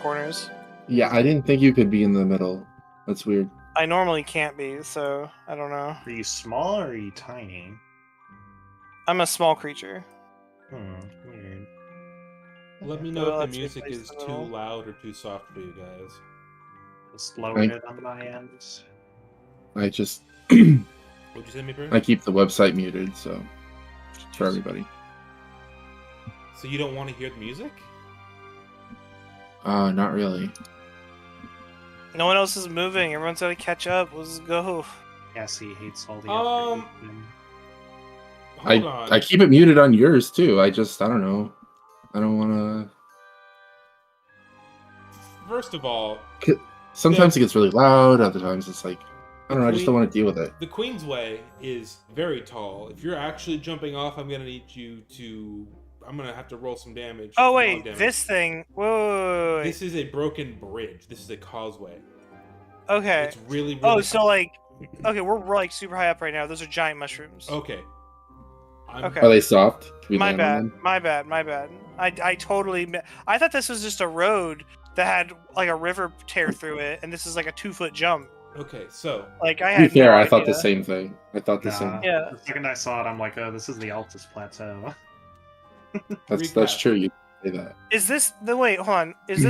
corners. Yeah, I didn't think you could be in the middle. That's weird. I normally can't be, so I don't know. Are you small or are you tiny? I'm a small creature. Weird. Let me know Well, if the let's music replace is the too little- loud or too soft for you guys. Just lowered it on my end. I just What'd you say, Meeper? I keep the website muted, so for everybody. So you don't want to hear the music? Not really. No one else is moving. Everyone's got to catch up. Let's go. Yes, he hates all the Hold on. I keep it muted on yours too. I don't know. I don't want First of all, to. Sometimes it gets really loud. Other times it's like I don't know. I just don't want to deal with it. the Queensway is very tall. If you're actually jumping off, I'm gonna need you to. I'm gonna have to roll some damage. Oh log wait, damage. this thing. Whoa. This is a broken bridge. This is a causeway. Okay. It's really. Oh, so like, okay, we're like super high up right now. Those are giant mushrooms. Okay. Okay. Are they soft? Can we My land on bad. them? My bad. My bad. I totally. I thought this was just a road that had like a river tear through it, and this is like a 2-foot jump. Okay, so Like I To be had. fair, no I thought the idea. same thing. I thought the Nah, same. Yeah. The second I saw it, I'm like, oh, this is the Altus Plateau. That's recap. true. You say that. Is this the wait? Hold on. Is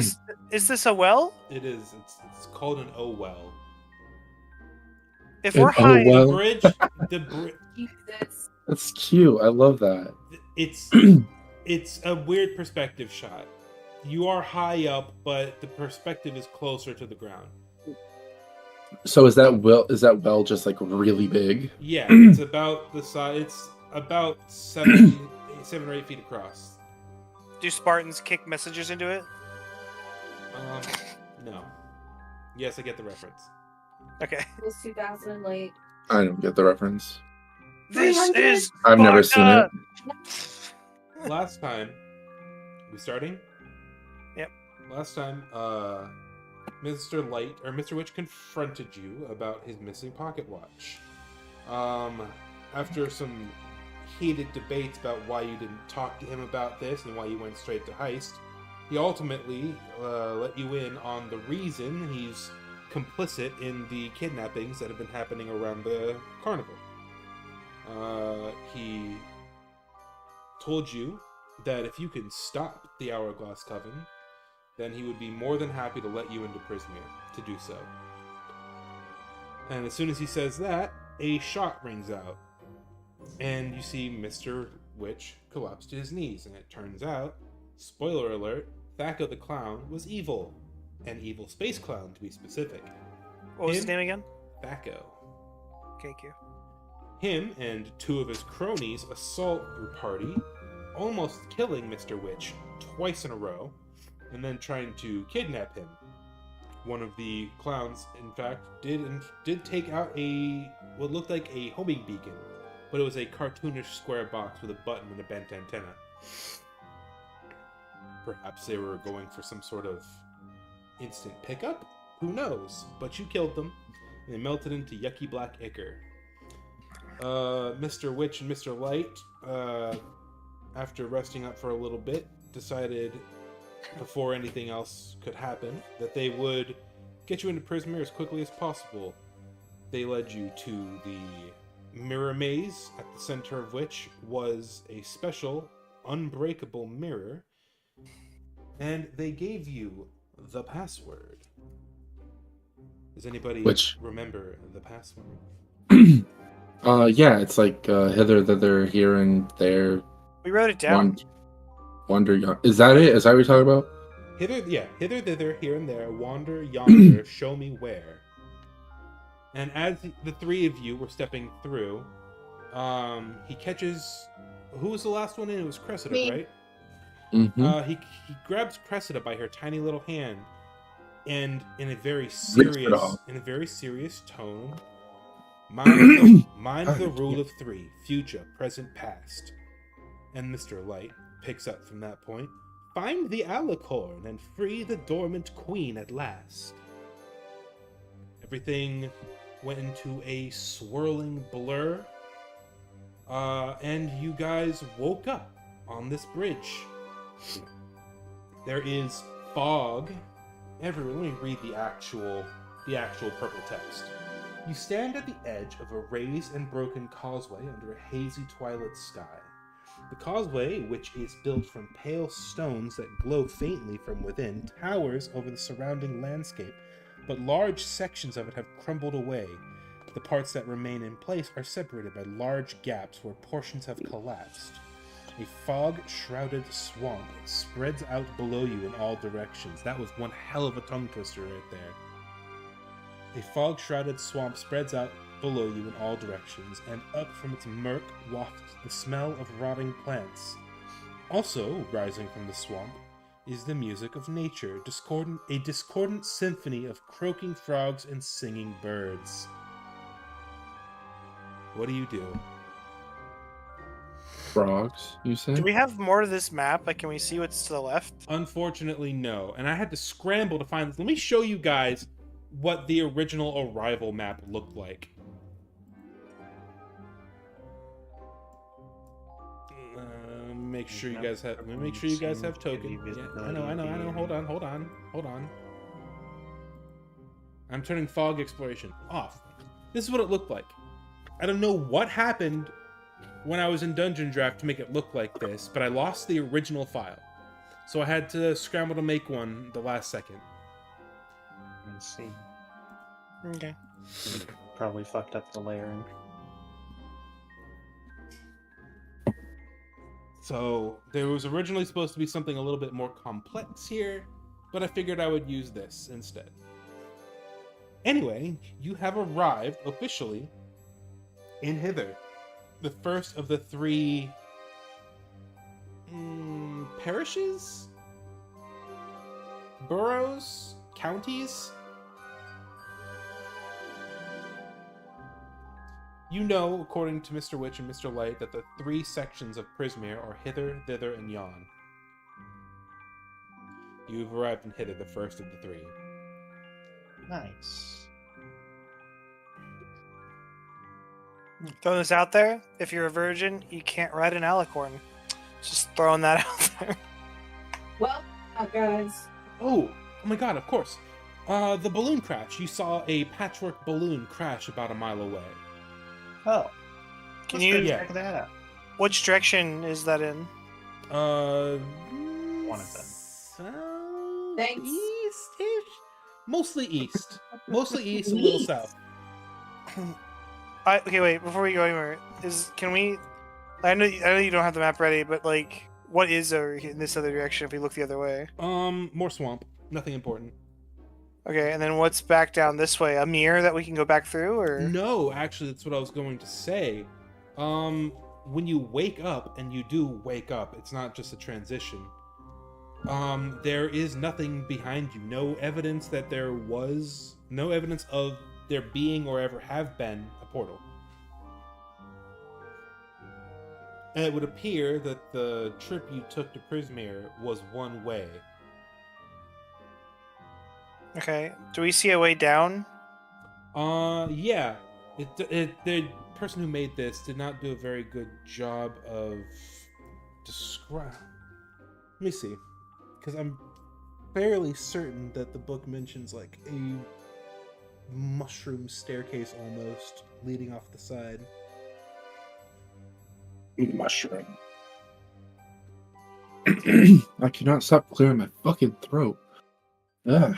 this a well? it is. It's called an O well. If An we're high, O well? The bridge. The bridge. Jesus. That's cute. I love that. It's a weird perspective shot. You are high up, but the perspective is closer to the ground. So is that well just like really big? Yeah, it's about the size. It's about 7 or 8 feet across. do Spartans kick messengers into it? No. Yes, I get the reference. Okay. It was 2000 late. I don't get the reference. This 300? is. I've never seen it. Sparta! Last time, we starting? Yep. Last time, Mr. Light or Mr. Witch confronted you about his missing pocket watch. After some heated debates about why you didn't talk to him about this and why you went straight to heist, he ultimately let you in on the reason he's complicit in the kidnappings that have been happening around the carnival. He told you that if you can stop the Hourglass Coven, then he would be more than happy to let you into Prismere to do so. And as soon as he says that, a shot rings out. And you see Mr. Witch collapse to his knees, and it turns out, spoiler alert, Thaco the Clown was evil. An evil space clown, to be specific. What was his name again? Thaco. Thank you. Him and 2 of his cronies assault your party, almost killing Mr. Witch twice in a row, and then trying to kidnap him. One of the clowns, in fact, did take out what looked like a homing beacon, but it was a cartoonish square box with a button and a bent antenna. Perhaps they were going for some sort of instant pickup? Who knows? But you killed them, and they melted into yucky black ichor. Mr. Witch and Mr. Light, after resting up for a little bit, decided, before anything else could happen, that they would get you into Prismere as quickly as possible. They led you to the mirror maze, at the center of which was a special, unbreakable mirror, and they gave you the password. Does anybody remember the password? Yeah, it's like hither, thither, here, and there. We wrote it down. Wander. Is that it? Is that what you're talking about? Hither, thither, here and there, wander, yonder, show me where. And as the 3 of you were stepping through, he catches. Who was the last one in? It was Cressida, Me. right? Mm-hmm. He grabs Cressida by her tiny little hand, and in a very Rips it off. serious tone, mind the rule of 3, future, present, past. And Mr. Light picks up from that point. Find the alicorn and free the dormant queen at last. Everything went into a swirling blur, and you guys woke up on this bridge. There is fog Everyone, let me read the actual purple text. You stand at the edge of a raised and broken causeway under a hazy twilight sky. The causeway, which is built from pale stones that glow faintly from within, towers over the surrounding landscape, but large sections of it have crumbled away. The parts that remain in place are separated by large gaps where portions have collapsed. A fog-shrouded swamp spreads out below you in all directions. That was one hell of a tongue twister right there. A fog-shrouded swamp spreads out below you in all directions, and up from its murk wafts the smell of rotting plants. Also rising from the swamp is the music of nature, a discordant symphony of croaking frogs and singing birds. What do you do? Frogs, you said? Do we have more to this map? Like, can we see what's to the left? Unfortunately, no. And I had to scramble to find this. Let me show you guys what the original Arrival map looked like. Make sure you guys have. Make sure you guys have token. Yeah, I know. Hold on. I'm turning fog exploration off. This is what it looked like. I don't know what happened when I was in Dungeon Draft to make it look like this, but I lost the original file, so I had to scramble to make one the last second. Let's see. Okay. Probably fucked up the layering. So there was originally supposed to be something a little bit more complex here, but I figured I would use this instead. Anyway, you have arrived officially in Hither, the first of the three parishes? Boroughs? Counties? You know, according to Mr. Witch and Mr. Light, that the three sections of Prismere are Hither, Thither, and Yon. You've arrived in Hither, the first of the three. Nice. Throwing this out there, if you're a virgin, you can't ride an alicorn. Just throwing that out there. Well, guys. Oh my god, of course. The balloon crash. You saw a patchwork balloon crash about a mile away. Oh. Can Let's you- go Yeah. check that out? Which direction is that in? One of them. Thanks. East-ish? Mostly east. Mostly east, a little south. Okay, wait. Before we go anywhere, can we? I know you don't have the map ready, but like, what is over in this other direction if we look the other way? More swamp. Nothing important. Okay, and then what's back down this way? A mirror that we can go back through, or No, actually, that's what I was going to say. When you wake up, and you do wake up, it's not just a transition. There is nothing behind you. No evidence that no evidence of there being or ever have been a portal. And it would appear that the trip you took to Prismere was one way. Okay. Do we see a way down? Yeah. The person who made this did not do a very good job of describe. Let me see, because I'm fairly certain that the book mentions like a mushroom staircase almost leading off the side. Mushroom. I cannot stop clearing my fucking throat. Ugh.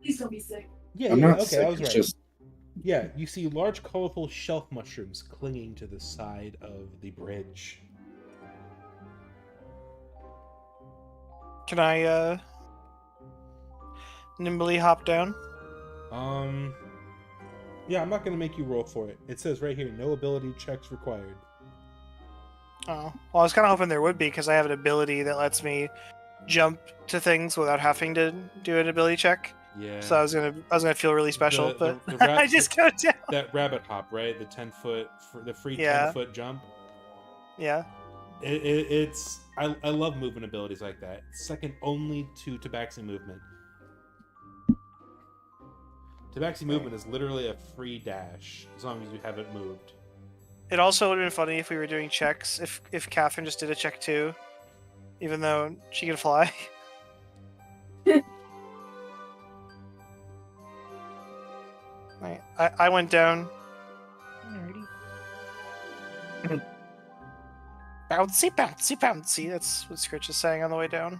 Please don't be sick. Yeah, I'm yeah, not okay, sick. I was It's right. just Yeah, you see large, colorful shelf mushrooms clinging to the side of the bridge. Can I nimbly hop down? Yeah, I'm not gonna make you roll for it. It says right here, no ability checks required. Oh, well, I was kind of hoping there would be because I have an ability that lets me jump to things without having to do an ability check. Yeah. So I was gonna feel really special, The but rab- I just go down. that rabbit hop, right? The 10-foot, the free Yeah. 10-foot jump. Yeah. It's I love movement abilities like that. It's second only to Tabaxi movement. Tabaxi movement is literally a free dash as long as you have it moved. It also would have been funny if we were doing checks. If Catherine just did a check too, even though she can fly. I went down. Bouncy, bouncy, bouncy. That's what Scritch is saying on the way down.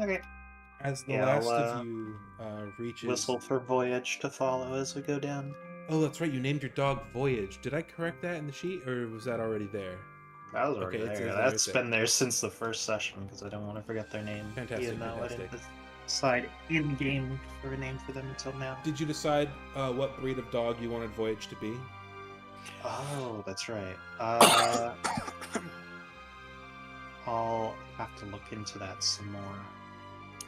Okay. As the Yeah, last I'll, of you reaches. Whistle for Voyage to follow as we go down. Oh, that's right. You named your dog Voyage. Did I correct that in the sheet, or was that already there? That was already Okay, it's there. right That's there. been there since the first session because I don't want to forget their name. Fantastic, Even though I didn't fantastic. decide in game for a name for them until now. Did you decide what breed of dog you wanted Voyage to be? Oh, that's right. I'll have to look into that some more.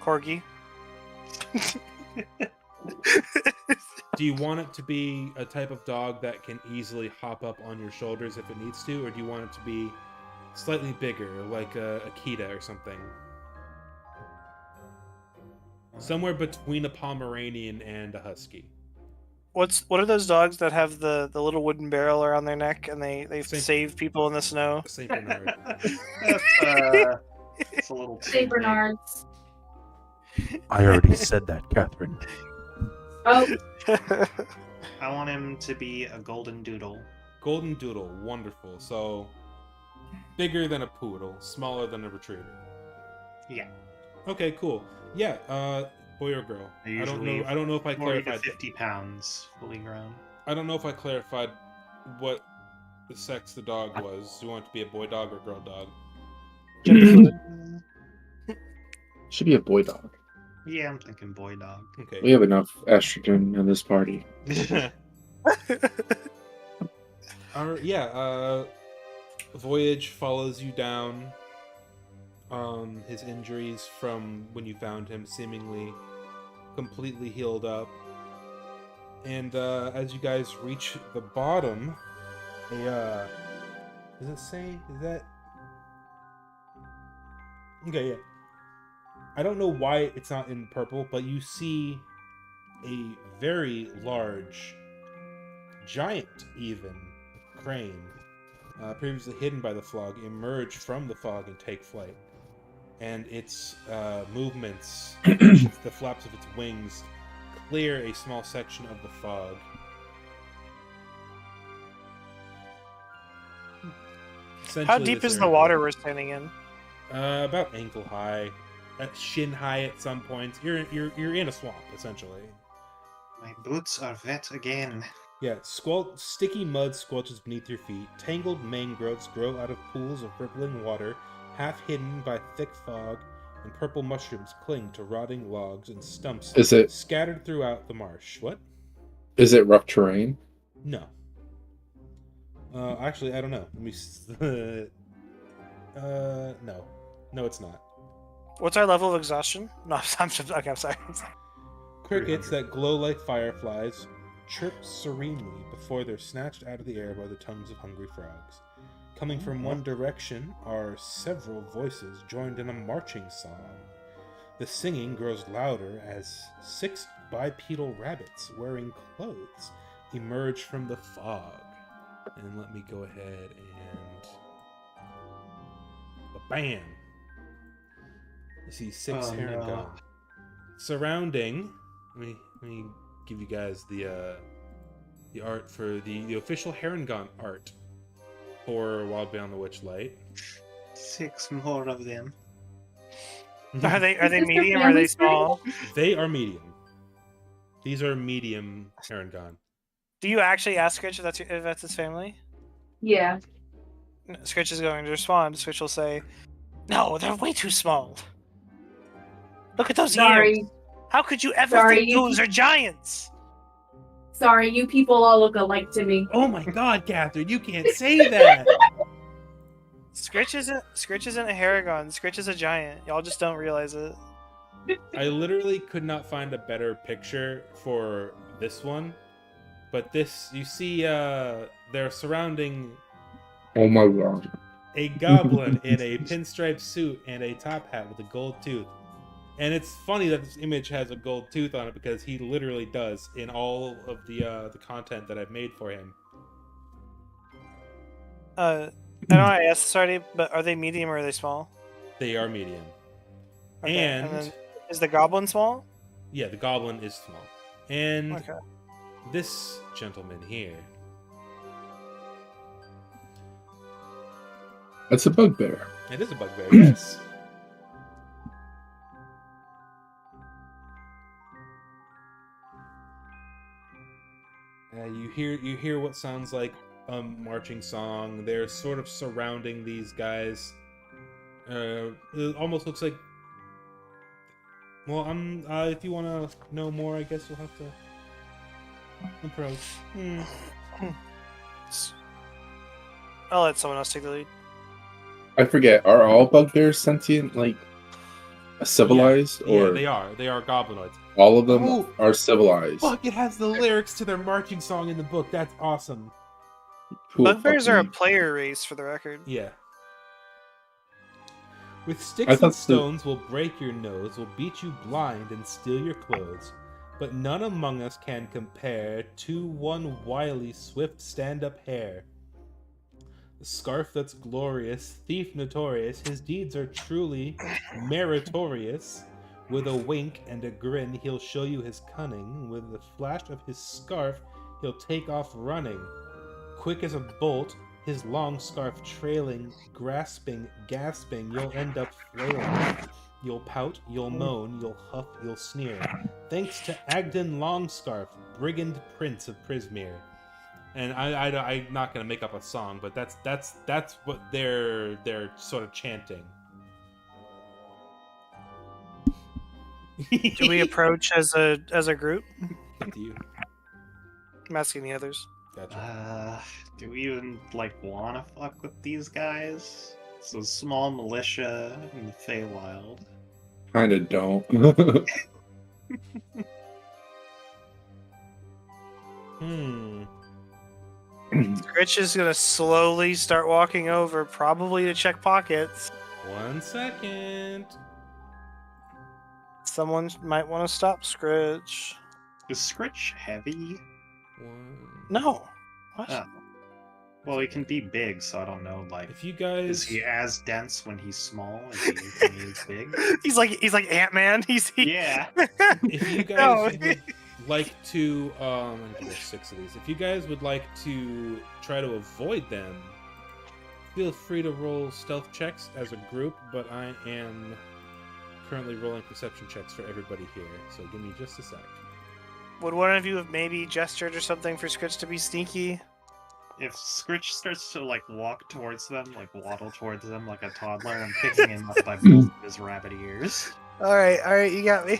Corgi. Do you want it to be a type of dog that can easily hop up on your shoulders if it needs to, or do you want it to be slightly bigger, like a Akita or something? Somewhere between a Pomeranian and a Husky. What are those dogs that have the little wooden barrel around their neck and they Saint- save people in the snow? Saint Bernard. It's a little too St. big. Bernards. I already said that, Catherine. Oh, I want him to be a golden doodle. Golden Doodle, wonderful. So, bigger than a poodle, smaller than a retriever. Yeah. Okay, cool. Yeah, boy or girl. I don't know. I don't know if I 40 to clarified. 50 pounds, fully grown. I don't know if I clarified what the sex the dog was. Do you want it to be a boy dog or girl dog? Should be a boy dog. Yeah, I'm thinking boy dog. Okay. We have enough estrogen in this party. Voyage follows you down. His injuries from when you found him seemingly completely healed up. And as you guys reach the bottom, does it say? Is that? Okay, yeah. I don't know why it's not in purple, but you see a very large, giant even, crane, previously hidden by the fog, emerge from the fog and take flight. And its movements, the flaps of its wings, clear a small section of the fog. How Essentially, deep this is the area- water we're standing in? About ankle high, at shin high at some points. You're in a swamp essentially. My boots are wet again. Yeah, sticky mud squelches beneath your feet. Tangled mangroves grow out of pools of rippling water, half hidden by thick fog, and purple mushrooms cling to rotting logs and stumps Is it scattered throughout the marsh. What? rough terrain? No. Actually, I don't know. Let me. No. No, it's not. What's our level of exhaustion? No, I'm sorry. Crickets that glow like fireflies chirp serenely before they're snatched out of the air by the tongues of hungry frogs. Coming from one direction are several voices joined in a marching song. The singing grows louder as 6 bipedal rabbits wearing clothes emerge from the fog. And let me go ahead and... Bam! You see 6 heron no. gone. Surrounding... Let me give you guys the art for the official Herringon art for Wild Beyond the Witchlight. 6 more of them. Are they Is this your medium or are they family tree? small? They are medium. These are medium Herringon. Do you actually ask Scritch if that's his family? yeah. No, Scritch is going to respond. Scritch will say, "No, they're way too small. Look at those ears. Sorry. How could you ever Sorry, think you- those are giants?" Sorry, you people all look alike to me. Oh my god, Catherine, you can't say that! Scritch isn't a Haragon. Scritch is a giant. Y'all just don't realize it. I literally could not find a better picture for this one. But this, you see, they're surrounding Oh my god. a goblin in a pinstripe suit and a top hat with a gold tooth. And it's funny that this image has a gold tooth on it because he literally does in all of the content that I've made for him. I know I asked this already, but are they medium or are they small? They are medium. Okay, and then is the goblin small? yeah, the goblin is small. And Okay. this gentleman here. That's a bugbear. It is a bugbear, yes. You hear what sounds like a marching song. They're sort of surrounding these guys. It almost looks like. Well, if you want to know more, I guess you'll have to approach. I'll let someone else take the lead. I forget. Are all bugbears sentient, like civilized, or they are? They are goblinoids. all of them Oh. are civilized? Fuck! It has the lyrics to their marching song in the book. That's awesome. Cool, Bugbears fuck are a me. player race, for the record. Yeah. With I sticks thought and the- stones, we'll break your nose, we'll beat you blind and steal your clothes. But none among us can compare to one wily, swift stand-up hare. The scarf that's glorious, thief notorious, his deeds are truly meritorious. With a wink and a grin, he'll show you his cunning. With the flash of his scarf, he'll take off running. Quick as a bolt, his long scarf trailing, grasping, gasping, you'll end up flailing. You'll pout, you'll moan, you'll huff, you'll sneer. Thanks to Agden Longscarf, brigand prince of Prismere. And I'm not gonna make up a song, but that's what they're sort of chanting. Do we approach as a group? Up to you. I'm asking the others. Gotcha. Do we even wanna fuck with these guys? It's a small militia in the Feywild. Kinda don't. Rich is gonna slowly start walking over, probably to check pockets. 1 second. Someone might want to stop Scritch. Is Scritch heavy? No. What? Oh. Well, he can be big, so I don't know. If you guys, Is he as dense when he's small as he is when he's big? He's like Ant-Man. Yeah. if you guys No. would like to, I'm gonna do 6 of these. If you guys would like to try to avoid them, feel free to roll stealth checks as a group. But I am currently rolling perception checks for everybody here, so give me just a sec. Would one of you have maybe gestured or something for Scritch to be sneaky? If Scritch starts to walk towards them, waddle towards them like a toddler, I'm picking him up by both of his rabbit ears. All right, you got me.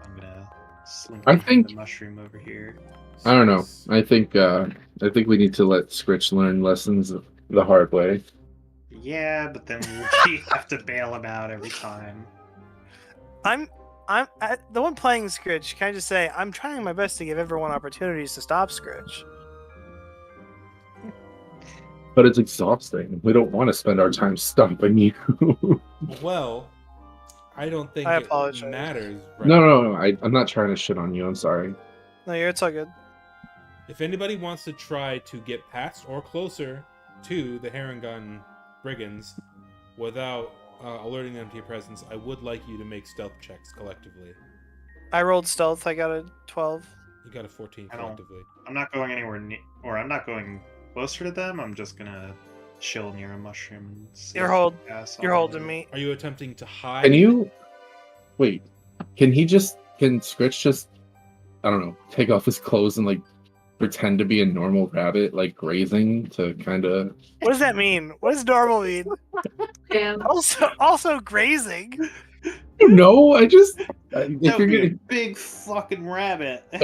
I'm gonna slink I behind think- the mushroom over here. I don't know. I think we need to let Scritch learn lessons the hard way. Yeah, but then we have to bail him out every time. I'm the one playing Scritch. Can I just say I'm trying my best to give everyone opportunities to stop Scritch. But it's exhausting. We don't want to spend our time stopping you. Well, I don't think I it apologize. matters. Right? No. I'm not trying to shit on you. I'm sorry. No, it's all good. If anybody wants to try to get past or closer to the Harengon brigands without alerting them to your presence, I would like you to make stealth checks collectively. I rolled stealth. I got a 12. You got a 14 I don't- collectively. I'm not going anywhere I'm not going closer to them. I'm just gonna chill near a mushroom. And see You're if hold- they pass You're on holding me. Are you attempting to hide? Can you wait? Can Scritch just, I don't know, take off his clothes and pretend to be a normal rabbit, grazing to kind of? What does that mean? What does normal mean? Damn. Also grazing. No, I just if That you're would be a gonna. big fucking rabbit. Well,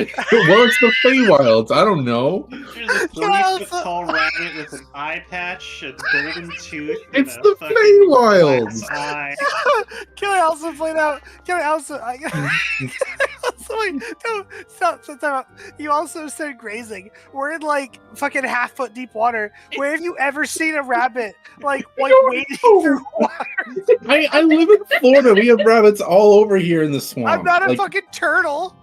it's the Feywilds. I don't know. There's a 3-foot-tall rabbit with an eye patch, a golden tooth. and It's a the fucking Feywilds. glass eye. Can I also point out? Can I also? Also wait, no, stop. You also said grazing. We're in fucking half-foot deep water. Where have you ever seen a rabbit wading know. through water? I live in Florida. We have rabbits all over here in the swamp. I'm not a fucking turtle.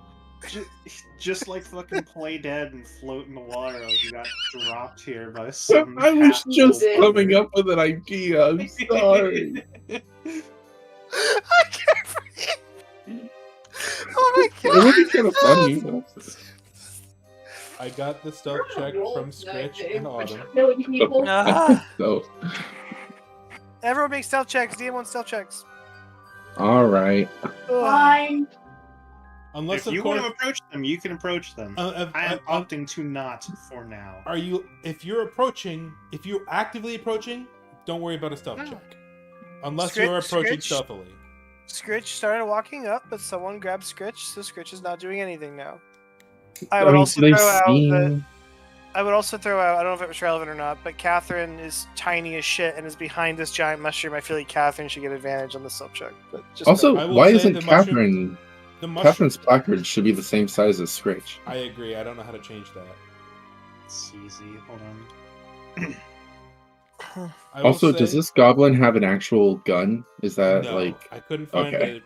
Just fucking play dead and float in the water like you got dropped here by some. I was half-full just Did. coming up with an idea. I'm sorry. I can't breathe. Oh my It would be kind of funny. I got the stealth check from Scritch and Autumn. Killing people. So, Everyone make stealth checks. DM wants stealth checks. all right. Fine. Unless, If of you course, want to approach them, you can approach them. I am opting to not for now. are you? If you're actively approaching, don't worry about a stealth check. Unless you're approaching Scritch. stealthily. Scritch started walking up, but someone grabbed Scritch, so Scritch is not doing anything now. I mean, also they've throw out that seen- I would also throw out, I don't know if it was relevant or not, but Catherine is tiny as shit and is behind this giant mushroom. I feel like Catherine should get advantage on the subject. But just Also, I will why say isn't the mushroom- Catherine? The mushroom. Catherine's placard should be the same size as Scritch. I agree. I don't know how to change that. It's easy. Hold on. I will Also, say- does this goblin have an actual gun? Is that No, like I couldn't find okay. it.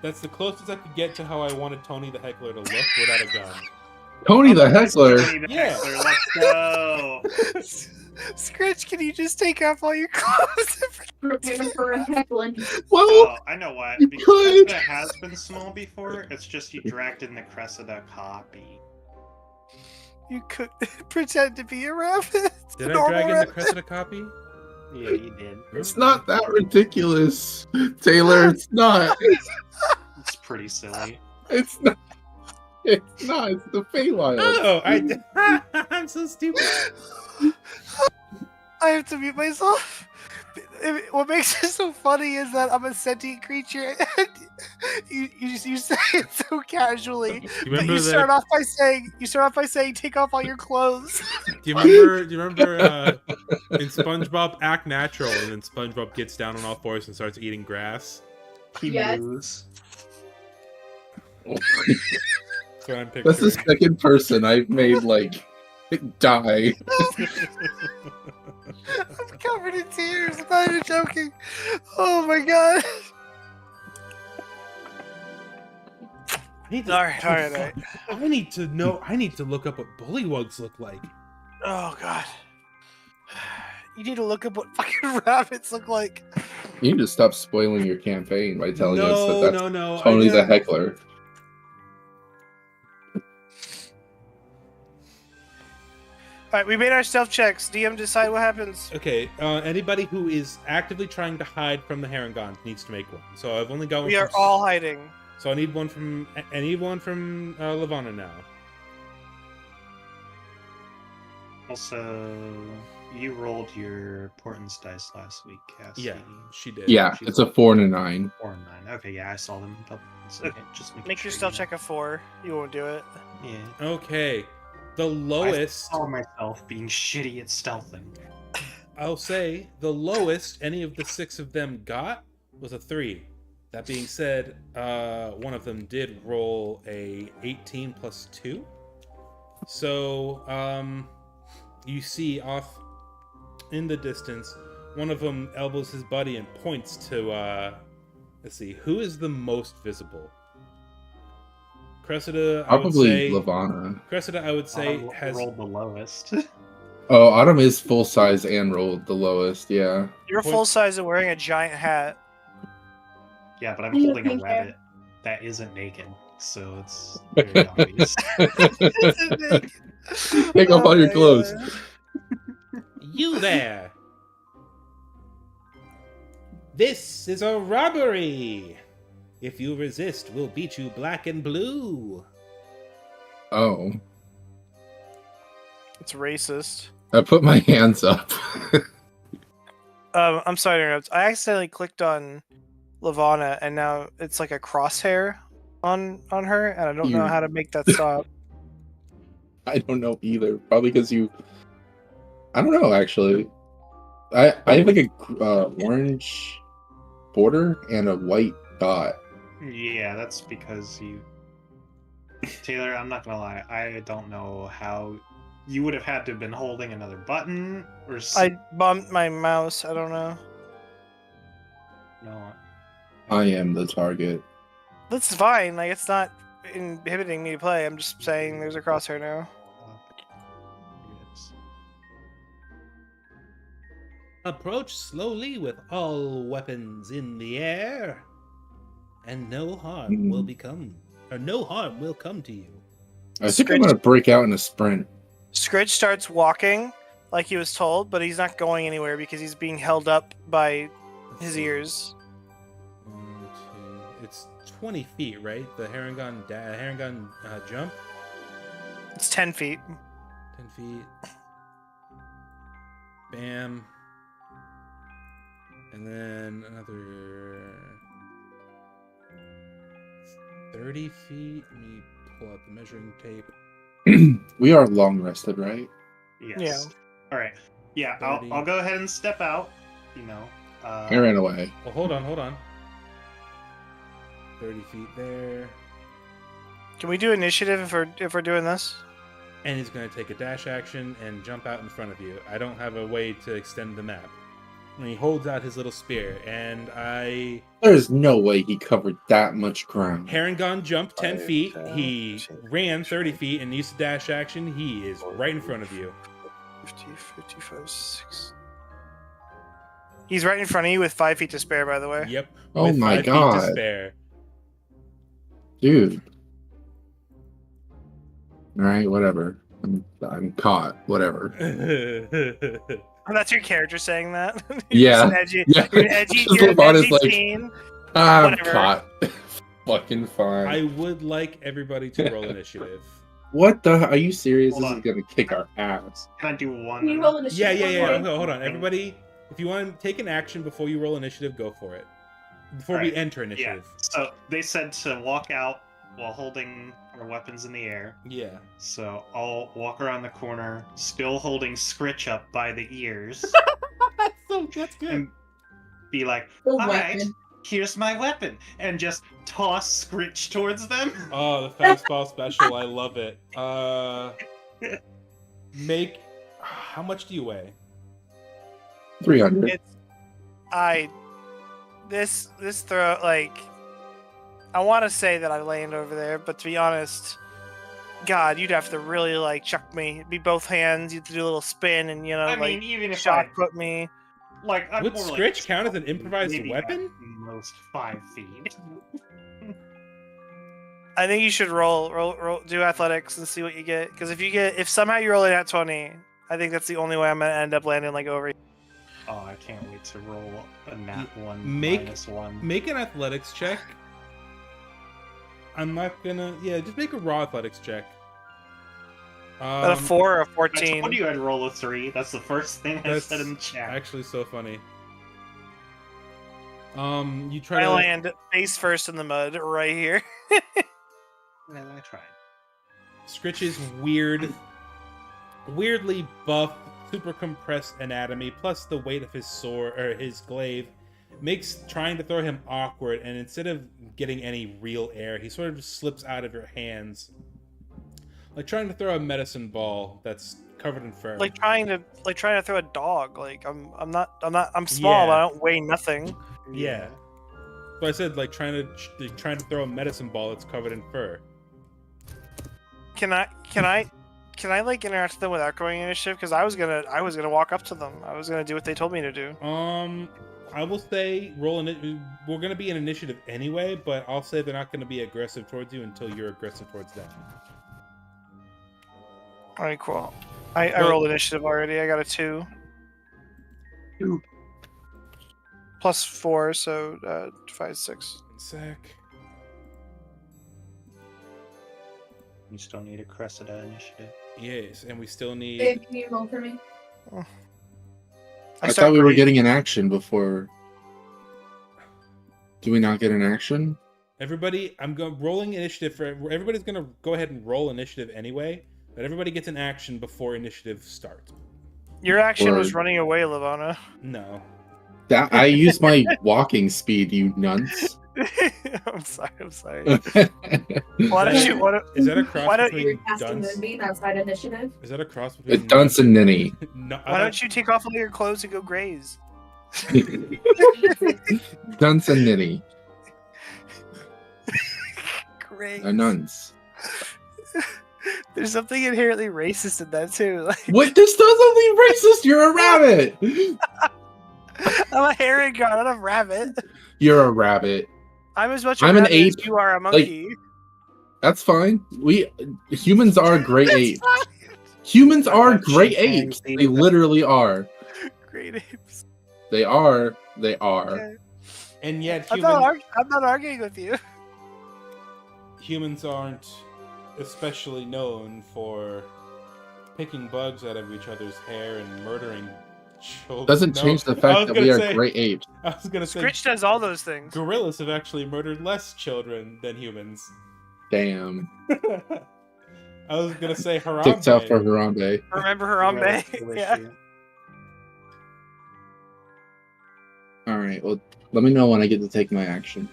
That's the closest I could get to how I wanted Tony the Heckler to look without a gun. Tony the Heckler? Tony the Yeah. Heckler, let's go. Scritch, can you just take off all your clothes? Prepare for a heckling. Well, Oh, I know what. you Because could. Cressida has been small before. It's just you dragged in the Cressida copy. You could pretend to be a rabbit. Did A I normal drag in the rabbit. Cressida copy? Yeah, you did. it's not that ridiculous, Taylor. It's not. It's pretty silly. It's not. It's not. It's the Feywild. Oh, I'm so stupid. I have to mute myself. What makes it so funny is that I'm a sentient creature, and you say it so casually. You But remember you that? start off by saying take off all your clothes. Do you remember in SpongeBob Act Natural, and then SpongeBob gets down on all fours and starts eating grass? He Yes. moves. That's what I'm picturing. That's the second person I've made like die. I'm covered in tears. I'm not even joking. Oh my god. I need All right. I need to know. I need to look up what bullywugs look like. Oh god. You need to look up what fucking rabbits look like. You need to stop spoiling your campaign by telling us that that's no. Tony the Heckler. All right, we made our stealth checks. DM, decide what happens. Okay, anybody who is actively trying to hide from the Harangon needs to make one. So I've only got one. We are from- all hiding. So I need one from. I need one from Lavana now. Also, you rolled your Portent's dice last week, Cassie. Yeah, she did. Yeah, it's a 4 and a 9. 4 and 9. Okay, yeah, I saw them. Okay, just Make your stealth check a 4. You won't do it. Yeah. Okay, the I lowest. saw myself being shitty at stealthing. I'll say the lowest any of the 6 of them got was a 3. That being said, one of them did roll a 18 plus 2. So, you see off in the distance, one of them elbows his buddy and points to, let's see, who is the most visible? Cressida, I would Probably say. Lavana. Cressida, I would say, Autumn has. rolled the lowest. Oh, Autumn is full size and rolled the lowest. Yeah. You're full size and wearing a giant hat. Yeah, but I'm You holding a think rabbit that isn't naked, so it's very obvious. Take off all your clothes. You there! This is a robbery! If you resist, we'll beat you black and blue. Oh, It's racist. I put my hands up. I'm sorry to interrupt. I accidentally clicked on Lavana, and now it's like a crosshair on her, and I don't know You- how to make that stop. I don't know either. Probably because you. I don't know actually. I have like a orange border and a white dot. Yeah, that's because you... Taylor, I'm not gonna lie, I don't know how... You would have had to have been holding another button, or... I bumped my mouse. I don't know. No. I am the target. That's fine. Like, it's not inhibiting me to play. I'm just saying there's a crosshair now. Yes. Approach slowly with all weapons in the air, and no harm will become no harm will come to you. I think I'm gonna break out in a sprint. Scritch starts walking like he was told, but he's not going anywhere because he's being held up by Let's his see. ears. 1, 2. It's 20 feet, right? The Harangon jump. It's 10 feet. 10 feet. Bam. And then another 30 feet. Let me pull out the measuring tape. We are long rested, right? Yes. Yeah. All right. Yeah, 30. I'll go ahead and step out. You know. I ran away. Well, hold on. 30 feet there. Can we do initiative if we're doing this? And he's going to take a dash action and jump out in front of you. I don't have a way to extend the map. And he holds out his little spear, and There's no way he covered that much ground. Harangon jumped 10 5, feet. 10, He 15, ran 30 20. feet and used a dash action. He is right in front of you. 50, 55, 6. He's right in front of you with 5 feet to spare, by the way. Yep. Oh with my 5 feet to God. spare. Dude. Alright, whatever. I'm caught. Whatever. That's your character saying that? Yeah. You're an edgy, Yeah. you're an edgy, Just you're an Levon is edgy like, teen. I'm Whatever. caught. Fucking fine. I would like everybody to roll initiative. What the? Are you serious? Hold This on. is gonna kick our ass. Can I do one? Can you roll initiative? Yeah. one more? Hold on. Everybody, if you want to take an action before you roll initiative, go for it. Before we Alright. enter Yeah. initiative. So they said to walk out while holding our weapons in the air. Yeah. So I'll walk around the corner, still holding Scritch up by the ears, That's good. and be like, The "All right, weapon. here's my weapon," and just toss Scritch towards them. Oh, the fastball special. I love it. Make. How much do you weigh? 300. It's this throw, like, I want to say that I land over there, but to be honest, God, you'd have to really like chuck me. It'd be both hands. You'd have to do a little spin and I like mean, even if shot I put me. like, I'm Would more Scritch like, count as an improvised maybe weapon? at most 5 feet. I think you should roll, do athletics and see what you get. Because if somehow you roll it at 20, I think that's the only way I'm gonna end up landing like over. Oh, I can't wait to roll a nat one Make- -1. Make an athletics check. I'm not gonna. Yeah, just make a raw athletics check. At a 4 or a I 14. told you I'd roll a 3. That's the first thing I That's said in the chat. Actually, so funny. You try I to land face first in the mud right here. Well, I tried. Scritch's weirdly buff, super compressed anatomy, plus the weight of his sword or his glaive, makes trying to throw him awkward. And instead of getting any real air, he sort of just slips out of your hands, like trying to throw a medicine ball that's covered in fur. like trying to throw a dog. Like I'm small, Yeah. but I don't weigh nothing. Yeah. So I said like trying to throw a medicine ball that's covered in fur. Can I like interact with them without going initiative? Because I was gonna walk up to them. I was gonna do what they told me to do. I will say we're gonna be in initiative anyway, but I'll say they're not gonna be aggressive towards you until you're aggressive towards them. All right, cool. I Well- rolled initiative already. I got a 2. 2. Plus 4, so 5, 6. One sec. You still need a Cressida initiative. Yes, and we still need. Babe, can you roll for me? I start thought we were breathing. getting an action before. Do we not get an action? Everybody, rolling initiative for everybody's gonna go ahead and roll initiative anyway, but everybody gets an action before initiative starts. Your action was Word. running away, Lavona. No. That I use my walking speed, you nunts. I'm sorry. Why don't you? Is that a cross Why don't You're between casting dunce? Moonbeam outside initiative. Is that a cross between Dunce and Ninny. No, Why don't you take off all your clothes and go graze? Dunce and Ninny. Graze. A nuns. There's something inherently racist in that too. Like, What? This doesn't leave racist. You're a rabbit. I'm a herring god, not a rabbit. You're a rabbit. I'm as much a I'm an rabbit as ape. you are a monkey. That's fine. Humans are great It's apes. fine. Humans are That great chimpanzee- apes. They literally are. Great apes. They are. They are. Okay. And yet I'm not arguing with you. humans aren't especially known for picking bugs out of each other's hair and murdering children. Doesn't No, change the I fact was that gonna we are say- great apes. I was gonna say Scritch does all those things. gorillas have actually murdered less children than humans. Damn. I was gonna say Harambe. Ticked out for Harambe. Remember Harambe? Yeah. All right. Well, let me know when I get to take my action.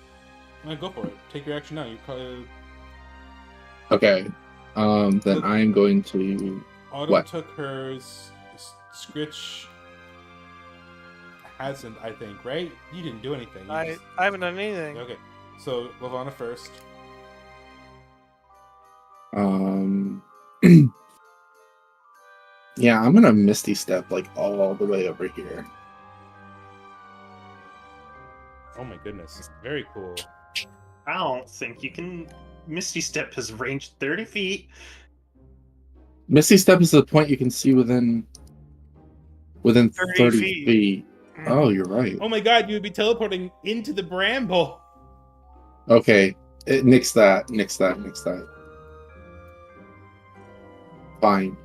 Go for it. Take your action now. You probably Okay. Then I am going to. Autumn What? took hers. Scritch hasn't, I think, right? You didn't do anything. You I just- haven't done anything. Okay, so Lavana first. Yeah, I'm gonna Misty Step like all the way over here. Oh my goodness, very cool. I don't think you can. Misty Step has ranged 30 feet. Misty Step is the point you can see within 30 feet. Oh, you're right. Oh my god, you would be teleporting into the bramble. Okay, nix that. Fine.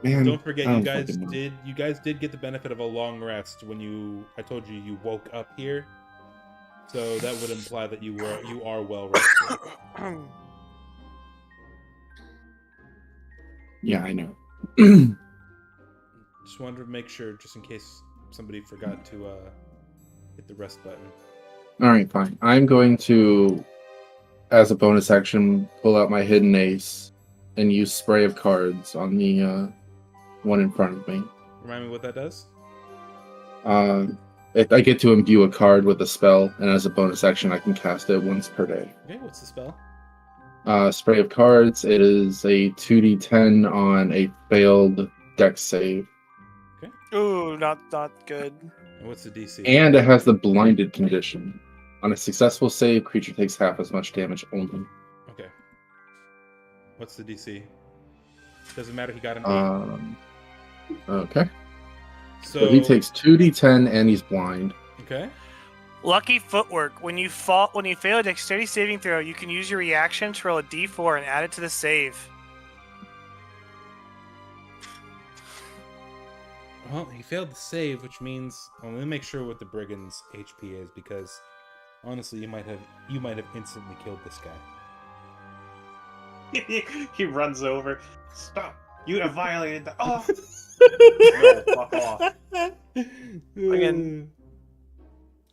Man, Don't forget, I you don't guys fucking know. did get the benefit of a long rest when I told you woke up here. So that would imply that you are well rested. Yeah, I know. Just wanted to make sure, just in case somebody forgot to hit the rest button. All right, fine. I'm going to, as a bonus action, pull out my hidden ace and use spray of cards on the one in front of me. Remind me what that does? I get to imbue a card with a spell, and as a bonus action, I can cast it once per day. Okay, what's the spell? Spray of cards. It is a 2d10 on a failed dex save, Ooh, not good. And what's the DC? and it has the blinded condition. On a successful save, creature takes half as much damage only. Okay. What's the DC? Doesn't matter. He got an 8. Okay. So So he takes 2d10 and he's blind. Okay. Lucky footwork. When you fail a dexterity saving throw, you can use your reaction to roll a d4 and add it to the save. Well, he failed the save, which means let me make sure what the brigand's HP is, because honestly, you might have instantly killed this guy. He runs over. Stop! You have violated the. Oh! No, fuck off. Again.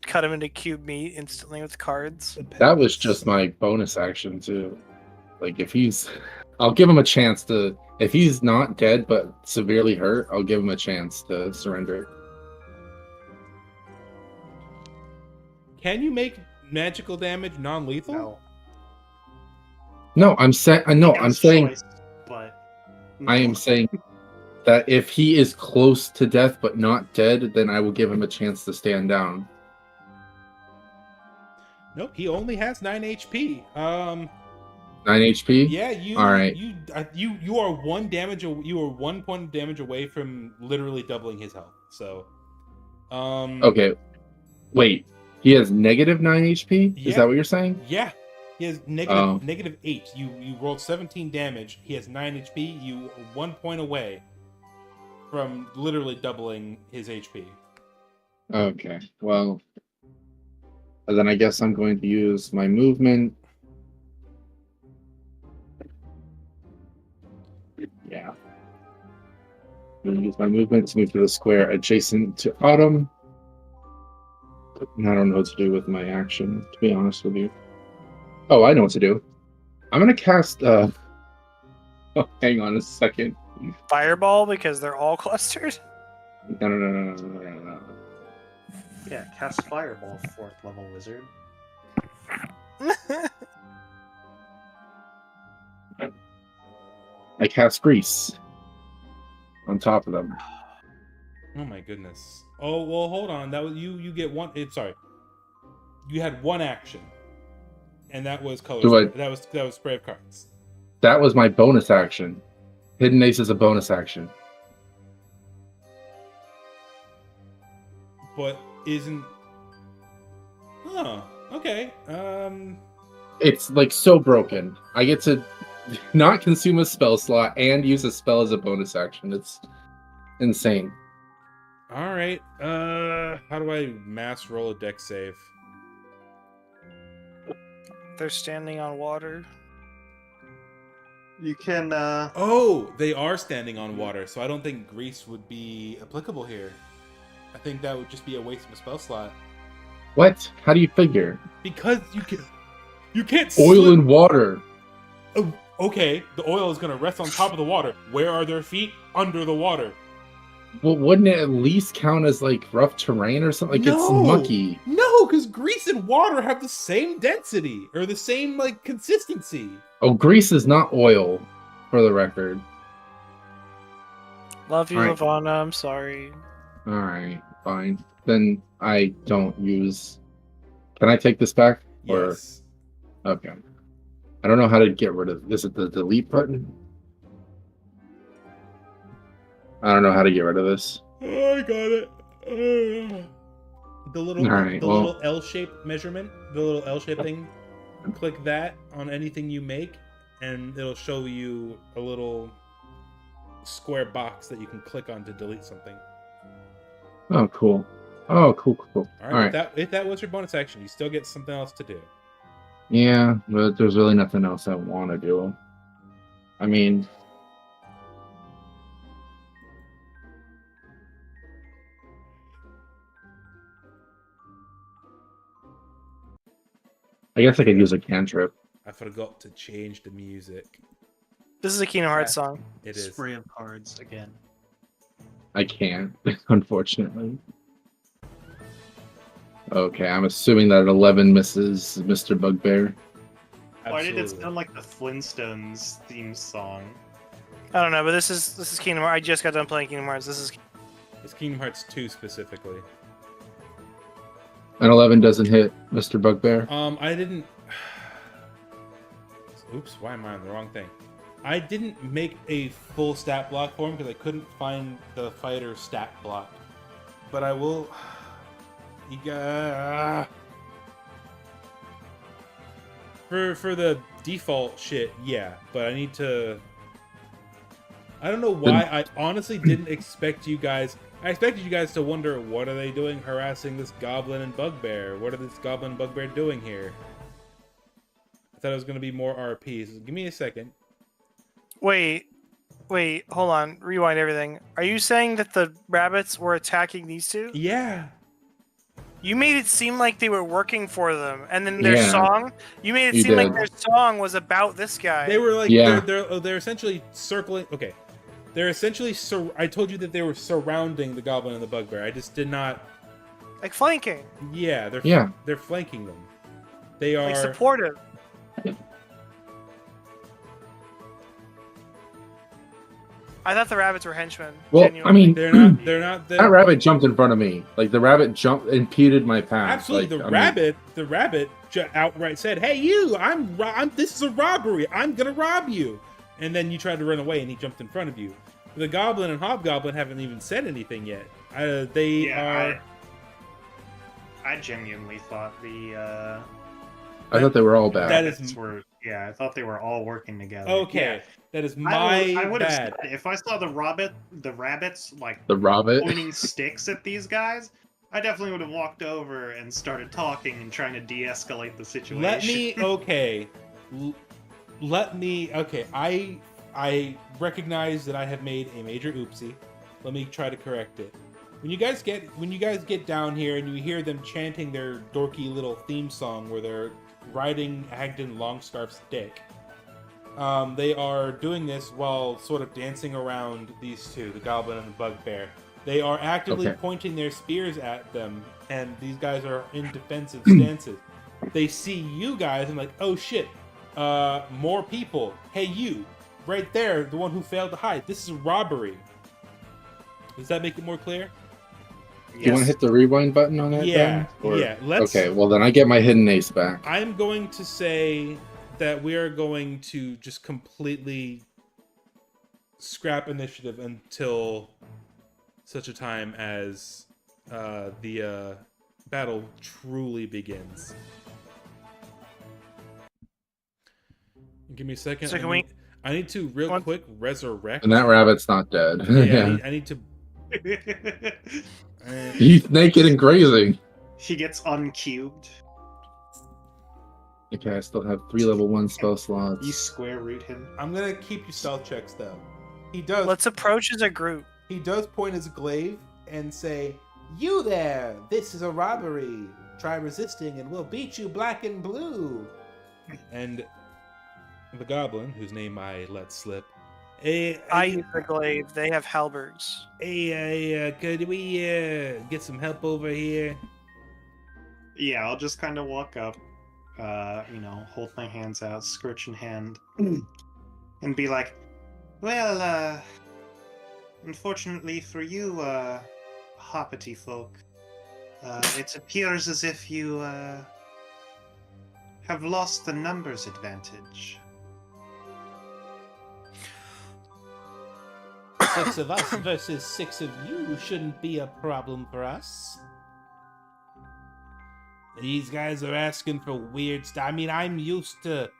Cut him into cube meat instantly with cards. That was just my bonus action too. Like I'll give him a chance to. If he's not dead but severely hurt, I'll give him a chance to surrender. Can you make magical damage non-lethal? No. No, I'm saying. No, I'm Against saying. choice, but I am saying that if he is close to death but not dead, then I will give him a chance to stand down. Nope, he only has 9 HP. 9 HP. Yeah, you. All right. You are 1 damage. You are 1 point of damage away from literally doubling his health. So. Okay. Wait. He has negative 9 HP. Yeah. Is that what you're saying? Yeah. He has negative 8. You rolled 17 damage. He has 9 HP. You are 1 point away from literally doubling his HP. Okay. Well, then I guess I'm going to use my movement. Yeah. I'm going to use my movement to move to the square adjacent to Autumn. And I don't know what to do with my action, to be honest with you. Oh, I know what to do. I'm going to cast... Oh, hang on a second. Fireball because they're all clustered. No. yeah, cast Fireball, 4th level wizard. I cast Grease on top of them. Oh my goodness. Oh well, hold on. That was you. You get one. Sorry. You had one action, and that was color. That was spray of cards. That was my bonus action. Hidden Ace is a bonus action. But isn't... Oh, okay. It's like so broken. I get to not consume a spell slot and use a spell as a bonus action. It's insane. All right. How do I mass roll a deck save? They're standing on water. You can. Oh, they are standing on water, so I don't think grease would be applicable here. I think that would just be a waste of a spell slot. What? How do you figure? Because you can't Oil slip... and water. Oh, okay, the oil is going to rest on top of the water. Where are their feet? Under the water. Well, wouldn't it at least count as like rough terrain or something? Like it's mucky. No, because grease and water have the same density or the same like consistency. Oh, grease is not oil, for the record. Love you, All right. Lavana. I'm sorry. All right, fine. Then I don't use. Can I take this back? Yes. Or okay. I don't know how to get rid of. Is it the delete button? I don't know how to get rid of this. Oh, I got it. The little, right, little L-shaped measurement, the little L-shaped thing. Click that on anything you make, and it'll show you a little square box that you can click on to delete something. Oh, cool. Oh, cool. All right. If that was your bonus action, you still get something else to do. Yeah, but there's really nothing else I want to do. I mean, I guess I could use a cantrip. I forgot to change the music. This is a Kingdom Hearts song. It is. Spray of cards again. I can't, unfortunately. Okay, I'm assuming that 11 misses Mr. Bugbear. Why did it Absolutely. sound like the Flintstones theme song? I don't know, but this is Kingdom Hearts. I just got done playing Kingdom Hearts. This is It's Kingdom Hearts 2 specifically. And 11 doesn't hit Mr. Bugbear. I didn't... Oops, why am I on the wrong thing? I didn't make a full stat block for him because I couldn't find the fighter stat block. But I will... You got... For the default shit, yeah. But I need to... I don't know why. I honestly didn't expect you guys... I expected you guys to wonder, what are they doing harassing this goblin and bugbear? What are this goblin and bugbear doing here? I thought it was going to be more RPs. Give me a second. Wait, hold on. Rewind everything. Are you saying that the rabbits were attacking these two? Yeah. You made it seem like they were working for them, and then their Yeah. song. You made it You seem like did. their song was about this guy. They were like, Yeah. they're essentially circling. Okay. They're essentially, I told you that they were surrounding the goblin and the bugbear. I just did not. like flanking, Yeah, they're flanking them. They are. like supportive. I thought the rabbits were henchmen. Well, genuinely. I mean, They're not. They're not. that rabbit jumped in front of me. Like, the rabbit impeded my path. Absolutely, Like, the rabbit outright said, "Hey, you! I'm. This is a robbery. I'm gonna rob you." And then you tried to run away, and he jumped in front of you. The goblin and hobgoblin haven't even said anything yet. They are. I genuinely thought I thought they were all bad. That is- rabbits were. Yeah, I thought they were all working together. Okay, Yeah. that is my I would have bad. said, if I saw the rabbits like The rabbit. pointing sticks at these guys, I definitely would have walked over and started talking and trying to de-escalate the situation. Let me. Okay. Let me. Okay. I recognize that I have made a major oopsie. Let me try to correct it. When you guys get down here and you hear them chanting their dorky little theme song where they're riding Agden Longscarf's dick, they are doing this while sort of dancing around these two, the goblin and the bugbear. They are actively pointing their spears at them, and these guys are in defensive stances. They see you guys and like, oh shit, more people. Hey, you, right there, the one who failed to hide. This is a robbery. Does that make it more clear? Do you want to hit the rewind button on that? Yeah, then? Or- yeah. Okay, well then I get my hidden ace back. I'm going to say that we are going to just completely scrap initiative until such a time as the battle truly begins. Give me a second. So can I need to real quick resurrect. And that rabbit's not dead. Yeah, I need to. He's naked and grazing. He gets uncubed. Okay, I still have 3 level 1 spell slots. You square root him. I'm gonna keep your stealth checks though. He does. Let's approach as a group. He does point his glaive and say, "You there! This is a robbery. Try resisting, and we'll beat you black and blue." And the goblin, whose name I let slip, I use the glaive. They have halberds. Could we get some help over here? Yeah, I'll just kind of walk up, hold my hands out, scourge in hand, and be like, well, unfortunately for you, hoppity folk, it appears as if you, have lost the numbers advantage. 6 of us versus 6 of you shouldn't be a problem for us. These guys are asking for weird stuff. I mean, I'm used to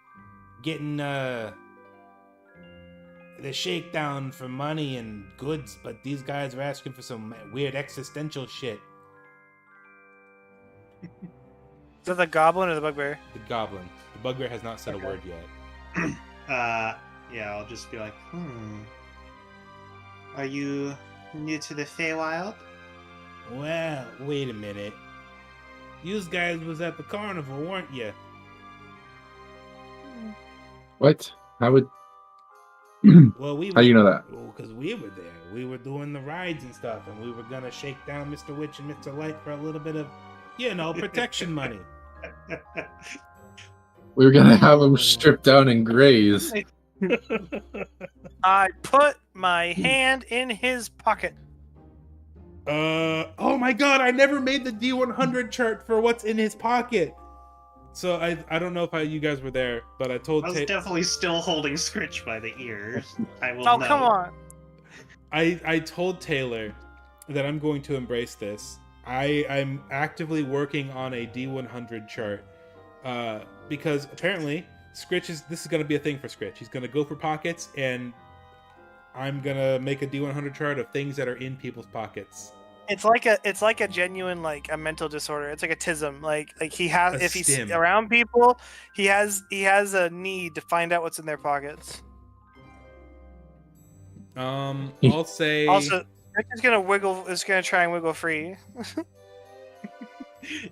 getting the shakedown for money and goods, but these guys are asking for some weird existential shit. Is that the goblin or the bugbear? The goblin. The bugbear has not said a word yet. Yeah, I'll just be like, Are you new to the Feywild? Well, wait a minute. You guys was at the carnival, weren't you? What? How would... Well, How do you know that? Well, because we were there. We were doing the rides and stuff, and we were gonna shake down Mr. Witch and Mr. Light for a little bit of, protection money. We were gonna have him stripped down and graze. I put my hand in his pocket. Oh my god, I never made the D100 chart for what's in his pocket. So I don't know if you guys were there, but I told I was definitely still holding Scritch by the ears. I will Oh, know. come on. I told Taylor that I'm going to embrace this. I'm actively working on a D100 chart because apparently this is going to be a thing for Scritch. He's going to go for pockets, and I'm going to make a D100 chart of things that are in people's pockets. It's like a genuine a mental disorder. It's like a tism. Like he has if he's stim. around people, he has a need to find out what's in their pockets. I'll say Also, Rick is gonna try and wiggle free.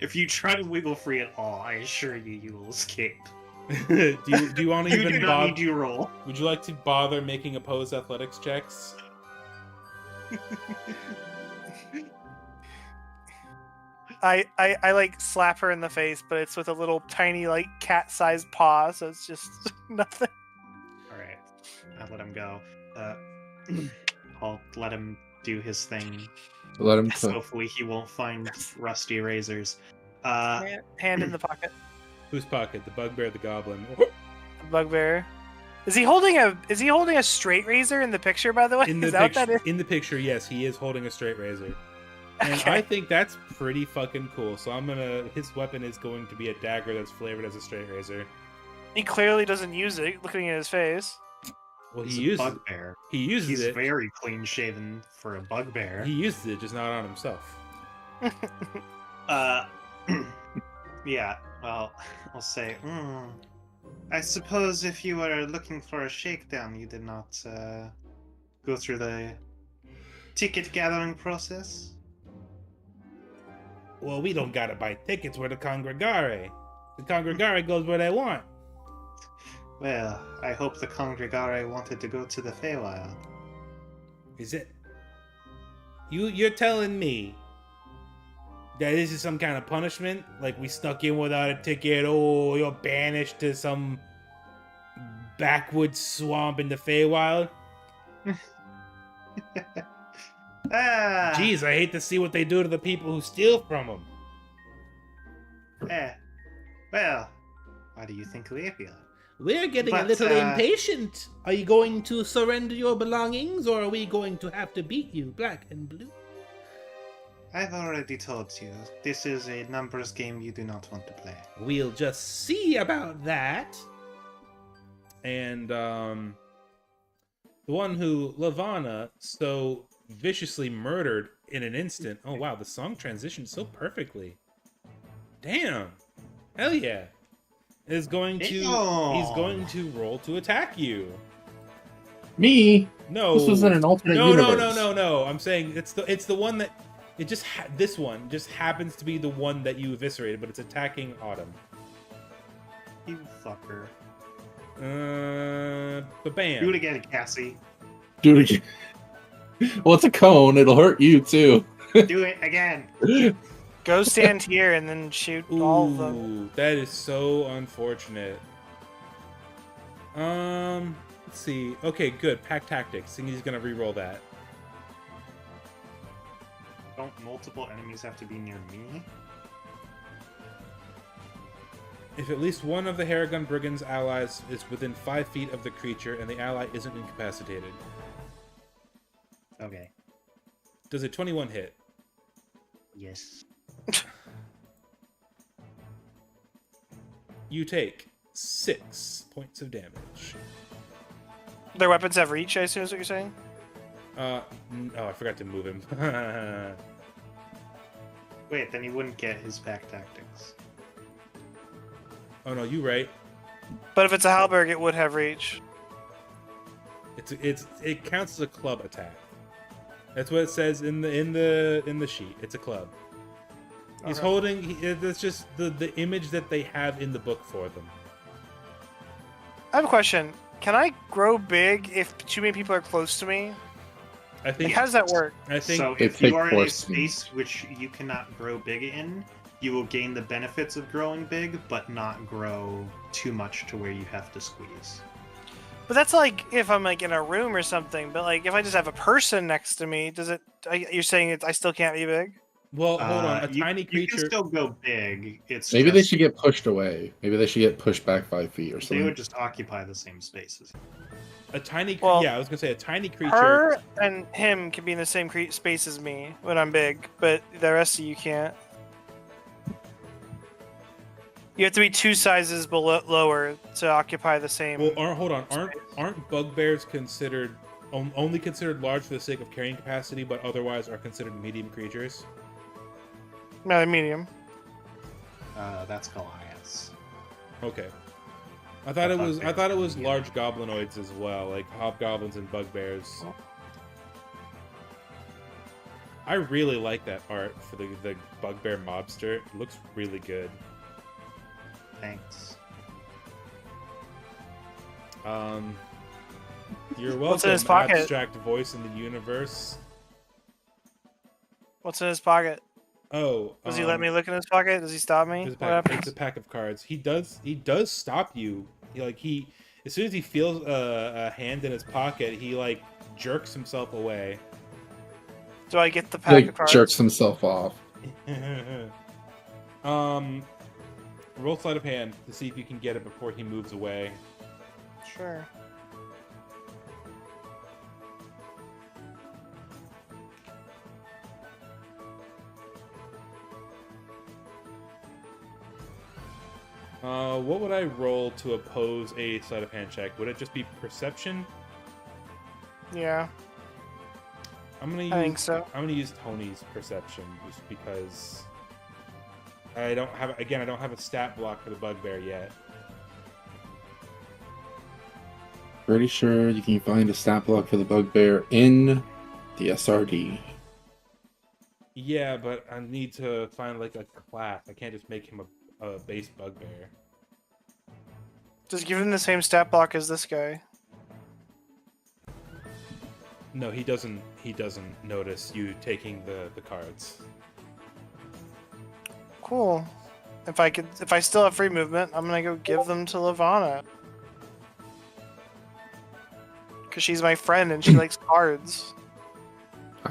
If you try to wiggle free at all, I assure you, you will escape. do you want to You even do not bother? need you roll. Would you like to bother making opposed athletics checks? I slap her in the face, but it's with a little tiny cat-sized paw, so it's just nothing. All right, I'll let him go. I'll let him do his thing. Let him cook. Hopefully, he won't find rusty razors. Hand in the pocket. Whose pocket? The bugbear, the goblin. The bugbear. Is he holding a straight razor in the picture? By the way, In the is that what that picture, is? in the picture, yes, he is holding a straight razor, and Okay. I think that's pretty fucking cool. So his weapon is going to be a dagger that's flavored as a straight razor. He clearly doesn't use it. Looking at his face. Well, He's he a uses bugbear. He uses He's it. very clean shaven for a bugbear. He uses it, just not on himself. Yeah. Well, I'll say. I suppose if you were looking for a shakedown, you did not go through the ticket gathering process. Well, we don't gotta buy tickets. We're the Congregare. The Congregare goes where they want. Well, I hope the Congregare wanted to go to the Feywild. Is it? You're telling me that this is some kind of punishment? Like we snuck in without a ticket? Oh, you're banished to some backwoods swamp in the Feywild? Jeez, I hate to see what they do to the people who steal from them. Well, why do you think we're here? We're getting a But, little impatient. Are you going to surrender your belongings, or are we going to have to beat you black and blue? I've already told you, this is a numbers game you do not want to play. We'll just see about that. And, the one who Lavana so viciously murdered in an instant. Oh, wow, the song transitioned so perfectly. Damn. Hell yeah. He's going to roll to attack you. Me? No. This was in an alternate universe. No. I'm saying it's the one that this one just happens to be the one that you eviscerated, but it's attacking Autumn. You fucker. But bam. Do it again, Cassie. Do it again. Well, it's a cone. It'll hurt you too. Do it again. Go stand here and then shoot all of them. Ooh, that is so unfortunate. Let's see. Okay, good. Pack tactics. Think he's gonna re-roll that. Don't multiple enemies have to be near me? If at least one of the Harrigan Brigand's allies is within 5 feet of the creature and the ally isn't incapacitated. Okay. Does a 21 hit? Yes. You take 6 points of damage. Their weapons have reach, I assume is what you're saying? Oh, I forgot to move him. Wait, then he wouldn't get his pack tactics. Oh no, you right. But if it's a halberd, it would have reach. It counts as a club attack. That's what it says in the sheet. It's a club. He's holding. That's just the image that they have in the book for them. I have a question. Can I grow big if too many people are close to me? I think. Like, how does that work? I think. So They if you take are in a force space which you cannot grow big in, you will gain the benefits of growing big, but not grow too much to where you have to squeeze. But that's like if I'm like in a room or something. But like if I just have a person next to me, does it? You're saying I still can't be big? Well, hold on. Tiny You creature. can still go big. It's Maybe they just- should get pushed away. Maybe they should get pushed back 5 feet or They something. would just occupy the same spaces. A tiny. Well, yeah, I was gonna say a tiny creature. Her and him can be in the same space as me when I'm big, but the rest of you can't. You have to be 2 sizes lower to occupy the same. Well, hold on. Aren't bugbears considered only considered large for the sake of carrying capacity, but otherwise are considered medium creatures? No, medium. That's Goliaths. Okay. I thought it was large goblinoids as well, like hobgoblins and bugbears. I really like that art for the bugbear mobster. It looks really good. Thanks. You're welcome, What's in his pocket? abstract voice in the universe. What's in his pocket? Oh, Does he let me look in his pocket? Does he stop me? It's What happens? a pack of cards. He does stop you. He as soon as he feels a hand in his pocket, he like jerks himself away. Do I get the pack Like of cards? jerks himself off. Roll sleight of hand to see if you can get it before he moves away. Sure. What would I roll to oppose a sleight of hand check? Would it just be perception? Yeah, I'm gonna use. I think so. I'm gonna use Tony's perception just because I don't have a stat block for the bugbear yet. Pretty sure you can find a stat block for the bugbear in the SRD. Yeah, but I need to find like a class. I can't just make him a base bugbear. Just give him the same stat block as this guy. No, he doesn't. He doesn't notice you taking the cards. Cool. If I still have free movement, I'm gonna go give them to Lavana. Cause she's my friend and she likes cards.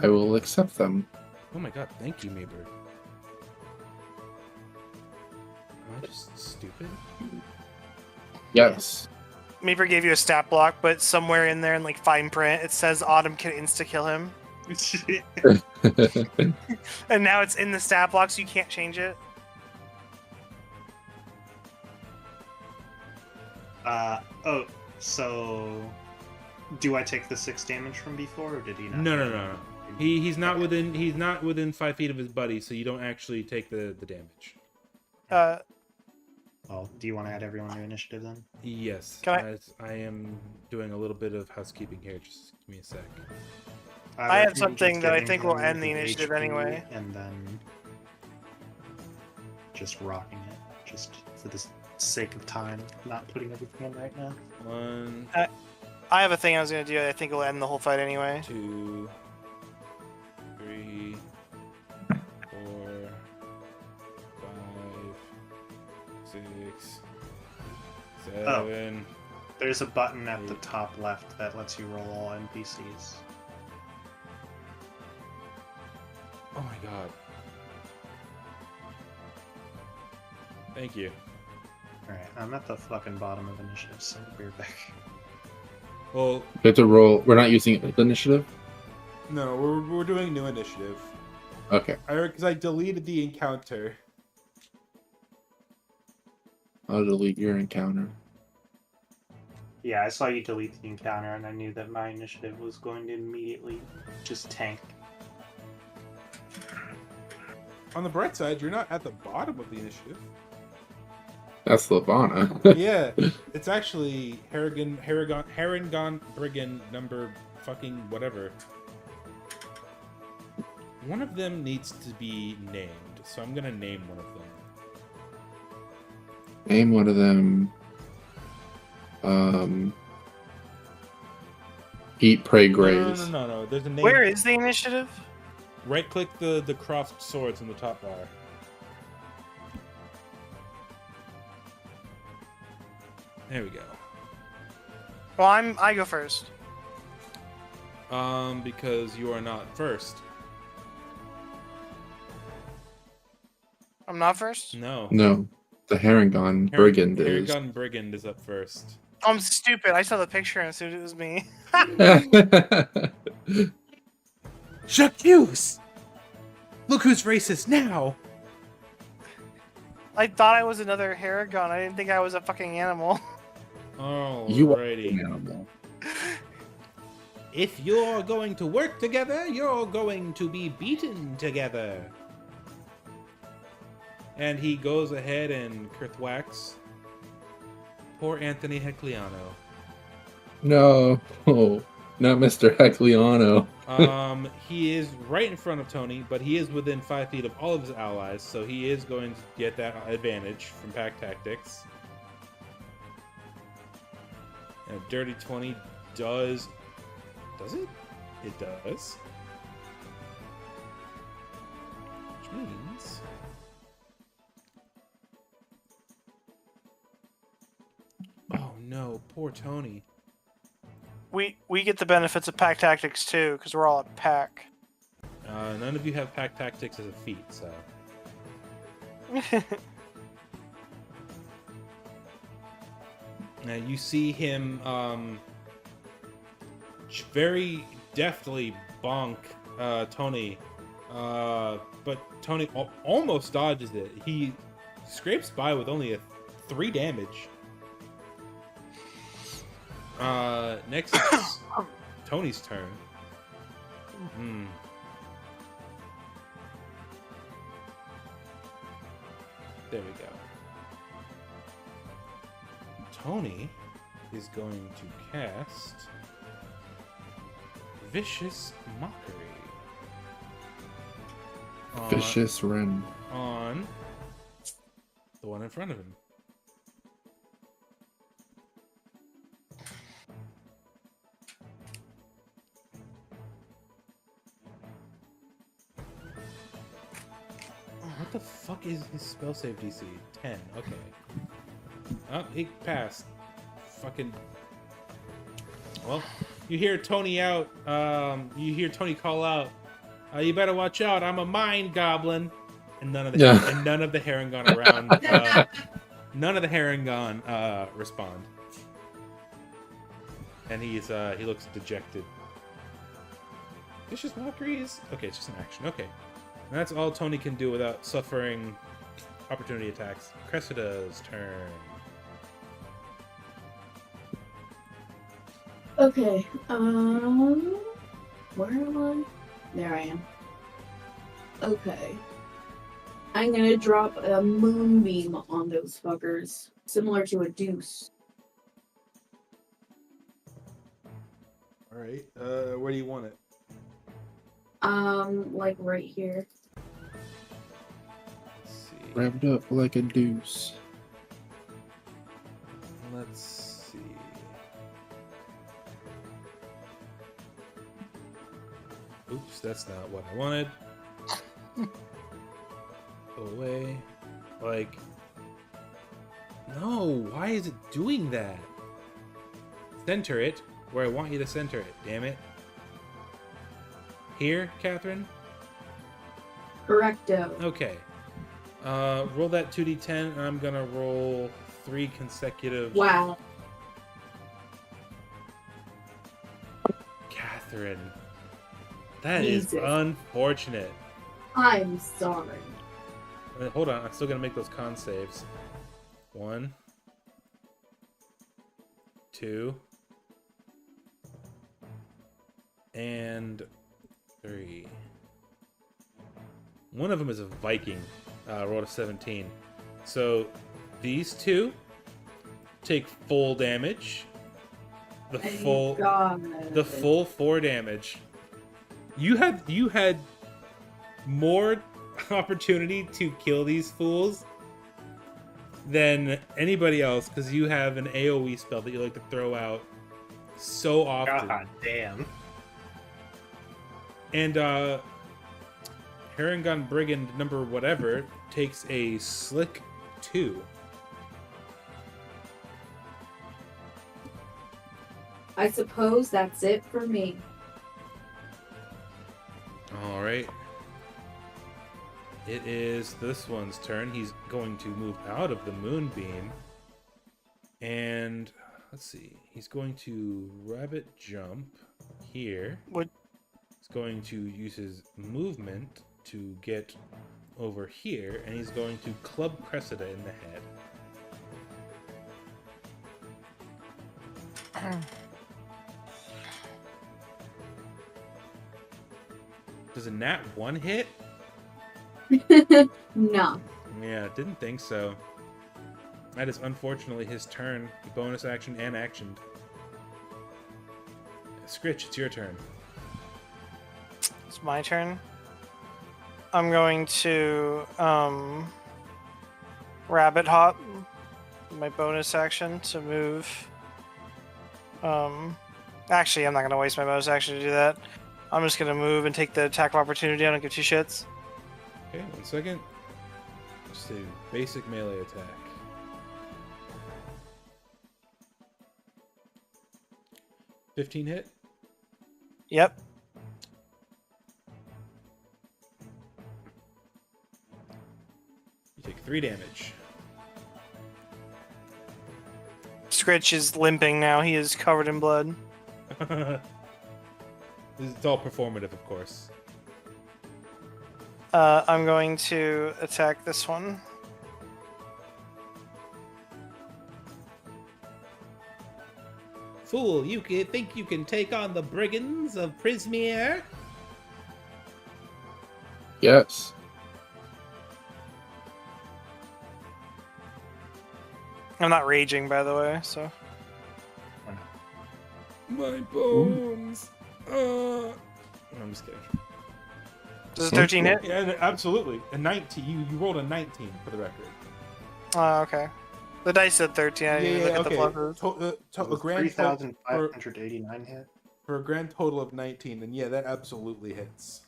I will accept them. Oh my god, thank you, Mayberg. Am I just stupid? Yes. Meeper gave you a stat block, but somewhere in there in like fine print, it says Autumn can insta-kill him. And now it's in the stat block, so you can't change it. Oh, so do I take the 6 damage from before, or did he not? No. He's not within 5 feet of his buddy, so you don't actually take the damage. Well, do you want to add everyone to initiative then? Yes. Can I am doing a little bit of housekeeping here. Just give me a sec. I have recommend something just that I giving think will him end the his initiative HP anyway. And then just rocking it, just for the sake of time, not putting everything in right now. 1, I have a thing I was gonna do that I think will end the whole fight anyway. 2, 3, 4, 5, 6, 7. There's a button at the top left that lets you roll all NPCs. Oh my god. Thank you. Alright, I'm at the fucking bottom of initiative, so we're back. Well, We have to roll. We're not using initiative? no, we're doing new initiative. Okay. Because I deleted the encounter. I'll delete your encounter. Yeah, I saw you delete the encounter, and I knew that my initiative was going to immediately just tank. On the bright side, you're not at the bottom of the initiative. That's Lavana. Yeah, it's actually Harangon Brigand number fucking whatever. One of them needs to be named, so I'm gonna name one of them. Name one of them. Eat, pray, graze. No. There's a name. Where is the initiative? Right-click the crossed swords in the top bar. There we go. Well, I go first. Because you are not first. I'm not first? No. No. The Harangon Brigand is. Harangon Brigand is up first. I'm stupid. I saw the picture and assumed it was me. J'accuse! Look who's racist now! I thought I was another Haragon. I didn't think I was a fucking animal. You are Alrighty. an animal. If you're going to work together, you're going to be beaten together. And he goes ahead and Kurthwax. Poor Anthony Hecliano. No. Not Mr. Hecliano. He is right in front of Tony, but he is within 5 feet of all of his allies, so he is going to get that advantage from pack tactics. And a dirty 20 does... Does it? It does. Which means... Oh no, poor Tony. We get the benefits of pack tactics too, because we're all at pack. None of you have pack tactics as a feat, so... Now you see him very deftly bonk Tony, but Tony almost dodges it. He scrapes by with only a 3 damage. Next is Tony's turn. There we go. Tony is going to cast Vicious Mockery. Vicious Wren. On the one in front of him. What the fuck is his spell save DC? 10. Okay. Oh, he passed. Fucking. Well, you hear Tony out. You hear Tony call out, You better watch out. I'm a mind goblin. And none of the Yeah. and none of the Harangon around. None of the Harangon respond. And he looks dejected. Vicious mockery is okay. It's just an action. Okay, and that's all Tony can do without suffering opportunity attacks. Cressida's turn. Okay. Where am I? There I am. Okay. I'm gonna drop a moonbeam on those fuckers, similar to a deuce. All right. Where do you want it? Like right here. Let's see. Wrapped up like a deuce. Let's see. Oops, that's not what I wanted. Go away. Like, no, why is it doing that? Center it where I want you to center it, damn it. Here, Catherine? Correcto. Okay. Roll that 2d10, and I'm gonna roll 3 consecutive. Wow. Catherine. That is Jesus. unfortunate. I'm sorry. Hold on, I'm still gonna make those con saves. 1, 2, and 3. One of them is a Viking. Rolled a 17. So these two take full damage. The full God. 4 damage. You had more opportunity to kill these fools than anybody else because you have an AoE spell that you like to throw out so often. God damn. And Harangon Brigand number whatever takes a slick 2. I suppose that's it for me. All right. It is this one's turn. He's going to move out of the moonbeam. And let's see. He's going to rabbit jump here. What? He's going to use his movement to get over here, and he's going to club Cressida in the head. Does a nat 1 hit? No. Yeah, didn't think so. That is unfortunately his turn. Bonus action and actioned. Scritch, it's your turn. It's my turn. I'm going to rabbit hop, my bonus action to move. Actually, I'm not going to waste my bonus action to do that. I'm just going to move and take the attack of opportunity. I don't give 2 shits. Okay, 1 second. Just a basic melee attack. $15 hit? Yep. You take 3 damage. Scritch is limping now. He is covered in blood. It's all performative, of course. I'm going to attack this one. Fool, you think you can take on the brigands of Prismere? Yes. I'm not raging, by the way, so. My bones. I'm just kidding. Does a 13 hit? Yeah, absolutely. A 19. You rolled a 19 for the record. Oh, okay. The dice said 13. I didn't even look at the pluses. A grand total 3,589 hit. for a grand total of 19, then yeah, that absolutely hits.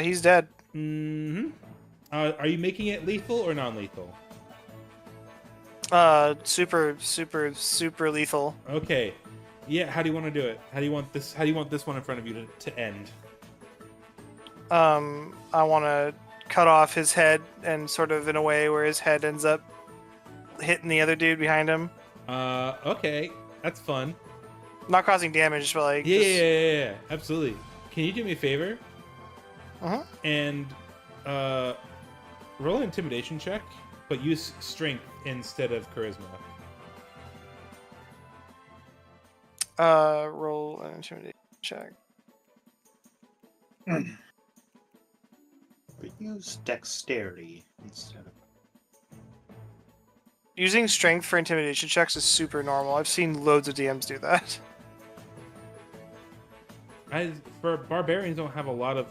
He's dead. Mm-hmm. Are you making it lethal or non-lethal? Super lethal. Okay. Yeah, how do you want to do it? How do you want this? How do you want this one in front of you to end? I want to cut off his head and sort of in a way where his head ends up hitting the other dude behind him. Okay, that's fun. Not causing damage, but like Yeah, absolutely. Can you do me a favor? Uh-huh. And roll an intimidation check, but use strength instead of charisma. Roll an intimidation check. But use dexterity instead of. Using strength for intimidation checks is super normal. I've seen loads of DMs do that. For barbarians, don't have a lot of.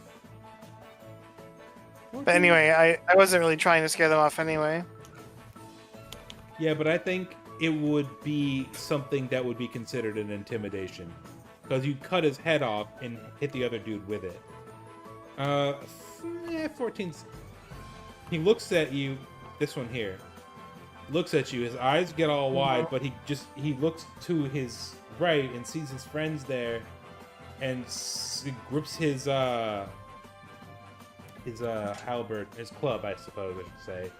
But anyway, I wasn't really trying to scare them off anyway. Yeah, but I think it would be something that would be considered an intimidation, because you cut his head off and hit the other dude with it. 14. He looks at you. This one here looks at you. His eyes get all wide, but he looks to his right and sees his friends there, and grips his halberd, his club, I suppose I should say,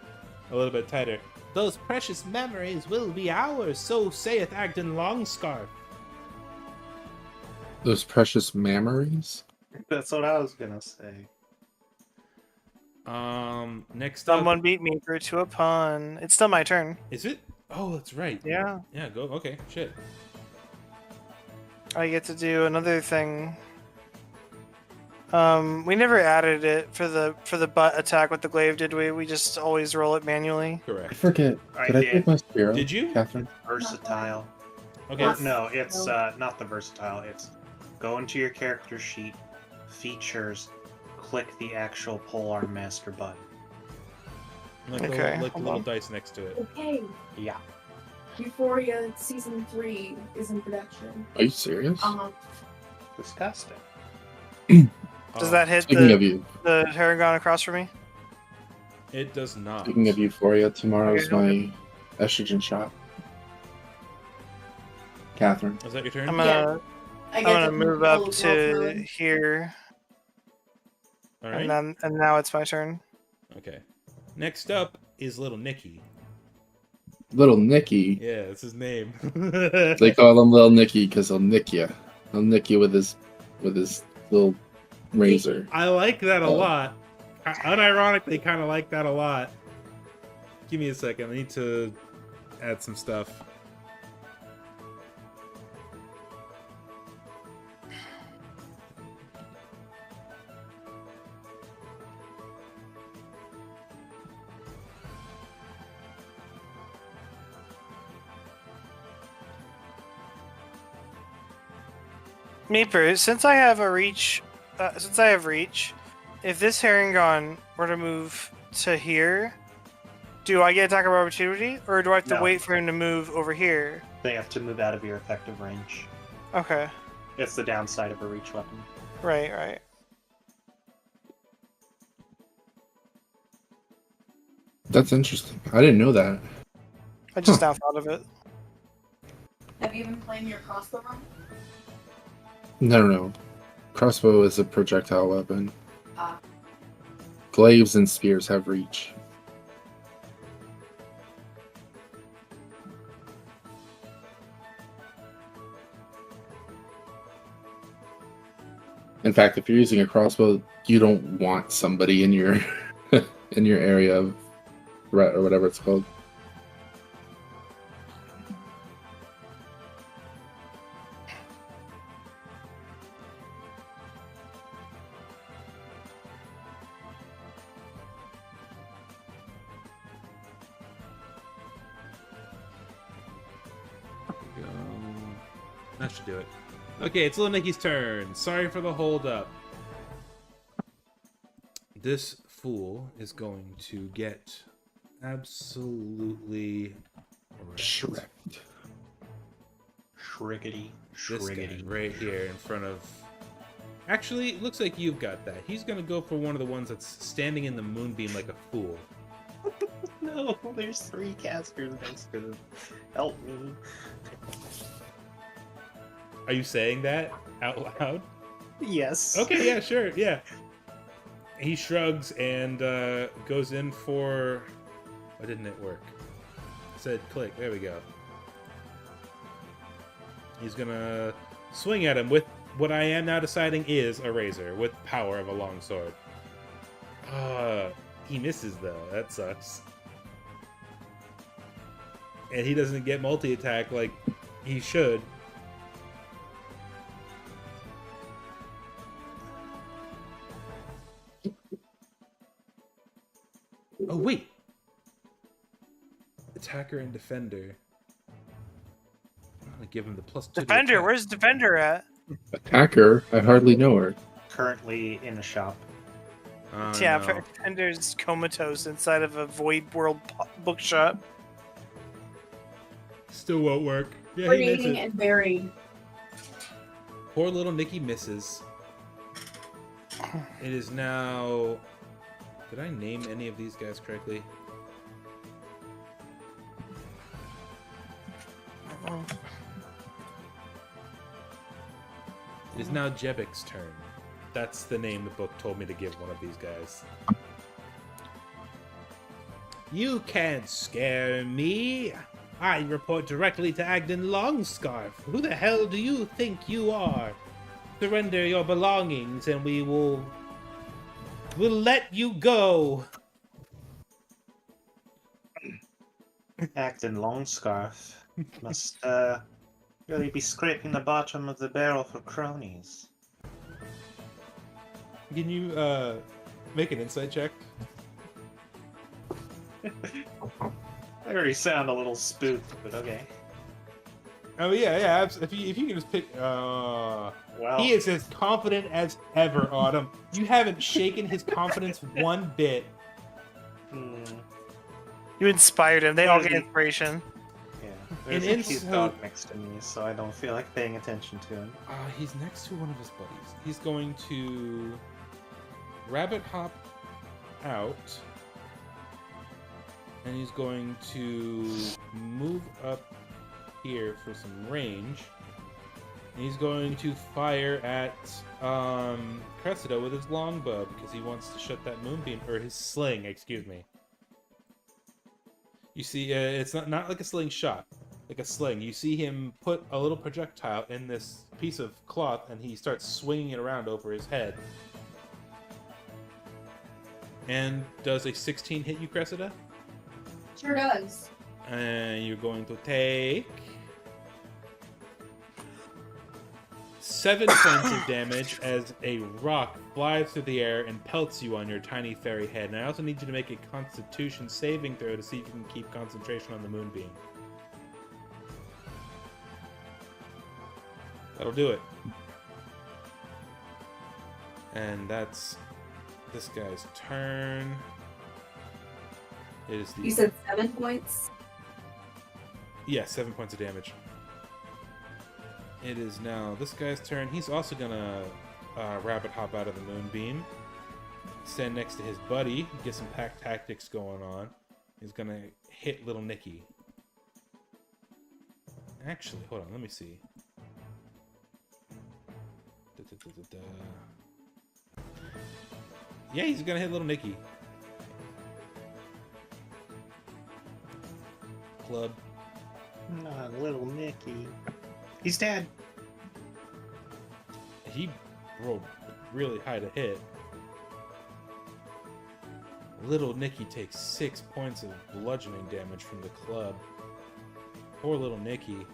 a little bit tighter. Those precious memories will be ours, so saith Agden Longscarf. Those precious memories? That's what I was gonna say. Next up. Someone beat me through to a pun. It's still my turn. Is it? Oh, that's right. Yeah. Yeah, go. Okay, shit. I get to do another thing. We never added it for the butt attack with the glaive, did we? We just always roll it manually. I Correct. forget. Did I take my spear? Did you? Catherine? Versatile. Okay. Or, no, it's not the versatile. It's go into your character sheet, features, click the actual polearm master button. Like Okay, the hold little on. dice next to it. Okay, Yeah. Euphoria Season 3 is in production. Are you serious? Disgusting. Does that hit Speaking of the Paragon across from me? It does not. Speaking of Euphoria, tomorrow's Okay. my estrogen shot. Catherine. Is that your turn? I'm I gonna move up to here, All right. and now it's my turn. Okay. Next up is Little Nicky. Little Nicky. Yeah, that's his name. They call him Little Nicky because he'll nick you. He'll nick you with his little razor. I like that a Oh. lot. I unironically kind of like that a lot. Give me a second. I need to add some stuff. Meeper, since I have reach, if this Herringon were to move to here, do I get attack of opportunity, or do I have to No. wait for him to move over here? They have to move out of your effective range. Okay, It's the downside of a reach weapon. right. That's interesting. I didn't know that. I just now thought of it. Have you been playing your crossbow run? No. Crossbow is a projectile weapon. Ah. Glaives and spears have reach. In fact, if you're using a crossbow, you don't want somebody in your in your area of threat or whatever it's called. Go. That should do it. Okay, it's Little Nicky's turn. Sorry for the hold up. This fool is going to get absolutely wrecked. Shreked. Shriggity. This guy Shriggity. right here in front of. Actually, it looks like you've got that. He's gonna go for one of the ones that's standing in the moonbeam like a fool. No, there's 3 casters next to them. Help me. Are you saying that out loud? Yes. Okay, yeah, sure, yeah. He shrugs and goes in for... Why didn't it work? It said click. There we go. He's gonna swing at him with what I am now deciding is a razor with power of a long sword. He misses though. That sucks. And he doesn't get multi-attack like he should. Oh, wait. Attacker and defender. I'm gonna give him the +2 to Defender, attack. where's Defender at? Attacker? I hardly know her. Currently in a shop. Oh, Yeah, no. Defender's comatose inside of a Void World bookshop. Still won't work. Yeah, he Grenading misses. and buried. Poor little Nikki misses. It is now... Did I name any of these guys correctly? It is now Jebek's turn. That's the name the book told me to give one of these guys. You can't scare me. I report directly to Agden Longscarf. Who the hell do you think you are? Surrender your belongings and we'll let you go. Acting Longscarf must really be scraping the bottom of the barrel for cronies. Can you make an insight check? I already sound a little spooked, but okay. Oh yeah. If you can just pick. Well, He is as confident as ever, Autumn. You haven't shaken his confidence one bit. You inspired him. They all get inspiration. Yeah, there's And a cute so- dog next to me, so I don't feel like paying attention to him. He's next to one of his buddies. He's going to rabbit hop out, and he's going to move up here for some range. And he's going to fire at Cressida with his longbow because he wants to shut that moonbeam, or his sling, excuse me. You see, it's not like a slingshot, like a sling. You see him put a little projectile in this piece of cloth, and he starts swinging it around over his head. And does a 16 hit you, Cressida? Sure does. And you're going to take 7 points of damage as a rock flies through the air and pelts you on your tiny fairy head. And I also need you to make a Constitution saving throw to see if you can keep concentration on the moonbeam. That'll do it. And that's this guy's turn. It is the... You said 7 points? Yeah, 7 points of damage. It is now this guy's turn. He's also gonna rabbit hop out of the moonbeam, stand next to his buddy, get some pack tactics going on. He's gonna hit little Nikki. Actually, hold on, let me see. Yeah, he's gonna hit little Nikki. Club. Not little Nicky. He's dead. He rolled really high to hit. Little Nicky takes 6 points of bludgeoning damage from the club. Poor little Nicky.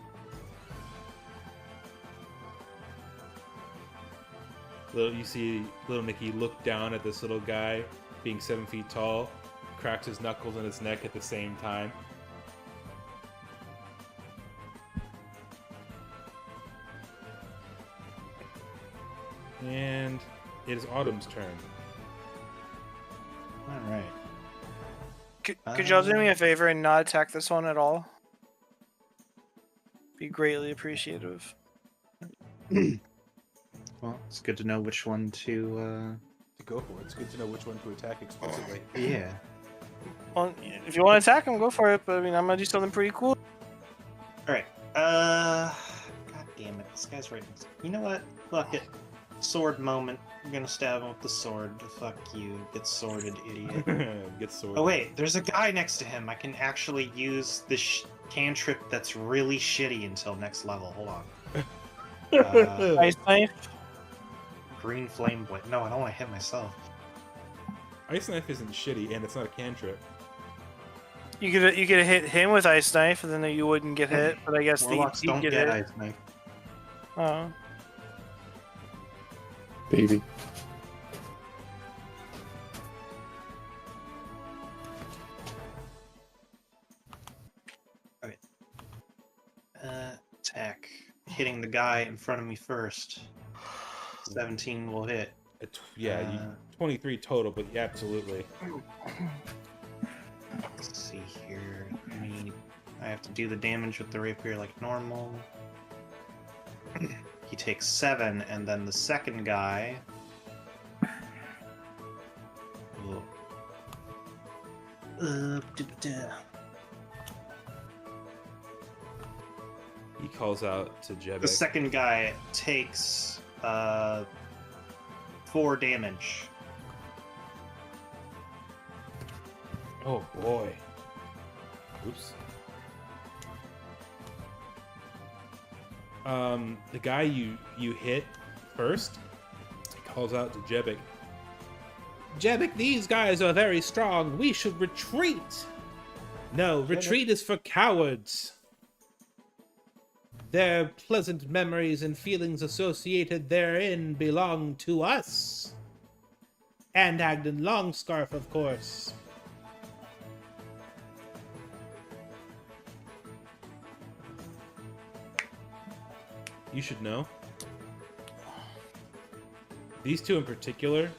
You see little Nicky look down at this little guy being 7 feet tall, cracks his knuckles in his neck at the same time. And it is Autumn's turn. All right. Could y'all do me a favor and not attack this one at all? Be greatly appreciative. Well, it's good to know which one to. To go for it. It's good to know which one to attack explicitly. Yeah. Well, if you want to attack him, go for it. But I mean, I'm gonna do something pretty cool. All right. God damn it. This guy's right next to me. You know what? Fuck it. Sword moment. I'm gonna stab him with the sword. Fuck you. Get sworded, idiot. Get sword. Oh wait, there's a guy next to him. I can actually use this cantrip that's really shitty until next level. Hold on. Ice knife. Green flame blade. No, I don't want to hit myself. Ice knife isn't shitty, and it's not a cantrip. You could hit him with ice knife, and then you wouldn't get hit. But I guess Warlocks he'd don't get get hit. ice knife. Oh. Baby. Attack. Hitting the guy in front of me first. 17 will hit. Yeah, 23 total, but yeah, absolutely. Let's see here. I have to do the damage with the rapier like normal. He takes 7, and then the second guy. He calls out to Jebek. The second guy takes 4 damage. Oh boy. Oops. The guy you hit first calls out to Jebek. Jebek, these guys are very strong. We should retreat. No, retreat is for cowards. Their pleasant memories and feelings associated therein belong to us. And Agden Longscarf, of course. You should know. These two in particular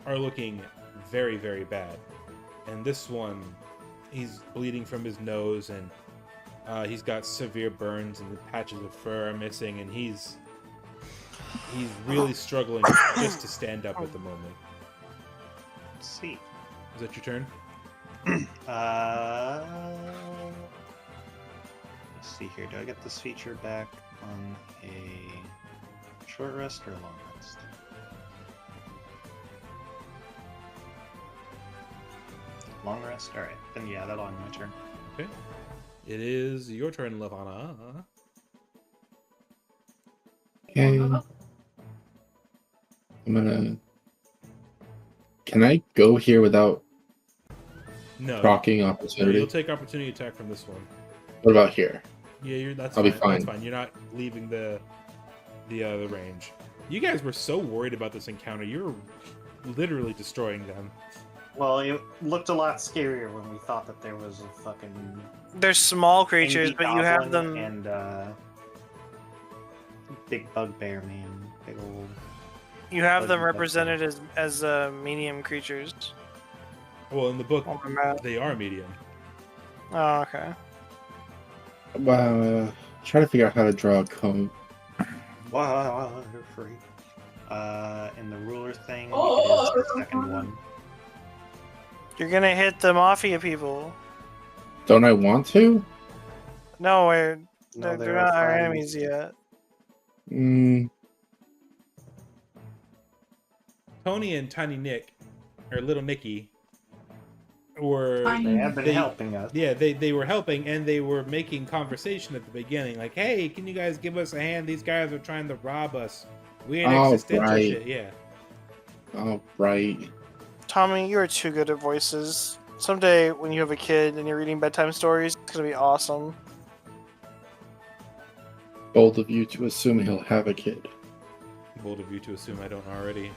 are looking very, very bad. And this one, he's bleeding from his nose, and he's got severe burns, and the patches of fur are missing, and he's really struggling just to stand up at the moment. Let's see. Is that your turn? Let's see here. Do I get this feature back on a short rest or a long rest? Long rest? Alright. Then yeah, that'll end my turn. Okay. It is your turn, Lavana. Okay. I'm gonna. Can I go here without No. proccing No, opportunity? you'll take opportunity attack from this one. What about here? Yeah, that's I'll be fine. fine. That's fine. You're not leaving the range. You guys were so worried about this encounter. You were literally destroying them. Well, it looked a lot scarier when we thought that there was a fucking They're small creatures, angry but you have goblin them. and big bugbear man, big old. You have them Bugbear. represented as medium creatures Well, in the book, on the map. they are medium. Oh, okay. Try to figure out how to draw a cone. Wow, you're free. In the ruler thing, Oh, it is the second one. You're gonna hit the mafia people. Don't I want to? No, No, they're not our friends. enemies yet. Tony and Tiny Nick, or Little Nicky, were They have been They- helping us. yeah they were helping, and they were making conversation at the beginning, like, "Hey, can you guys give us a hand? These guys are trying to rob us. Weird Oh, existential right. shit." Yeah. Oh, right. Tommy, you are too good at voices. Someday, when you have a kid and you're reading bedtime stories, it's gonna be awesome. Bold of you to assume he'll have a kid. Bold of you to assume I don't already.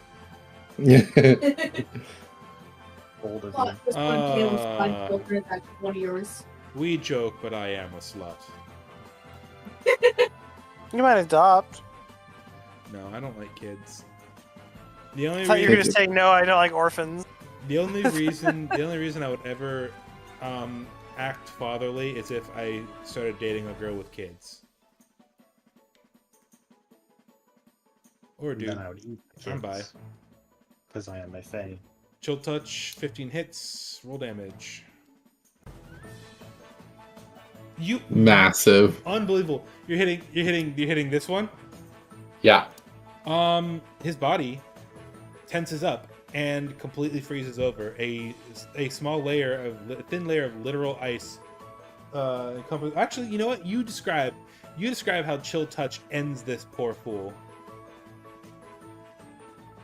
Bold of Well, you. this one Caleb's fine filter, that's one of yours. We joke, but I am a slut. You might adopt. No, I don't like kids. The only I thought you were reason, gonna say no. I don't like orphans. the only reason I would ever act fatherly is if I started dating a girl with kids. Or dude, Then I would eat the I'm bi. because I am a fae. Chill touch, 15 hits, roll damage. You Massive. unbelievable. You're hitting this one. Yeah. His body tenses up and completely freezes over. A small layer of thin layer of literal ice. Actually, you know what? You describe how chill touch ends this poor fool.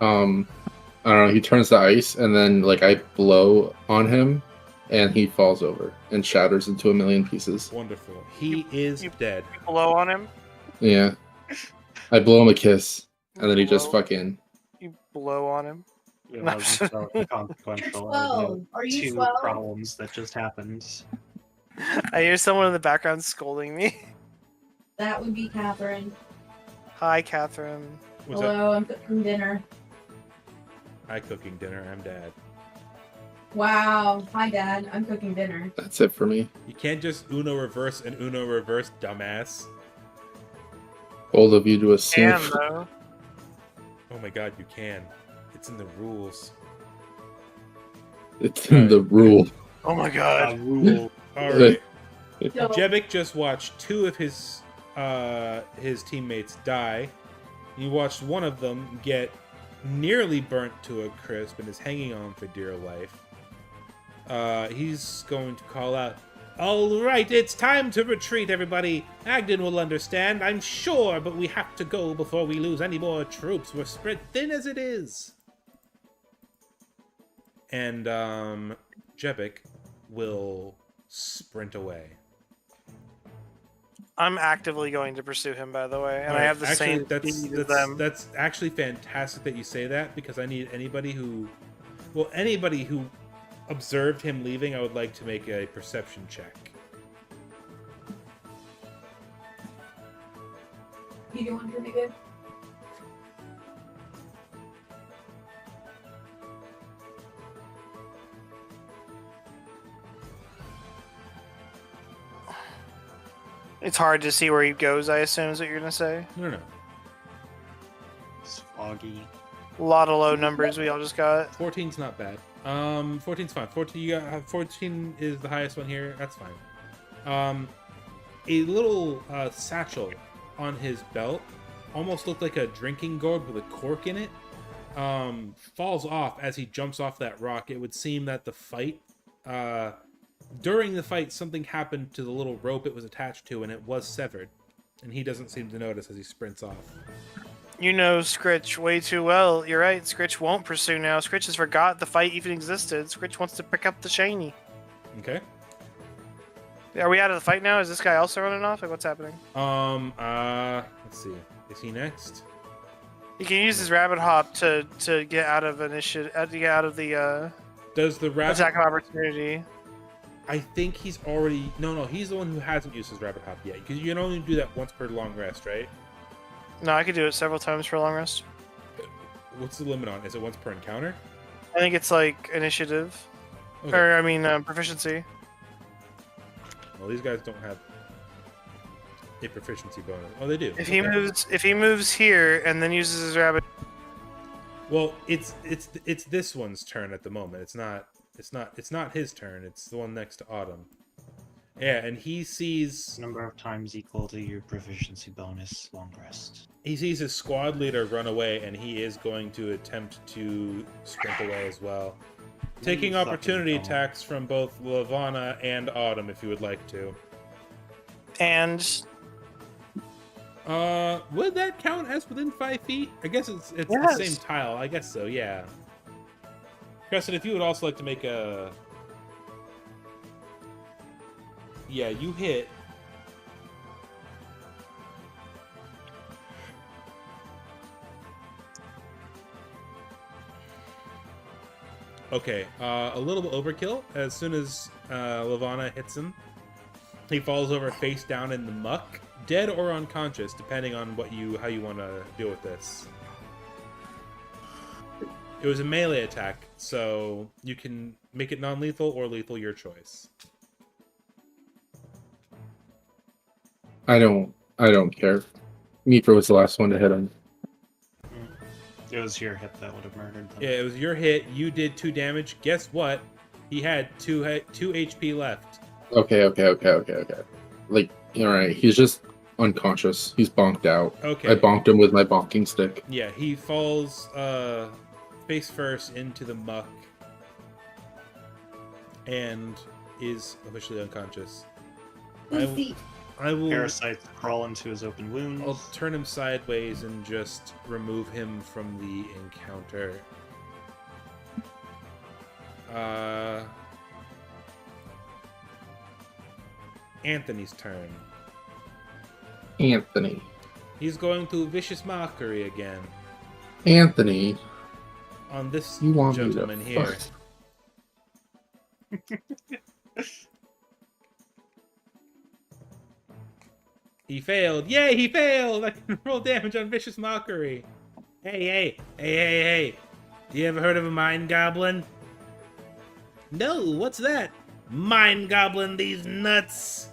I don't know. He turns to ice, and then like I blow on him, and he falls over and shatters into a million pieces. Wonderful. He is dead. You blow on him. Yeah. I blow him a kiss, and then he just Blow- fucking. You blow on him. It No. wasn't so consequential. Twelve. Are you 2 12? problems that just happened. I hear someone in the background scolding me. That would be Catherine. Hi, Catherine. What's up? Hello, I'm cooking dinner. I cooking dinner. I'm dad. Wow. Hi, Dad. I'm cooking dinner. That's it for me. You can't just Uno reverse and Uno reverse, dumbass. Bold of you to assume. Damn, though. Oh my god, you can. It's in the rules. It's in the rule. Oh my god. Rule. Alright. So, Jevic just watched 2 of his teammates die. You watched one of them get nearly burnt to a crisp and is hanging on for dear life. He's going to call out, "All right, it's time to retreat, everybody. Agden will understand, I'm sure, but we have to go before we lose any more troops. We're spread thin as it is." And Jevic will sprint away. I'm actively going to pursue him, by the way, and I Alright, have the same That's speed as them. that's actually fantastic that you say that, because I need anybody who observed him leaving. I would like to make a perception check. you doing pretty good? It's hard to see where he goes, I assume, is what you're gonna say. No. It's foggy. A lot of low numbers we all just got. 14's not bad. 14's fine. 14 is the highest one here. That's fine. A little satchel on his belt, almost looked like a drinking gourd with a cork in it, falls off as he jumps off that rock. It would seem that the fight, during the fight, something happened to the little rope it was attached to, and it was severed. And he doesn't seem to notice as he sprints off. You know Scritch way too well. You're right, Scritch won't pursue now. Scritch has forgot the fight even existed. Scritch wants to pick up the shiny. Okay. Are we out of the fight now? Is this guy also running off? Like, what's happening? Let's see. Is he next? He can use his rabbit hop to get out of initiative, to get out of the Does the rabbit... attack of opportunity. I think he's already... No, he's the one who hasn't used his rabbit hop yet. Because you can only do that once per long rest, right? No, I could do it several times for a long rest. What's the limit on? Is it once per encounter? I think it's like initiative, Okay. or I mean proficiency. Well, these guys don't have a proficiency bonus. Oh, they do. If he Okay. if he moves here and then uses his rabbit, Well, it's this one's turn at the moment. It's not his turn. It's the one next to Autumn. Yeah, and he sees Number of times equal to your proficiency bonus long rest. his squad leader run away, and he is going to attempt to sprint away as well. Taking Fucking opportunity hell. attacks from both Lavana and Autumn, if you would like to. and Would that count as within 5 feet? I guess it's the Yes. same tile. I guess so, yeah. Crescent, if you would also like to make a... Yeah, you hit. Okay, a little overkill. As soon as Lavana hits him, he falls over face down in the muck, dead or unconscious, depending on how you want to deal with this. It was a melee attack, so you can make it non-lethal or lethal, your choice. I don't care. Mifra was the last one to hit him. It was your hit that would have murdered them. Yeah, it was your hit. You did 2 damage. Guess what? He had 2 HP left. Okay. Like, all right. He's just unconscious. He's bonked out. Okay. I bonked him with my bonking stick. Yeah, he falls face first into the muck and is officially unconscious. I will. Parasites crawl into his open wounds. I'll turn him sideways and just remove him from the encounter. Anthony's turn. Anthony. He's going to Vicious Mockery again. Anthony. On this You want gentleman me to here. He failed. Yay, he failed! I can roll damage on Vicious Mockery. Hey. You ever heard of a Mind Goblin? No, what's that? Mind Goblin these nuts!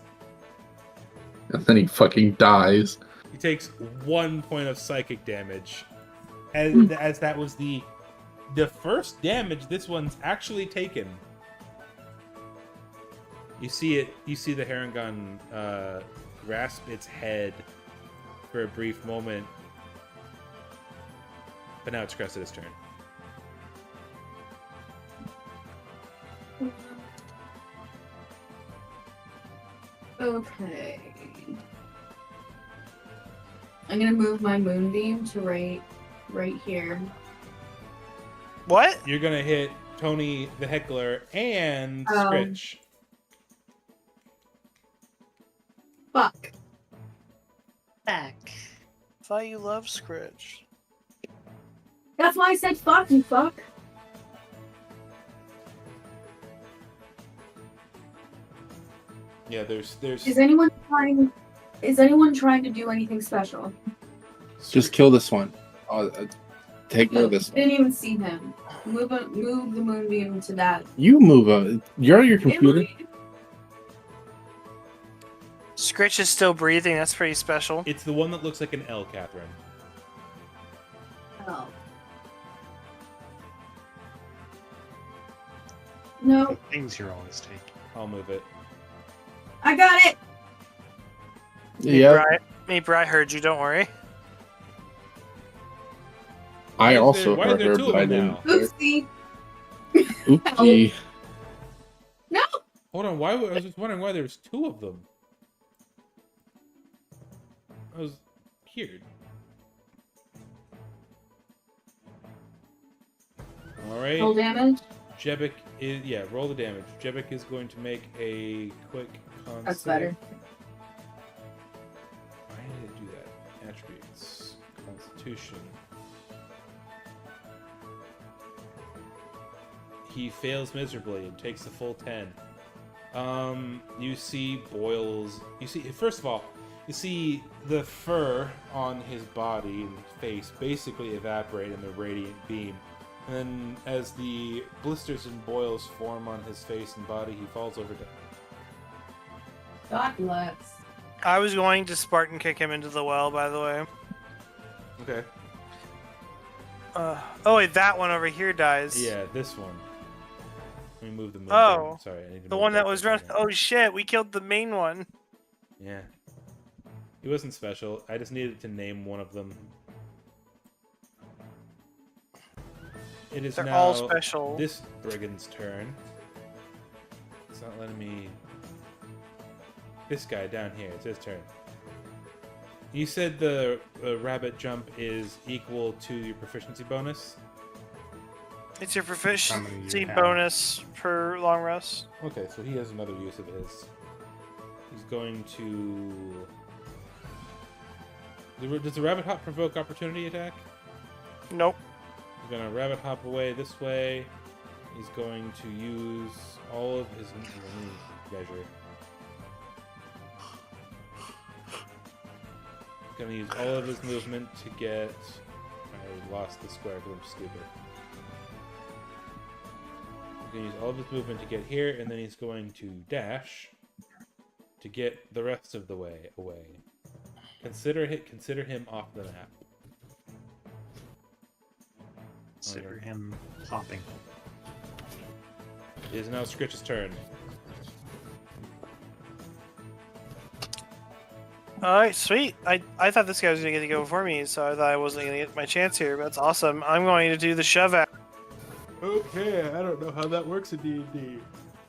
And then he fucking dies. He takes 1 point of psychic damage. As that was the first damage this one's actually taken. You see the Harengon grasp its head for a brief moment. But now it's Cressida's turn. Okay. I'm gonna move my moonbeam to right here. What? You're gonna hit Tony the Heckler and Scritch. Fuck. Back. Thought you loved Scritch. That's why I said fuck, you fuck. Yeah, there's. Is anyone trying to do anything special? Just kill this one. Take care of this I one. didn't even see him. Move the moonbeam to that. You move. You're on your computer. Scritch is still breathing. That's pretty special. It's the one that looks like an L, Catherine. Oh. No, Things you're always taking. I'll move it. I got it. Yeah. I heard you. Don't worry. I also Why is heard there her, two but I of them didn't. now? Oopsie. Oopsie. No. Hold on, I was just wondering why there's two of them. I was weird. Alright. Roll damage. Jebik is roll the damage. Jebik is going to make a quick con That's save. better. Why did it do that? Attributes. Constitution. He fails miserably and takes the full 10. You see boils. First of all, you see the fur on his body and face basically evaporate in the radiant beam. And then as the blisters and boils form on his face and body, he falls over dead. God bless. I was going to Spartan kick him into the well, by the way. Okay. Oh, wait, that one over here dies. Yeah, this one. Let me move the moon. Oh, Sorry, I need to the move one that was running. down. Oh shit, we killed the main one. Yeah. He wasn't special. I just needed to name one of them. It is They're now all special. this brigand's turn. It's not letting me... This guy down here, it's his turn. You said the rabbit jump is equal to your proficiency bonus? It's your proficiency you have. bonus per long rest. Okay, so he has another use of his. He's going to... Does the rabbit hop provoke opportunity attack? Nope. He's going to rabbit hop away this way. He's going to use all of his measure. He's going to use all of his movement to get... I lost the square because I'm stupid. He's going to use all of his movement to get here, and then he's going to dash to get the rest of the way away. Consider him off the map. Consider him hopping. It is now Scritch's turn. All right, sweet. I thought this guy was gonna get to go before me, so I thought I wasn't gonna get my chance here. But that's awesome. I'm going to do the shove out. Okay, I don't know how that works in D&D.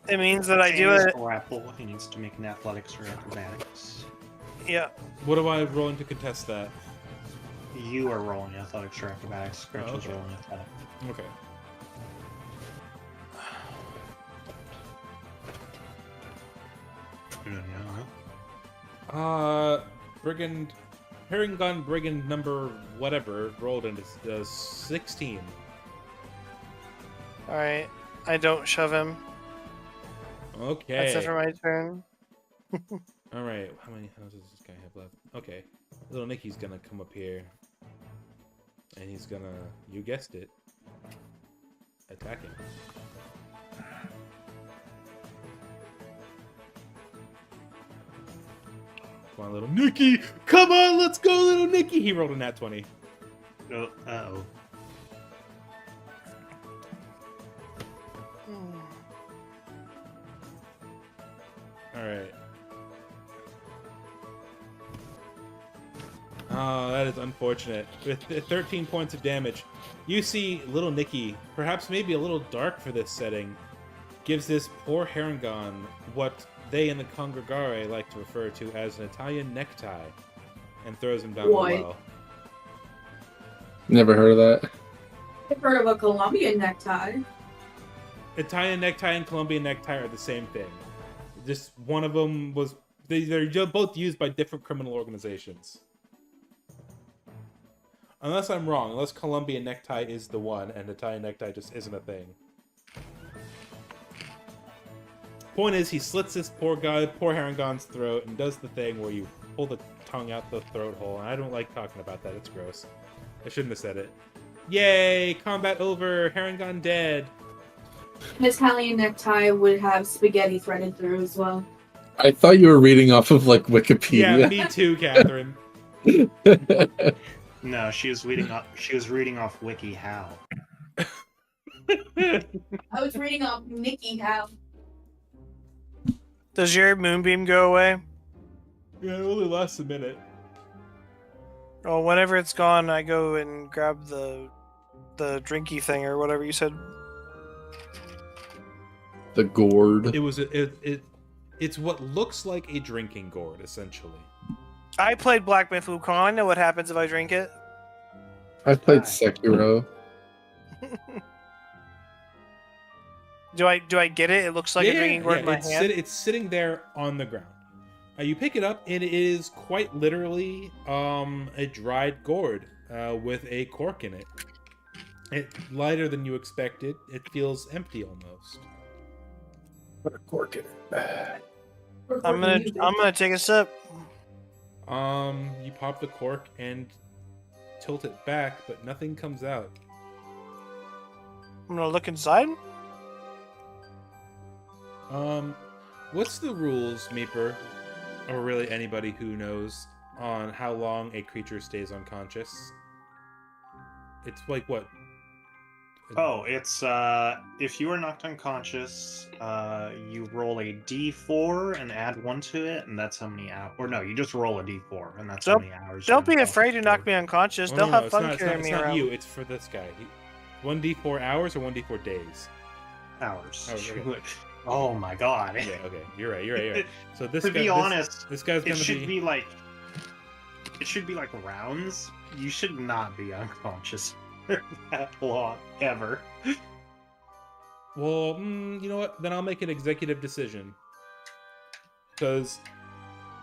It means that I Same do as it. grapple. He needs to make an athletics or acrobatics. Yeah. What am I rolling to contest that? You are rolling athletics or acrobatics. Scratch is okay. rolling athletics. Okay. Brigand, Herringon Brigand number whatever rolled into 16. All right. I don't shove him. Okay. That's it for my turn. All right. How many houses does this guy have left? Okay. Little Nicky's gonna come up here, and he's gonna, you guessed it, attack him. Come on, little Nicky! Come on, let's go, little Nicky! He rolled a nat 20. Oh, uh-oh. Alright. Oh, that is unfortunate. With 13 points of damage, you see little Nicky, perhaps maybe a little dark for this setting, gives this poor Herringon what they in the Congregare like to refer to as an Italian necktie, and throws him down the What? well. Never heard of that. I've heard of a Colombian necktie. Italian necktie and Colombian necktie are the same thing. Just one of them was... They're both used by different criminal organizations. Unless I'm wrong, unless Colombian necktie is the one and Italian necktie just isn't a thing. Point is, he slits this poor Herringon's throat and does the thing where you pull the tongue out the throat hole. And I don't like talking about that, it's gross. I shouldn't have said it. Yay! Combat over! Herringon dead! An Italian necktie would have spaghetti threaded through as well. I thought you were reading off of like Yeah, Wikipedia. me too, Catherine. No, she was reading off. She was reading off WikiHow. I was reading off Mickey how. Does your moonbeam go away? Yeah, it only lasts a minute. Oh, whenever it's gone, I go and grab the drinky thing or whatever you said. The gourd. It was it's what looks like a drinking gourd, essentially. I played Black Myth Wukong. I know what happens if I drink it. I played Sekiro. Do I get it? It looks like a drinking gourd in my hand. It's sitting there on the ground. You pick it up, and it is quite literally a dried gourd with a cork in it. It's lighter than you expected. It feels empty almost. Put a cork in it. I'm gonna take a sip. You pop the cork and tilt it back, but nothing comes out. I'm gonna look inside. What's the rules, Meeper, or really anybody who knows, on how long a creature stays unconscious? It's like what? Oh, it's if you are knocked unconscious, you roll a d4 and add 1 to it, and that's how many hours. Or no, you just roll a d4, and that's how many hours. Don't you're be afraid to unconscious knock me unconscious. Oh, They'll no, have it's fun not, carrying it's me not around. you. It's for this guy. 1d4 hours or 1d4 days? for. Hours. Oh, okay. Oh my god. Yeah. Okay. You're right. So this To guy, be honest, this guy's it gonna should be like rounds. You should not be unconscious for that long ever. Well, you know what? Then I'll make an executive decision. Because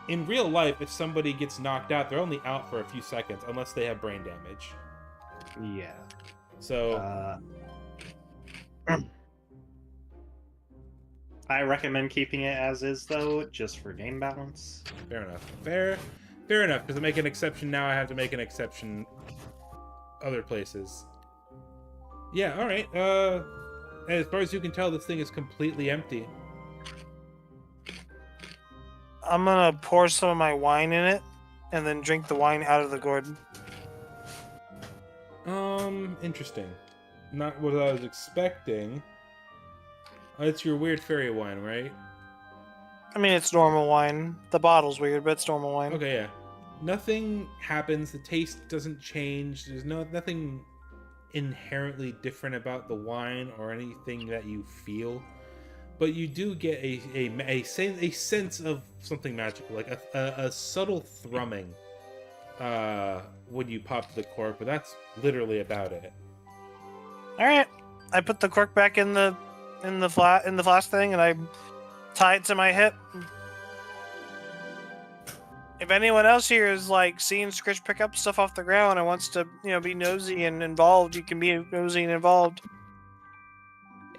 in real life, if somebody gets knocked out, they're only out for a few seconds, unless they have brain damage. Yeah. So, I recommend keeping it as is, though, just for game balance. fair enough. Fair enough. Because I make an exception now, I have to make an exception other places. Yeah, alright. As far as you can tell, this thing is completely empty. I'm gonna pour some of my wine in it, and then drink the wine out of the gourd. Interesting. Not what I was expecting. It's your weird fairy wine, right? I mean, it's normal wine. The bottle's weird, but it's normal wine. Okay, yeah. Nothing happens. The taste doesn't change. There's nothing inherently different about the wine or anything that you feel, but you do get a sense of something magical, like a subtle thrumming when you pop the cork, but that's literally about it. All right, I put the cork back in the flask thing, and I tie it to my hip. If anyone else here is like seeing Scritch pick up stuff off the ground and wants to, be nosy and involved, you can be nosy and involved.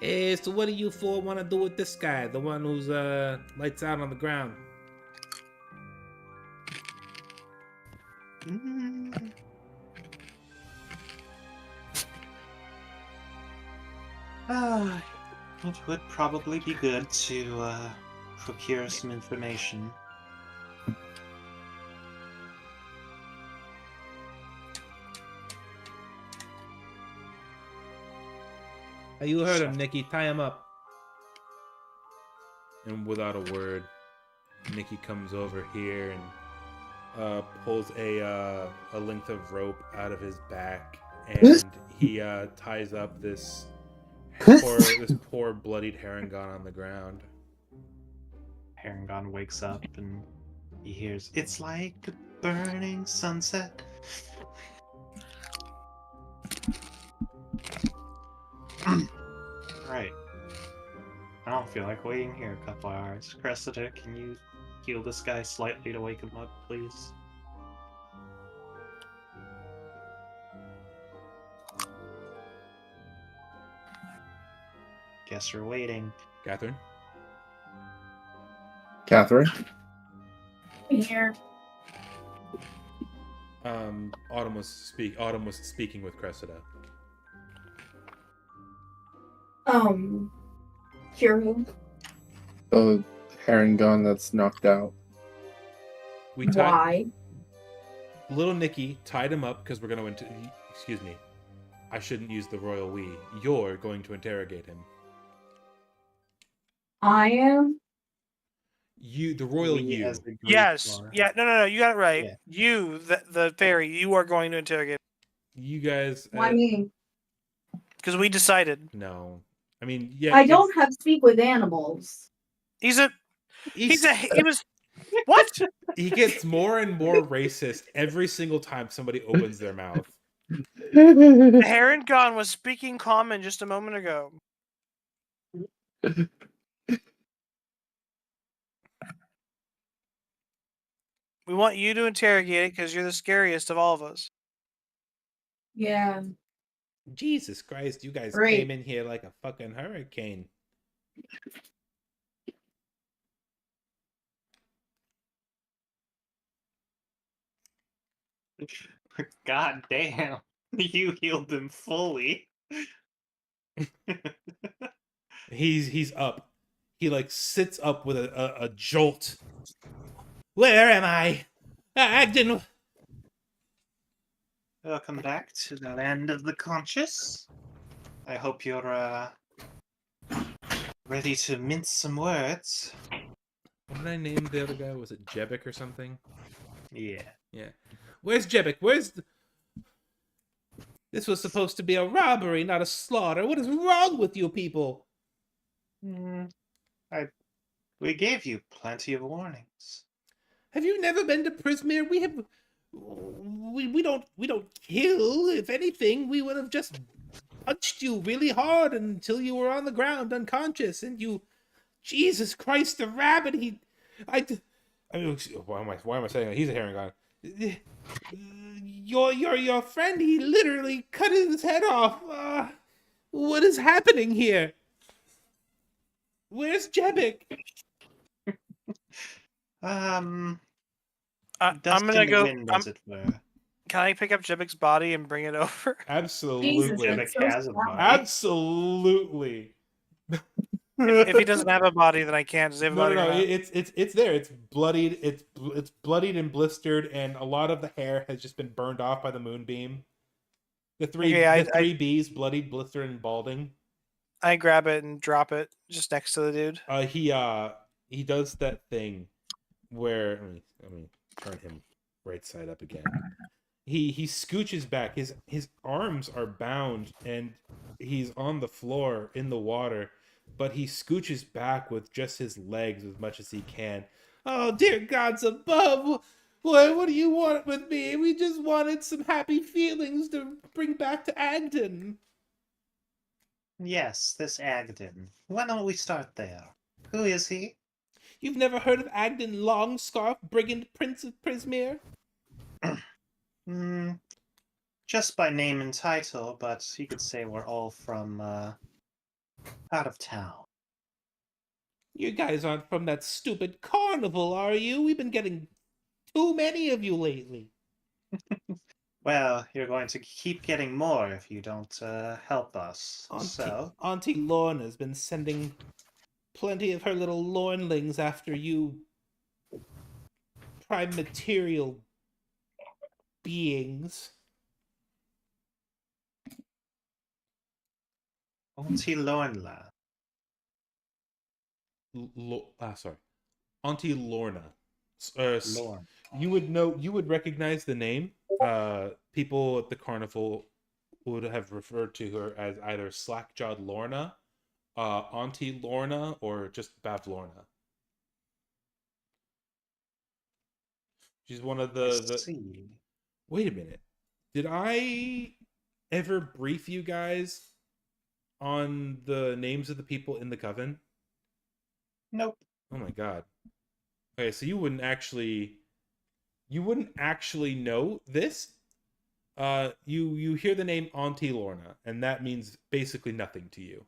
Hey, so what do you four want to do with this guy, the one who's lights out on the ground? It would probably be good to procure some information. You heard him, Nikki. Tie him up. And without a word, Nikki comes over here and pulls a length of rope out of his back, and he ties up this poor bloodied Harangon on the ground. Harangon wakes up and he hears, "It's like a burning sunset." Right. I don't feel like waiting here a couple hours. Cressida, can you heal this guy slightly to wake him up, please? Guess we're waiting. Catherine? Here. Autumn was speaking with Cressida. Cure who? The Harangon that's knocked out. Why? Little Nicky tied him up because we're going to... Excuse me. I shouldn't use the royal we. You're going to interrogate him. I am? You, the royal We you. as a group Yes. are- Yeah. No. You got it right. Yeah. You, the fairy, you are going to interrogate You guys... Why me? because we decided No. I mean, yeah. I don't have speak with animals. he was what? He gets more and more racist every single time somebody opens their mouth. The Harangon was speaking common just a moment ago. We want you to interrogate it because you're the scariest of all of us. Yeah. Jesus Christ, you guys Right. came in here like a fucking hurricane. God damn. You healed him fully. He's up. He like sits up with a jolt. Where am I? I didn't... Welcome back to the land of the conscious. I hope you're ready to mince some words. What did I name the other guy? Was it Jebek or something? Yeah. Yeah. Where's Jebek? This was supposed to be a robbery, not a slaughter. What is wrong with you people? We gave you plenty of warnings. Have you never been to Prismere? We don't kill. If anything, we would have just punched you really hard until you were on the ground unconscious, and you... Jesus Christ, the rabbit, I mean, why am I saying that? He's a Harangon. Your friend, he literally cut his head off. What is happening here? Where's Jebek? I'm Dust gonna in the go. wind, as it were. Can I pick up Jebek's body and bring it over? Absolutely. Jesus, Jebek that's so has a smart. body. Absolutely. If he doesn't have a body, then I can't. Does he have a No, body? no, or no. not? It's there. It's bloodied. It's bloodied and blistered, and a lot of the hair has just been burned off by the moonbeam. The three bees, bloodied, blistered, and balding. I grab it and drop it just next to the dude. He does that thing where let me turn him right side up again. He scooches back. His arms are bound and he's on the floor in the water, but he scooches back with just his legs as much as he can. Oh, dear gods above! What do you want with me? We just wanted some happy feelings to bring back to Agden. Yes, this Agden. Why don't we start there? Who is he? You've never heard of Agden Longscarf, Brigand Prince of Prismere? Hmm, just by name and title, but you could say we're all from, out of town. You guys aren't from that stupid carnival, are you? We've been getting too many of you lately. Well, you're going to keep getting more if you don't, help us. Auntie Lorna's been sending plenty of her little lornlings after you prime material beings. Auntie Lornla. Sorry. Auntie Lorna. Lorn. You would recognize the name. People at the carnival would have referred to her as either Slackjawed Lorna, Auntie Lorna, or just Bav Lorna. She's one of the. See. Wait a minute. Did I ever brief you guys on the names of the people in the coven? Nope. Oh my god. Okay, so you wouldn't actually know this. You hear the name Auntie Lorna, and that means basically nothing to you.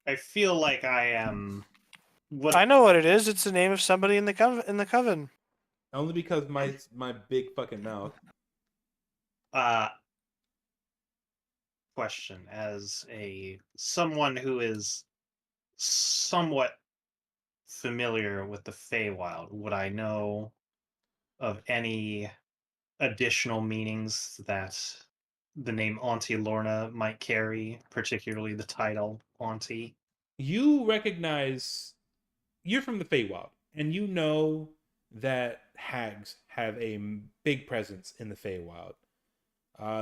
I feel like I am. What I know what it is. It's the name of somebody in the coven. Only because my big fucking mouth. Question as someone who is somewhat familiar with the Feywild, would I know of any additional meanings that the name Auntie Lorna might carry, particularly the title Auntie? You recognize you're from the Feywild, and you know that hags have a big presence in the Feywild.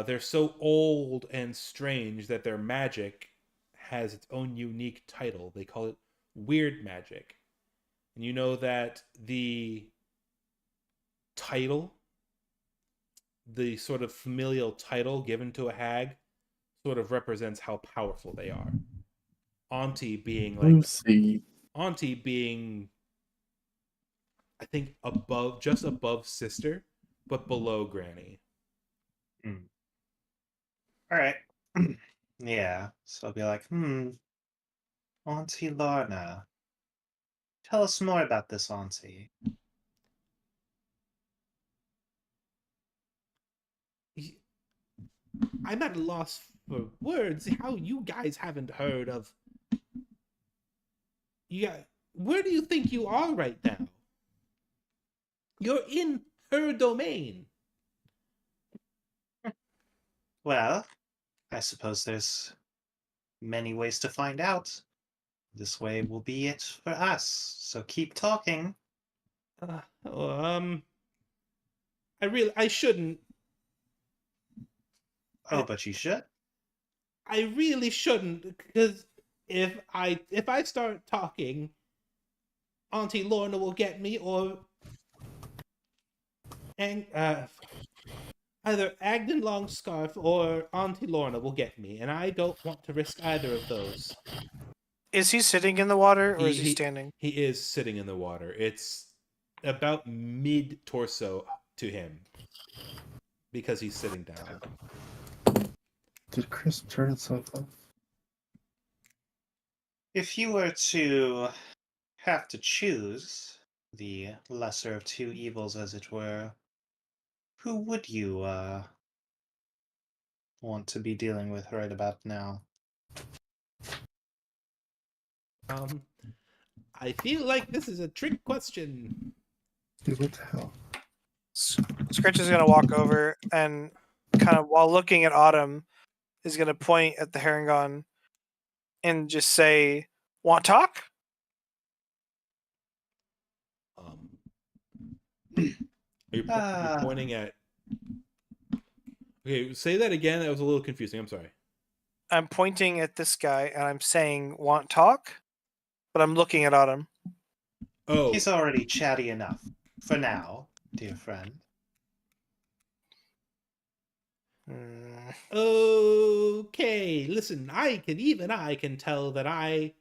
They're so old and strange that their magic has its own unique title. They call it weird magic. And you know that the title, the sort of familial title given to a hag, sort of represents how powerful they are. Auntie being like Lucy. Auntie being, I think, just above sister, but below Granny. All right. Yeah. So I'll be like, Auntie Lorna. Tell us more about this Auntie. I'm at a loss for words. How you guys haven't heard of? Yeah, where do you think you are right now? You're in her domain. Well, I suppose there's many ways to find out. This way will be it for us. So keep talking. I shouldn't. Oh, but you should. I really shouldn't, because if I start talking, Auntie Lorna will get me, or either Agden Longscarf or Auntie Lorna will get me, and I don't want to risk either of those. Is he sitting in the water or is he standing? He is sitting in the water. It's about mid torso to him because he's sitting down. Did Chris turn itself off? If you were to have to choose the lesser of two evils, as it were, who would you want to be dealing with right about now? I feel like this is a trick question. Dude, what the hell? Scritch is gonna walk over and kind of, while looking at Autumn, is gonna point at the Harangon and just say, "Want talk?" You're pointing at. Okay, say that again. That was a little confusing. I'm sorry. I'm pointing at this guy and I'm saying, "Want talk?" But I'm looking at Autumn. Oh, He's already chatty enough for now, dear friend. Hmm. okay. Listen, I can tell that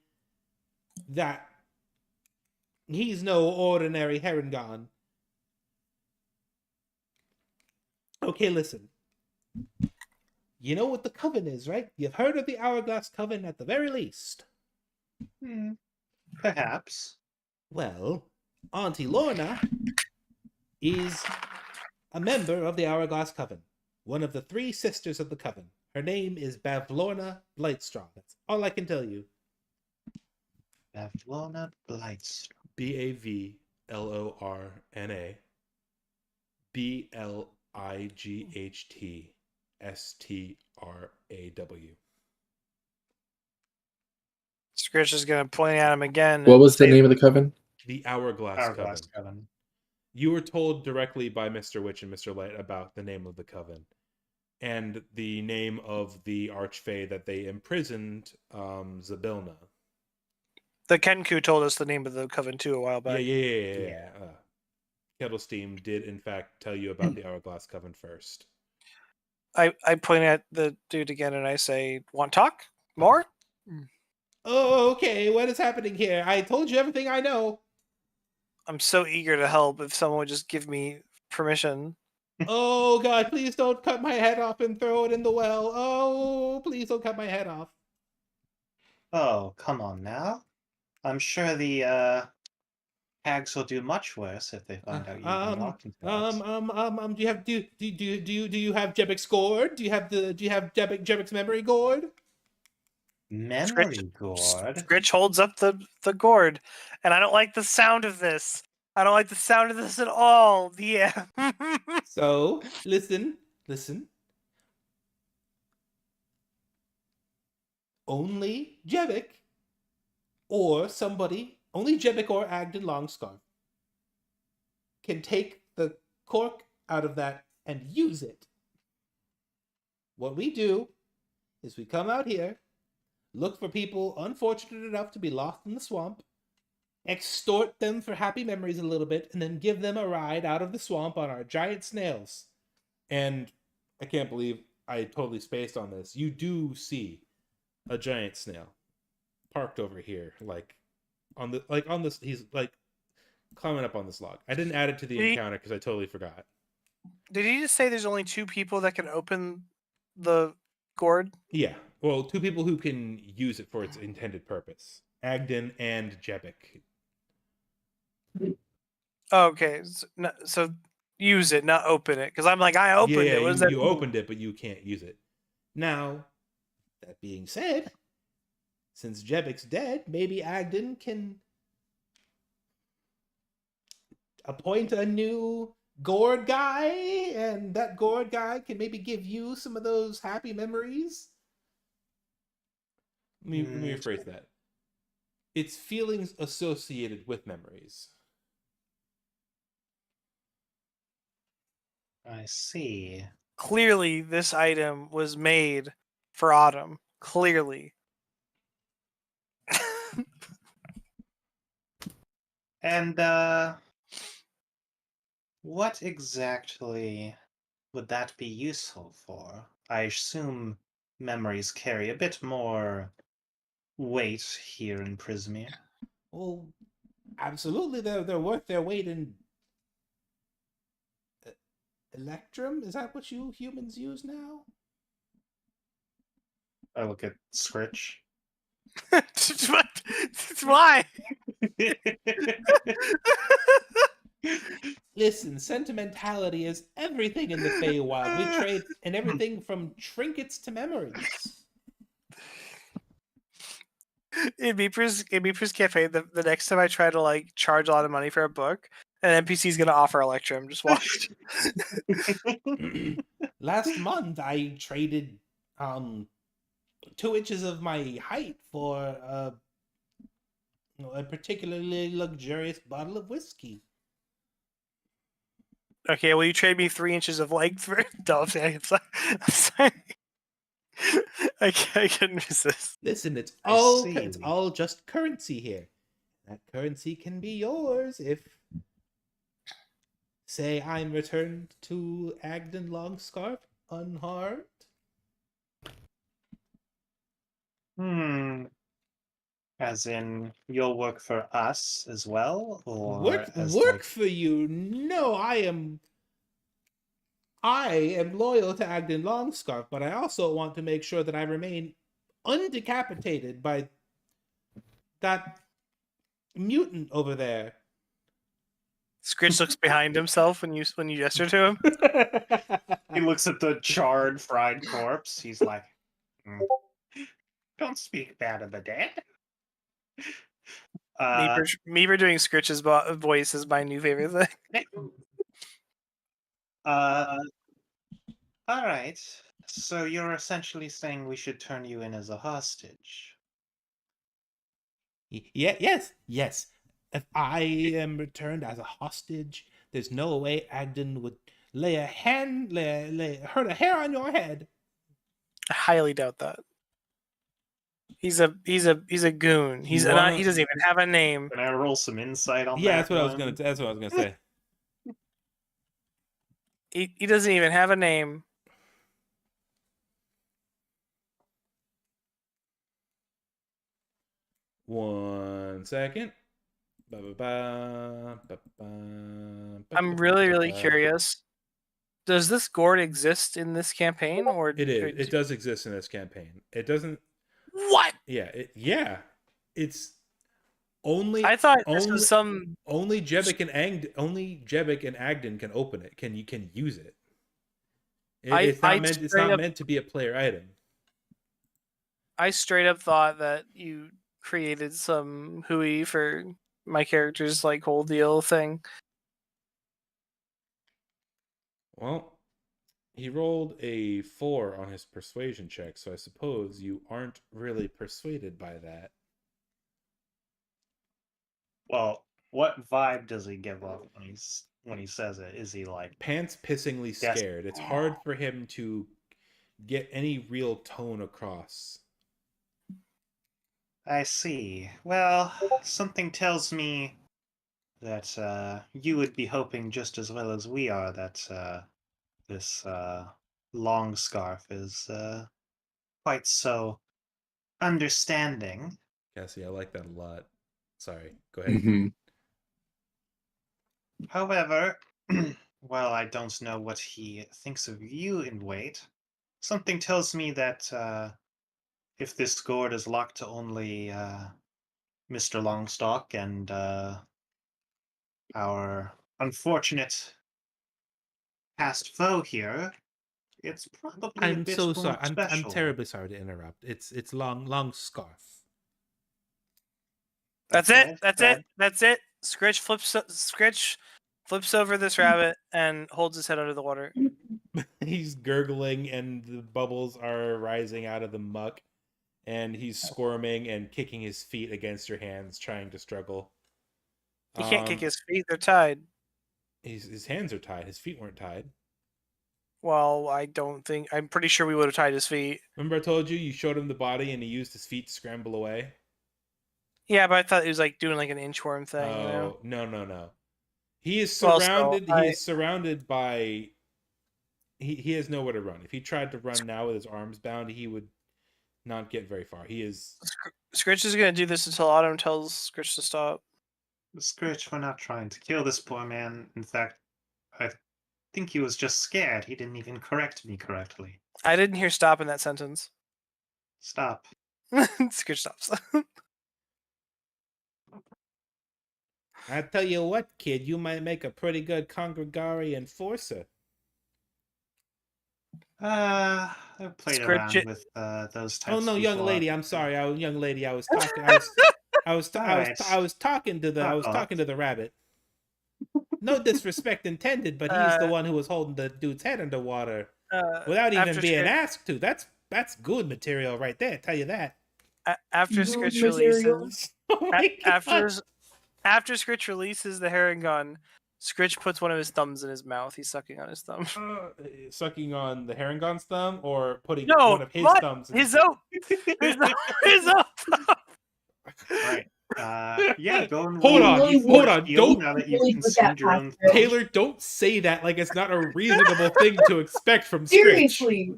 he's no ordinary Herongon. Okay, listen. You know what the coven is, right? You've heard of the Hourglass Coven at the very least. Perhaps. Well, Auntie Lorna is a member of the Hourglass Coven, one of the 3 sisters of the coven. Her name is Bavlorna Blightstraw. That's all I can tell you. Bavlorna Blightstraw. Bavlorna Blightstraw. Scritch is gonna point at him again. What and was the say, name of the coven? The Hourglass Hourglass Coven. Coven. You were told directly by Mr. Witch and Mr. Light about the name of the coven and the name of the archfey that they imprisoned, Zabilna. The Kenku told us the name of the coven too a while back. Yeah. Kettlesteam did in fact tell you about the Hourglass Coven first. I point at the dude again and I say, "Want talk? More?" Oh, okay. What is happening here? I told you everything I know. I'm so eager to help if someone would just give me permission. Oh God, please don't cut my head off and throw it in the well. Oh, please don't cut my head off. Oh, come on now. I'm sure the hags will do much worse if they find out you've been talking to us. Do you have do you have Jebek's gourd? Do you have Jebek's memory gourd? Memory gourd. Scritch holds up the gourd, and I don't like the sound of this. I don't like the sound of this at all. Yeah. So listen. Only Jebek or Agden Longscarf can take the cork out of that and use it. What we do is we come out here, look for people unfortunate enough to be lost in the swamp, extort them for happy memories a little bit, and then give them a ride out of the swamp on our giant snails. And I can't believe I totally spaced on this. You do see a giant snail parked over here, he's like climbing up on this log. I didn't add it to the encounter because I totally forgot. Did he just say there's only 2 people that can open the gourd? Yeah. Well, 2 people who can use it for its intended purpose. Agden and Jebek. Okay, so use it, not open it. Because I'm like, I opened it. What does that you mean? opened it, but you can't use it. Now, that being said, since Jebek's dead, maybe Agden can appoint a new gourd guy, and that gourd guy can maybe give you some of those happy memories. Let me rephrase that. It's feelings associated with memories. I see. Clearly, this item was made for Autumn. Clearly. And what exactly would that be useful for? I assume memories carry a bit more weight here in Prismere. Well, absolutely, they're worth their weight in electrum. Is that what you humans use now? I look at Scritch. Why? Listen, sentimentality is everything in the Feywild. We trade in everything from trinkets to memories. In Beeper's Cafe, the next time I try to charge a lot of money for a book, an NPC is gonna offer Electrum. Just watch. Last month, I traded 2 inches of my height for a particularly luxurious bottle of whiskey. Okay, will you trade me 3 inches of length for? No, I'm sorry. I'm sorry. I couldn't resist. Listen, it's I see. all just currency here. That currency can be yours if, say, I'm returned to Agden Longscarf unharmed. As in, you'll work for us as well, or Work as work like for you? No, I am loyal to Agden Longscarf, but I also want to make sure that I remain undecapitated by that mutant over there. Scritch looks behind himself when you gesture to him. he looks at the charred, fried corpse. He's like, "Don't speak bad of the dead." Meeper doing Scritch's voice is my new favorite thing. All right. So you're essentially saying we should turn you in as a hostage. Yes. If I am returned as a hostage, there's no way Agden would lay a hand, hurt a hair on your head. I highly doubt that. He's a goon. He doesn't even have a name. Can I roll some insight on that? Yeah, that's what I was gonna say. He doesn't even have a name. One second. I'm really curious. Does this gourd exist in this campaign, or It is? It does exist in this campaign. It doesn't. What? Yeah. It's only. I thought this was some. Only Jebic and Agden can open it. You can use it. It's not meant to be a player item. I straight up thought that you created some hooey for my character's like whole deal thing. Well, he rolled a 4 on his persuasion check, so I suppose you aren't really persuaded by that. Well, what vibe does he give off when he says it? Is he like pants pissingly scared? It's hard for him to get any real tone across. I see. Well, something tells me that you would be hoping just as well as we are that this long scarf is quite so understanding. Cassie, I like that a lot. Sorry, go ahead. Mm-hmm. However, while I don't know what he thinks of you in Wait, something tells me that if this gourd is locked to only Mr. Longstock and our unfortunate past foe here, it's probably a bit so more sorry. I'm special. terribly sorry to interrupt. It's long scarf. That's it. Scritch flips over this rabbit and holds his head under the water. He's gurgling and the bubbles are rising out of the muck, and he's squirming and kicking his feet against your hands, trying to struggle. He can't kick his feet; they're tied. His hands are tied. His feet weren't tied. Well, I'm pretty sure we would have tied his feet. Remember I told you showed him the body and he used his feet to scramble away? Yeah, but I thought it was like doing like an inchworm thing. Oh, no. He is surrounded. Also, he is surrounded by. He has nowhere to run. If he tried to run now with his arms bound, he would not get very far. He is. Scritch is going to do this until Autumn tells Scritch to stop. Scritch, we're not trying to kill this poor man. In fact, I think he was just scared. He didn't even correct me correctly. I didn't hear stop in that sentence. Stop. Scritch stops. I tell you what, kid, you might make a pretty good Congregari enforcer. I've played around with those types. Oh no, young before. lady, I'm sorry. I was talking. I was talking to the rabbit. No disrespect intended, but he's the one who was holding the dude's head underwater without even being asked to. That's good material right there. Tell you that. After Scritch releases, after Scritch releases the herring gun, Scritch puts one of his thumbs in his mouth. He's sucking on his thumb. Sucking on the Harengon's thumb, or putting No, one of his what? thumbs in His own. His own thumb. Right. Yeah, go and Hold roll on, a hold D4 on, shield don't- now that you've Really put that consumed your own past her. Taylor, don't say that like it's not a reasonable thing to expect from Scritch. Seriously.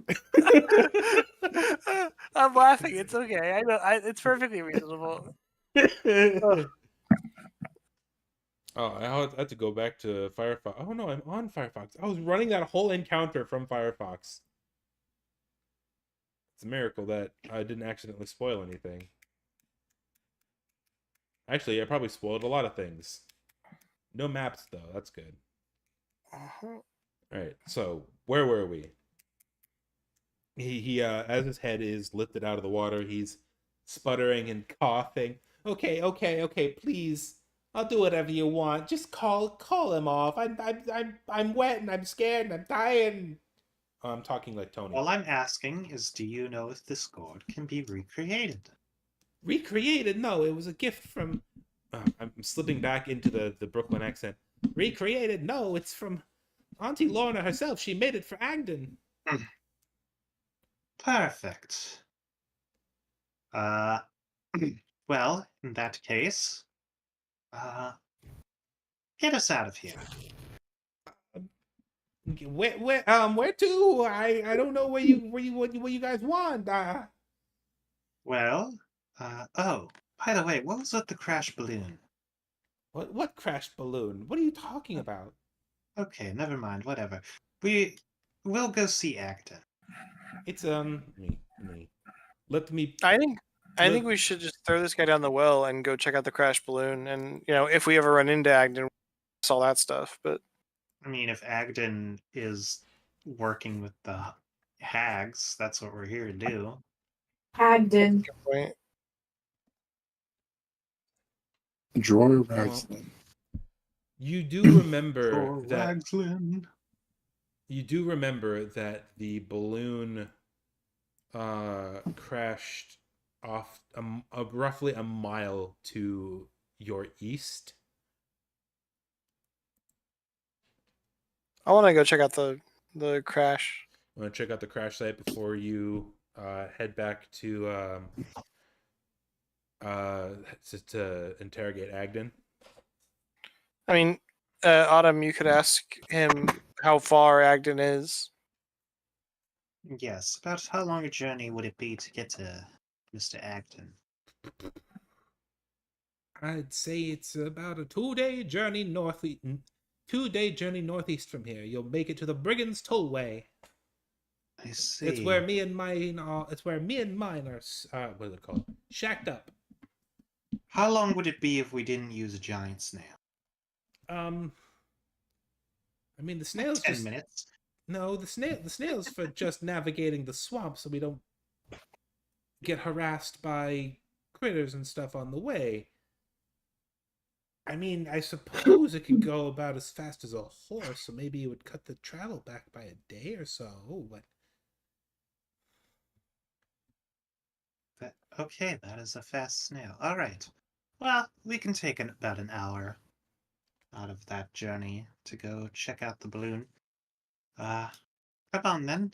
I'm laughing. It's okay. I know. It's perfectly reasonable. Oh, I had to go back to Firefox. Oh no, I'm on Firefox. I was running that whole encounter from Firefox. It's a miracle that I didn't accidentally spoil anything. Actually, I probably spoiled a lot of things. No maps though. That's good. All right. So where were we? He as his head is lifted out of the water, he's sputtering and coughing. Okay, please. I'll do whatever you want. Just call him off. I'm wet and I'm scared and I'm dying. Oh, I'm talking like Tony. All I'm asking is, do you know if this gourd can be recreated? Recreated? No, it was a gift from. I'm slipping back into the Brooklyn accent. Recreated? No, it's from Auntie Lorna herself. She made it for Agden. Perfect. Well, in that case, get us out of here. Where to? I don't know where you guys want. Well, oh, by the way, what was with the crash balloon? What crashed balloon? What are you talking about? Okay, never mind, whatever. We'll go see Agden. It's let me. I think we should just throw this guy down the well and go check out the crash balloon. And if we ever run into Agden, all that stuff. But I mean, if Agden is working with the hags, that's what we're here to do. Agden. good point. Drawer Ragslin. You do remember For that. Ragslin. You do remember that the balloon crashed off roughly a mile to your east. I want to go check out the crash. I want to check out the crash site before you head back to interrogate Agden. I mean, Autumn, you could ask him how far Agden is. Yes, about how long a journey would it be to get to Mr. Agden? I'd say it's about a 2-day journey northeast. 2-day journey northeast from here. You'll make it to the Brigands Tollway. I see. It's where me and mine are. It's where me and mine are. What is it called? Shacked up. How long would it be if we didn't use a giant snail? I mean the snails. 10 minutes. No, the snails for just navigating the swamp, so we don't get harassed by critters and stuff on the way. I mean, I suppose it could go about as fast as a horse, so maybe it would cut the travel back by a day or so. But Okay, that is a fast snail. All right. Well, we can take about an hour out of that journey to go check out the balloon. Come on then.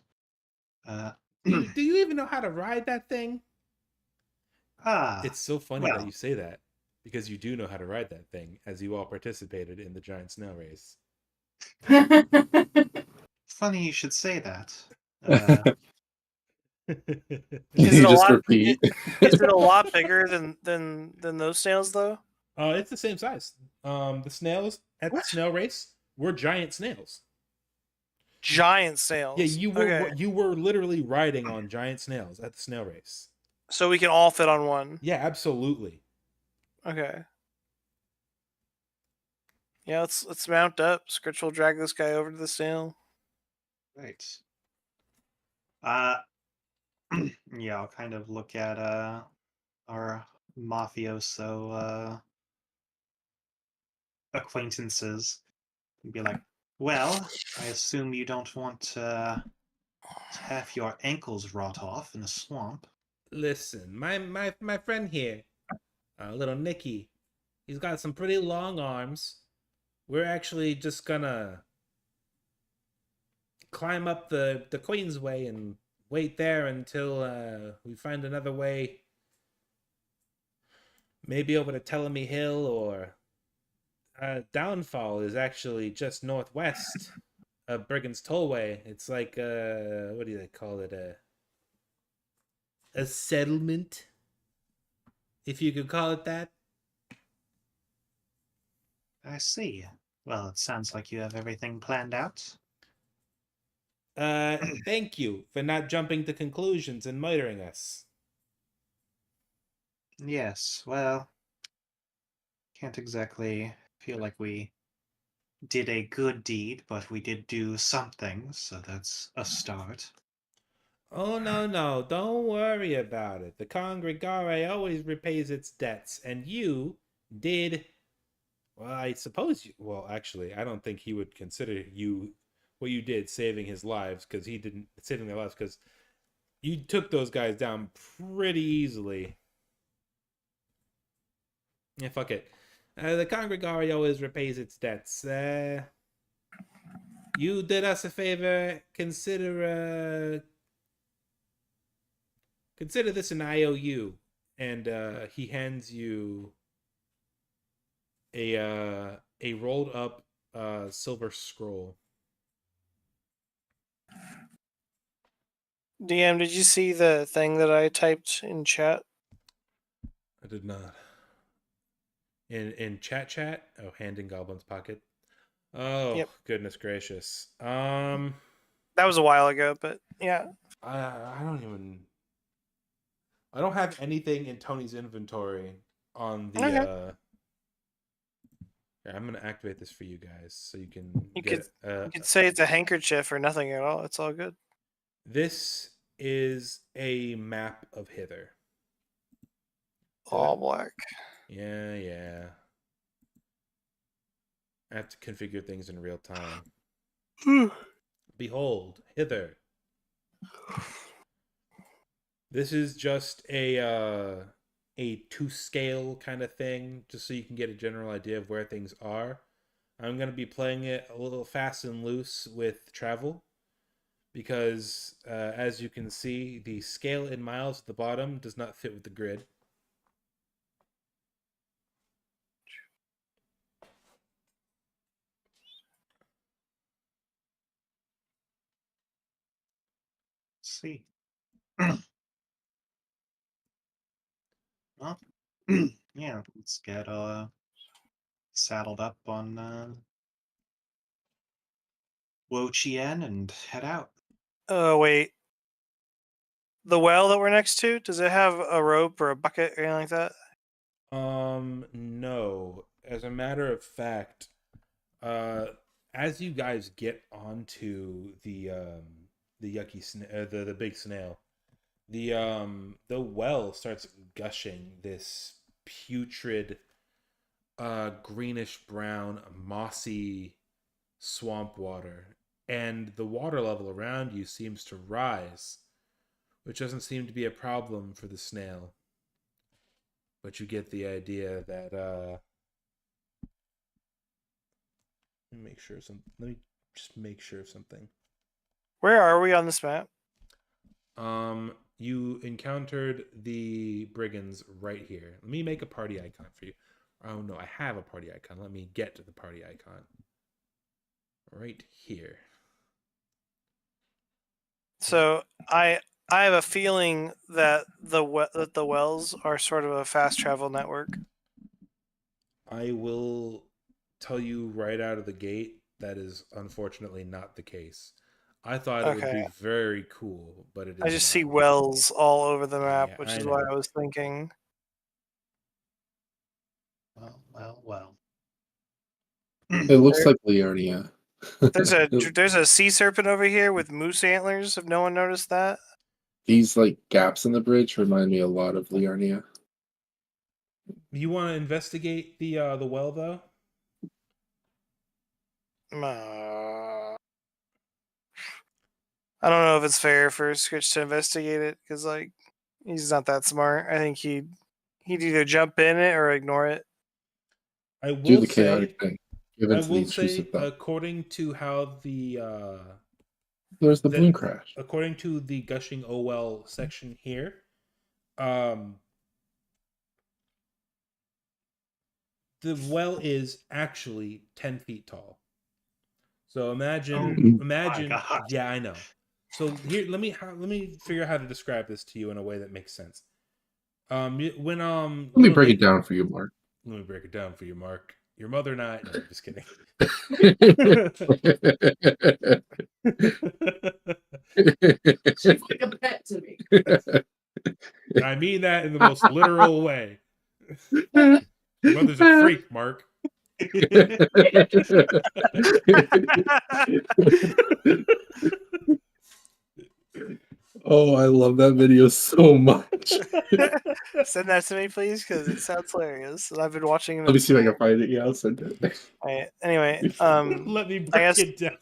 do you even know how to ride that thing? It's so funny well. that you say that, because you do know how to ride that thing, as you all participated in the giant snail race. Funny you should say that. Is You it a just lot? repeat. Is it a lot bigger than those snails though? It's the same size. The snails at the snail race were giant snails. Giant snails. Yeah, you were Okay. you were literally riding on giant snails at the snail race. So we can all fit on one. Yeah, absolutely. Okay. Yeah, let's mount up. Scritch will drag this guy over to the snail. Right. Yeah, I'll kind of look at our mafioso acquaintances and be like, well, I assume you don't want to have your ankles rot off in a swamp. Listen, my friend here, little Nicky, he's got some pretty long arms. we're actually just gonna climb up the Queensway and wait there until we find another way. Maybe over to Tellamy Hill or Downfall is actually just northwest of Brigand's Tollway. It's like what do they call it? A settlement, if you could call it that. I see. Well, it sounds like you have everything planned out. Thank you for not jumping to conclusions and murdering us. Yes, well, can't exactly feel like we did a good deed, but we did do something, so that's a start. Oh, no, don't worry about it. The Congregare always repays its debts, and you did. Well, I suppose you. Well, actually, I don't think he would consider you what you did saving his lives, because he didn't saving their lives, because you took those guys down pretty easily. Yeah, fuck it. The Congregare always repays its debts. You did us a favor. Consider this an IOU, and he hands you a rolled up silver scroll. DM, did you see the thing that I typed in chat? I did not. In chat. Oh, hand in Goblin's pocket. Oh, Yep. Goodness gracious. That was a while ago, but yeah. I don't have anything in Tony's inventory on the Okay. Here, I'm gonna activate this for you guys so you can You get You could say it's a handkerchief or nothing at all. It's all good. This is a map of Hither. All black. Yeah. I have to configure things in real time. Behold, Hither. This is just a 2-scale kind of thing, just so you can get a general idea of where things are. I'm going to be playing it a little fast and loose with travel, because as you can see, the scale in miles at the bottom does not fit with the grid. Let's see. Well, yeah, let's get saddled up on Wo-Chien and head out. Oh, wait. The well that we're next to, does it have a rope or a bucket or anything like that? No. As a matter of fact, as you guys get onto the the big snail, the well starts gushing this putrid, greenish brown, mossy swamp water, and the water level around you seems to rise, which doesn't seem to be a problem for the snail. But you get the idea that let me just make sure of something. Where are we on this map? You encountered the brigands right here. Let me make a party icon for you. Oh no, I have a party icon. Let me get to the party icon. Right here. So I have a feeling that the wells are sort of a fast travel network. I will tell you right out of the gate that is unfortunately not the case. I thought it would be very cool, but it is I just not. see wells all over the map, Yeah, which I is know. why I was thinking. Well. It looks like Liarnia. There's a sea serpent over here with moose antlers. If no one noticed that. These like gaps in the bridge remind me a lot of Liarnia. You want to investigate the well though? I don't know if it's fair for Scritch to investigate it because like he's not that smart. I think he'd either jump in it or ignore it. I Do will the say chaotic thing. Give I it to the will say, intrusive thought. according to how There's the balloon crash. according to the Gushing OL section here, the well is actually 10 feet tall. So imagine, my God. yeah, I know. So here, let me figure out how to describe this to you in a way that makes sense. Let me break it down for you, Mark. Let me break it down for you, Mark. Your mother and I. No, I'm just kidding. She's like a pet to me. I mean that in the most literal way. Your mother's a freak, Mark. Oh, I love that video so much. Send that to me, please, because it sounds hilarious. And I've been watching it. Let me see if I can find it. Yeah, I'll send it. Anyway, Let me I break guess it down.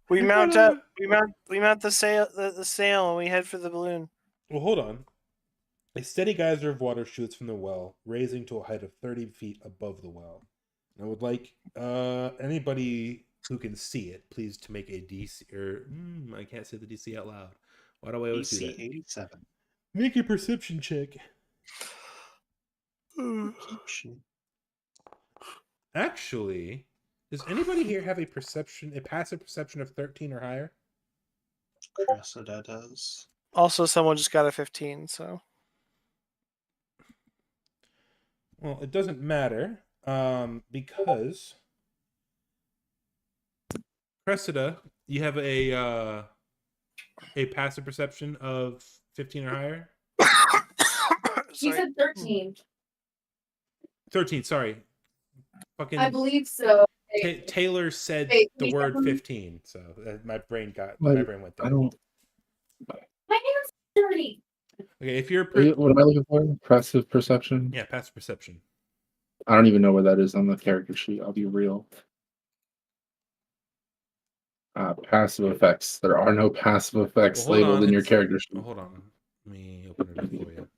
we mount up. We mount the sail. The sail, and we head for the balloon. Well, hold on. A steady geyser of water shoots from the well, raising to a height of 30 feet above the well. I would like anybody who can see it, please, to make a DC. Or I can't say the DC out loud. Why do I always do DC that? 87. Make a perception check. Actually, does anybody here have a passive perception of 13 or higher? Cressida does. Also, someone just got a 15. So Well, it doesn't matter because Cressida, you have a passive perception of 15 or higher. She said 13. 13. Sorry, fucking. I believe so. Taylor said Wait, the can you word tell me? 15, so my brain went I there. don't. My name's 30. Okay, if you're What am I looking for? Passive perception. yeah, passive perception. I don't even know where that is on the character sheet. I'll be real. Passive effects. There are no passive effects Well, hold labeled on, in your it's- character sheet. Oh, hold on, let me open it up for you.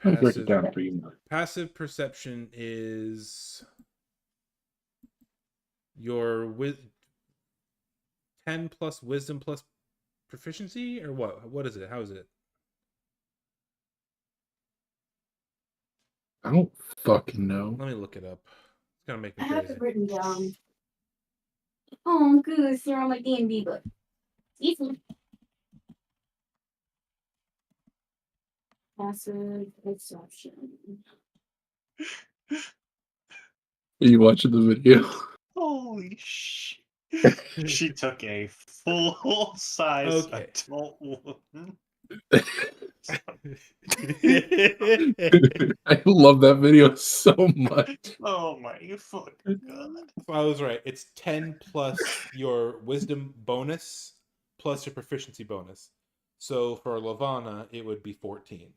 Let me break it down for you, Mark. Passive perception is your 10 plus wisdom plus proficiency, or what? What is it? How is it? I don't fucking know. Let me look it up. It's gonna make I me have crazy. it written down. Oh, goose, you're on my D&D book. Easy. Passive perception. Are you watching the video? Holy shit. She took a full-size Okay. adult woman. I love that video so much. Oh my fucking God. So I was right. It's 10 plus your wisdom bonus plus your proficiency bonus. So for Lavana, it would be 14.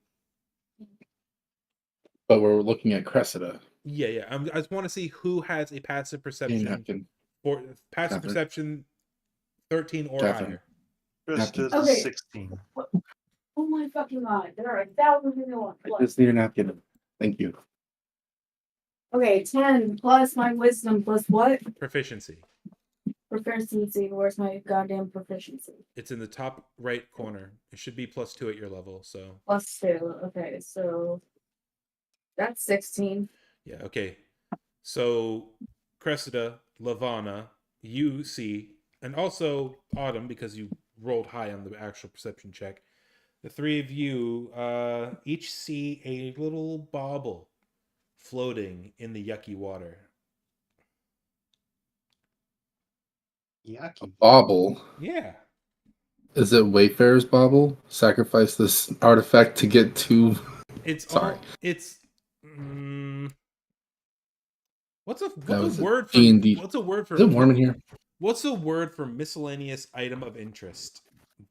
But we're looking at Cressida. Yeah. I just want to see who has a passive perception Napkin. or passive Catherine. perception 13 or Catherine. higher. Krista's Okay. 16. Oh my fucking God. There are 1,000 million ones. I just need a napkin. Thank you. Okay, 10 plus my wisdom plus what? Proficiency. Proficiency. Where's my goddamn proficiency? It's in the top right corner. It should be +2 at your level. So Plus 2. Okay, so that's 16. yeah. Okay. So Cressida, Lavana, you see, and also Autumn, because you rolled high on the actual perception check. The three of you each see a little bauble floating in the yucky water. Yucky. Bauble. Yeah. Is it Wayfarer's bauble? Sacrifice this artifact to get to. It's Sorry. It's. What's a was a word for D&D. what's a word for Is it warm in here? What's a word for miscellaneous item of interest?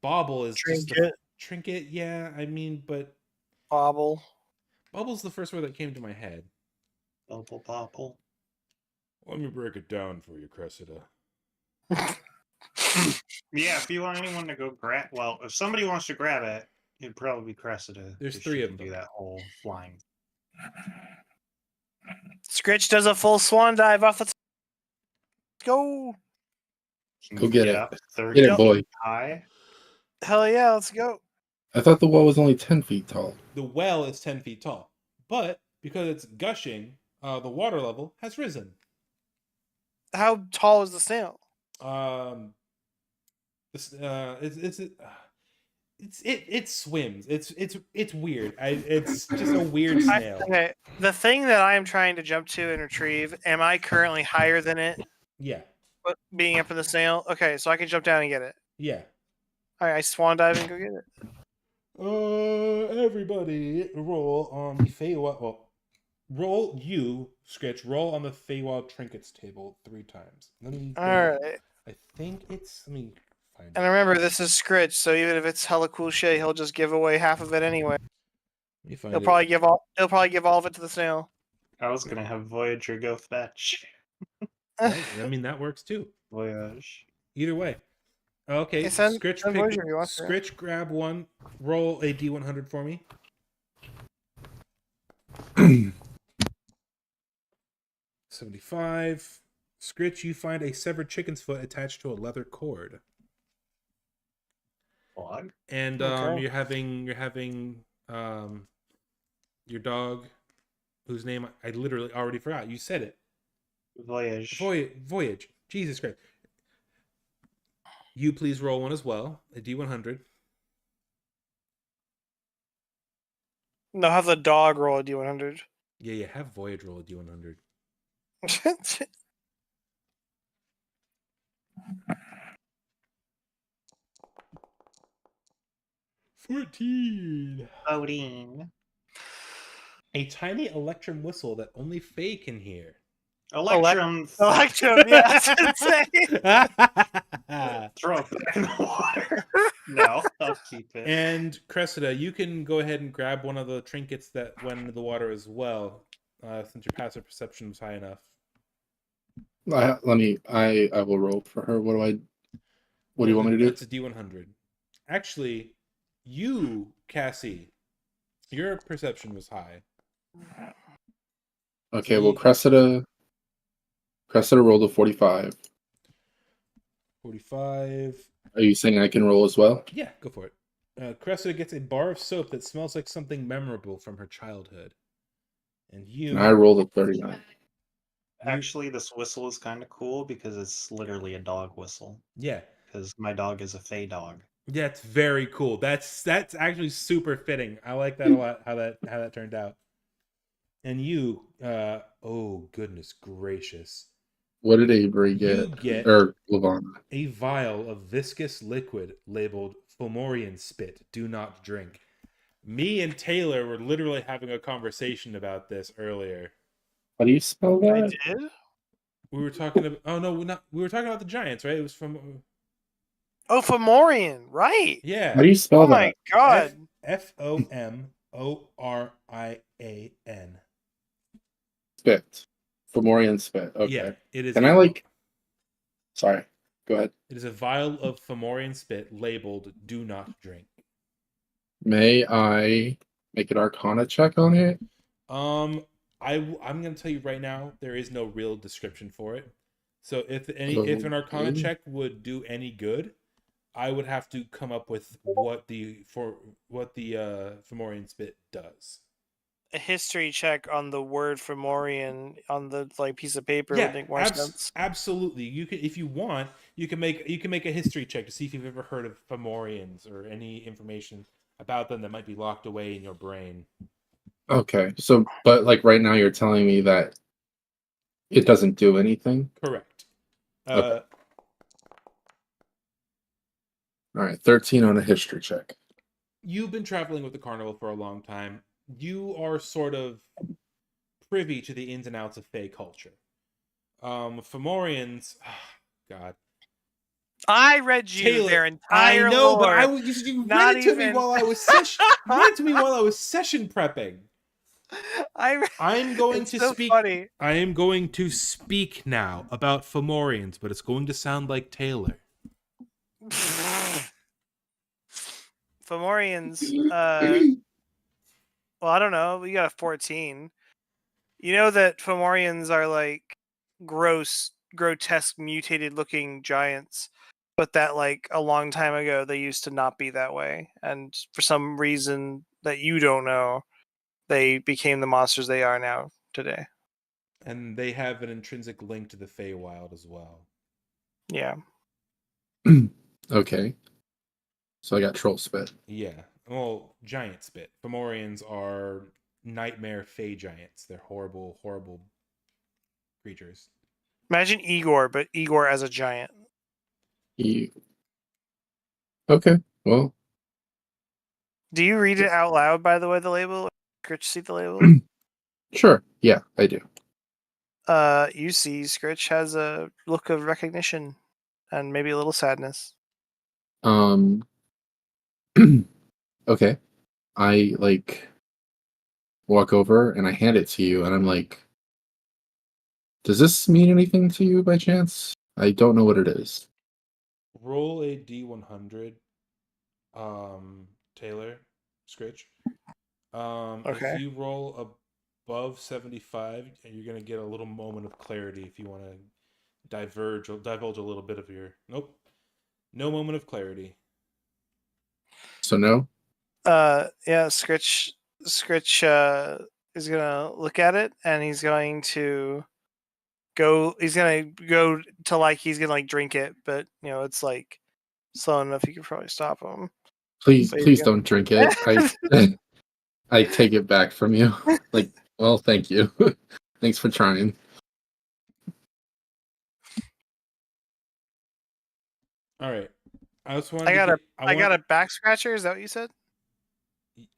Bauble is just a trinket, trinket. Yeah, I mean, but bobble. bubble's the first word that came to my head. Bubble bobble. Let me break it down for you, Cressida. Yeah, if you want anyone to go grab, well, if somebody wants to grab it, it'd probably be Cressida. There's if 3 she of can them. do that whole flying. Scritch does a full swan dive off the. Let's go. Go get it. Up 30 Get it, boy. feet high. Hell yeah, let's go. I thought the wall was only 10 feet tall. The well is 10 feet tall, but because it's gushing, the water level has risen. How tall is the snail? It swims. It's weird. It's just a weird snail. Okay, the thing that I am trying to jump to and retrieve, am I currently higher than it? Yeah. But being up in the snail? Okay, so I can jump down and get it. Yeah. Alright, I swan dive and go get it. Everybody roll on the Feywild. Well, roll you, Scritch. Roll on the Feywild trinkets table 3 times. Alright. I think it's. Let me find And it. remember, this is Scritch, so even if it's hella cool shit, he'll just give away half of it anyway. Let me find He'll it. probably give all of it to the snail. I was gonna have Voyager go fetch. I mean, that works too. Voyage. Either way. Okay, Hey, send Scritch, Voyager if you want to. Scritch, grab one. Roll a D100 for me. 75. Scritch, you find a severed chicken's foot attached to a leather cord. Log. And Okay. you're having your dog, whose name I literally already forgot. You said it. Voyage. Voyage. Jesus Christ. You please roll one as well, a D100. No, have the dog roll a D100. Yeah, have Voyage roll a D100. 14. Odin. A tiny electrum whistle that only Faye can hear. Electrum. Electrum, yeah, I was gonna say. Throw it back in the water. No, I'll keep it. And Cressida, you can go ahead and grab one of the trinkets that went into the water as well, since your passive perception was high enough. I will roll for her. What do you want me to do? That's a D100. Actually, you, Cassie, your perception was high. Okay, well, Cressida rolled a 45. 45. Are you saying I can roll as well? Yeah, go for it. Cressida gets a bar of soap that smells like something memorable from her childhood. And you... I rolled a 39. Actually, this whistle is kind of cool because it's literally a dog whistle. Yeah. Because my dog is a Fey dog. Yeah, it's very cool. That's actually super fitting. I like that a lot, how that turned out. And you, oh goodness gracious. What did Avery get? You get or Lavon? A vial of viscous liquid labeled Fomorian spit, do not drink. Me and Taylor were literally having a conversation about this earlier. How do you spell that? I did? We were talking about, we were talking about the Giants, right? It was from... Oh, Fomorian, right. Yeah. How do you spell Oh that? my god. Fomorian. Spit. Fomorian spit. Okay. Yeah, it is. Can I Sorry. Go ahead. It is a vial of Fomorian spit labeled "Do not drink." May I make an Arcana check on it? I'm going to tell you right now, there is no real description for it. So if an Arcana check would do any good, I would have to come up with what the Fomorian spit does. A history check on the word Fomorian on the piece of paper Yeah, would make more sense. Absolutely. You could, if you want, you can make a history check to see if you've ever heard of Fomorians or any information about them that might be locked away in your brain. Okay. So, but right now you're telling me that it doesn't do anything? Correct. Okay. All right. 13 on a history check. You've been traveling with the carnival for a long time. You are sort of privy to the ins and outs of Fey culture. Fomorians, God. I read you Taylor, their entire I know, lore. but you read it to me while I was session prepping. I'm going to so speak. Funny. I am going to speak now about Fomorians, but it's going to sound like Taylor. Fomorians, well, I don't know. We got a 14. You know that Fomorians are like gross, grotesque, mutated-looking giants, but that like a long time ago they used to not be that way, and for some reason that you don't know, they became the monsters they are now today. And they have an intrinsic link to the Feywild as well. Yeah. Okay. So I got troll spit. Yeah. Well, giant spit. Fomorians are nightmare Fey giants. They're horrible, horrible creatures. Imagine Igor, but Igor as a giant. Okay. Well, Do you read it out loud, by the way, the label? Scritch see the label? sure. Yeah, I do. You see Scritch has a look of recognition and maybe a little sadness. Okay. I like walk over and I hand it to you and I'm like, does this mean anything to you by chance? I don't know what it is. Roll a D100, Taylor, Scritch. If Okay. you roll above 75, you're gonna get a little moment of clarity if you want to divulge a little bit of your. Nope, no moment of clarity. So no? Yeah, Scritch is gonna look at it and he's gonna go to like he's gonna like drink it, but you know, it's like slow enough you could probably stop him. Please, But he's please gonna- don't drink it. I take it back from you. Like, well, thank you. Thanks for trying. All right, I just wanted. I got a back scratcher, is that what you said?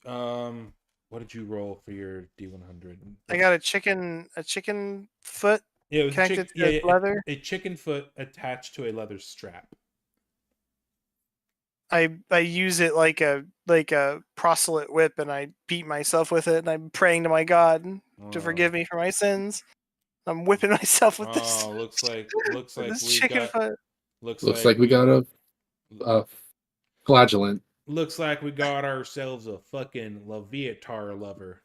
What did you roll for your D100? I got a chicken foot Yeah, it was connected to leather. a chicken foot attached to a leather strap. I use it like a proselyte whip, and I beat myself with it, and I'm praying to my God to forgive me for my sins. I'm whipping myself with this. Oh, looks like this we chicken got. foot. Looks like we got a flagellant. Looks like we got ourselves a fucking Leviatar lover.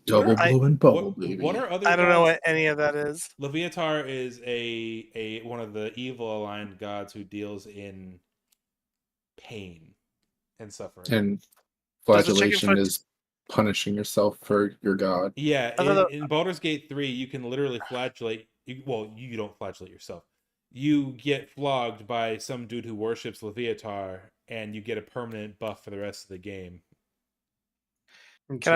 Double blue and bubble, baby. What are other? I don't know gods? what any of that is. Leviatar is a one of the evil aligned gods who deals in pain and suffering. And Does the chicken flagellation foot- is punishing yourself for your god. Yeah, I thought in Baldur's Gate 3, you can literally flagellate. Well, you don't flagellate yourself. You get flogged by some dude who worships Leviatar, and you get a permanent buff for the rest of the game. Can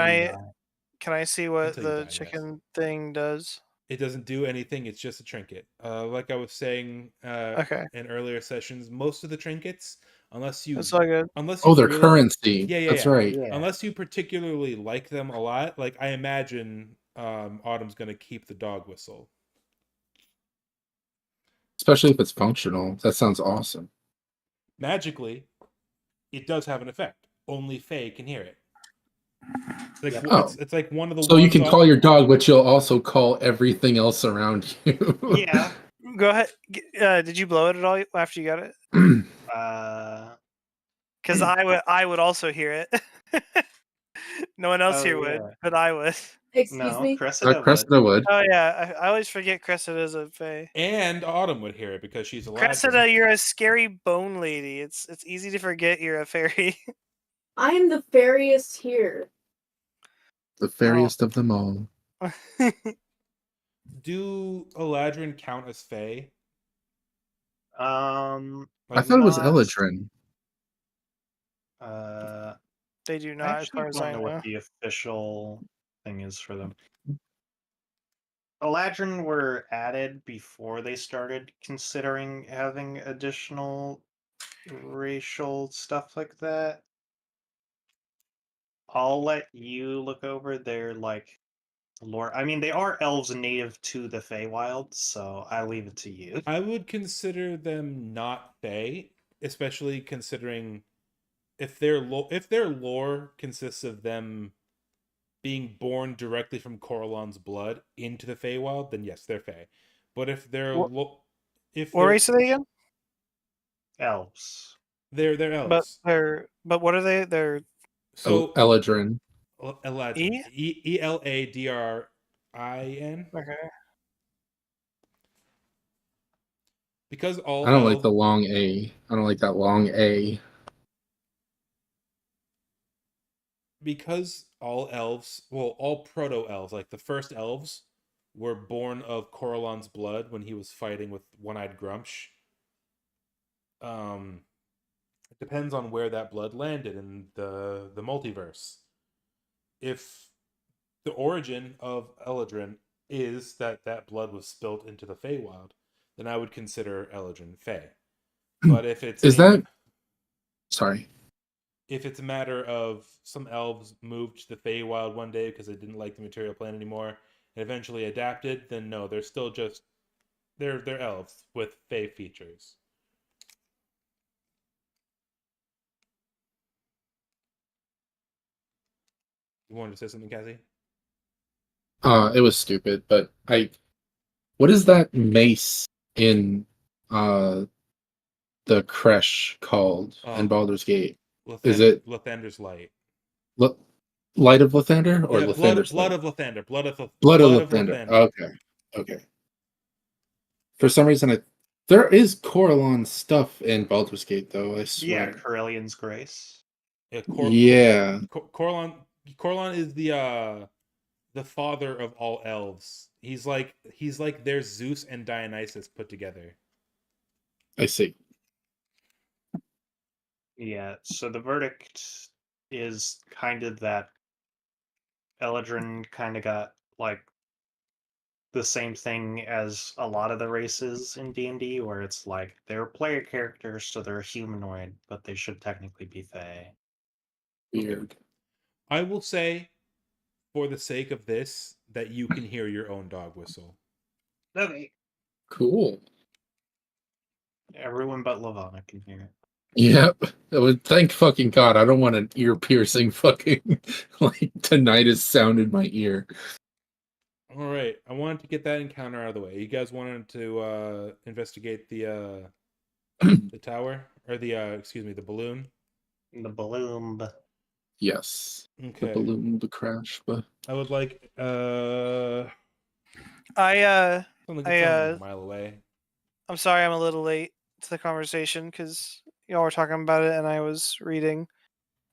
I see what Until you the die, chicken thing does? It doesn't do anything. It's just a trinket. Like I was saying Okay, in earlier sessions, most of the trinkets, unless you that's all good. They're currency. Yeah, That's right. Yeah. Unless you particularly like them a lot, like I imagine Autumn's gonna keep the dog whistle. Especially if it's functional. That sounds awesome. Magically, it does have an effect. Only Fae can hear it. Like, Oh. it's like one of the. So you can call your dog, but you'll also call everything else around you. Yeah. Go ahead. Did you blow it at all after you got it? Because I would also hear it. No one else here would, but I would. Excuse me? Cressida would. Oh yeah, I always forget Cressida's a fae. And Autumn would hear it because she's alive. Cressida, you're a scary bone lady. It's easy to forget you're a fairy. I am the fairiest here. The fairiest of them all. Do Eladrin count as Fae? I thought it was Eladrin. They do I not, as actually far as I don't know know. what the official thing is for them. Eladrin were added before they started considering having additional racial stuff like that. I'll let you look over their like lore. I mean, they are elves native to the Feywild, so I leave it to you. I would consider them not Fae, especially considering if their lore consists of them being born directly from Coralon's blood into the Feywild, then yes, they're Fae. But if they're What race are they again? Elves. they're elves. But what are they? They're So Eladrin. Eladrin. Eladrin. Okay. Because all I don't like elves, the long A. I don't like that long A. because all elves, well, all proto elves, like the first elves, were born of Coralon's blood when he was fighting with One-Eyed Grumsh. It depends on where that blood landed in the multiverse. If the origin of Eladrin is that that blood was spilt into the Feywild, then I would consider Eladrin Fey. But if it's Is that? Sorry. if it's a matter of some elves moved to the Feywild one day because they didn't like the material plane anymore and eventually adapted, then no, they're still just they're elves with Fey features. You wanted to say something, Cassie? It was stupid, but what is that mace in the Kresh called in Baldur's Gate? Is it Lathander's Light? L- Light of Lathander or Yeah, Lathander's blood Light? of Lathander. Blood of Blood of Lathander. Lathander. Okay. Okay. For some reason, there is Coralon stuff in Baldur's Gate, though. I Yeah, swear. Corellion's Grace. Yeah, Yeah. Coralon is the father of all elves. He's like their Zeus and Dionysus put together. I see. Yeah, so the verdict is kind of that Eladrin kind of got like the same thing as a lot of the races in D&D, where it's like they're player characters, so they're humanoid, but they should technically be Fae. Weird. I will say, for the sake of this, that you can hear your own dog whistle. Okay. Cool. Everyone but Lavana can hear it. Yep. I would thank fucking God. I don't want an ear piercing fucking like tinnitus sound in my ear. All right, I wanted to get that encounter out of the way. You guys wanted to investigate the tower or the balloon. The balloon. Yes. Okay. The balloon, the crash, but I would like I something that's only a mile away. I'm sorry I'm a little late to the conversation because y'all were talking about it and I was reading.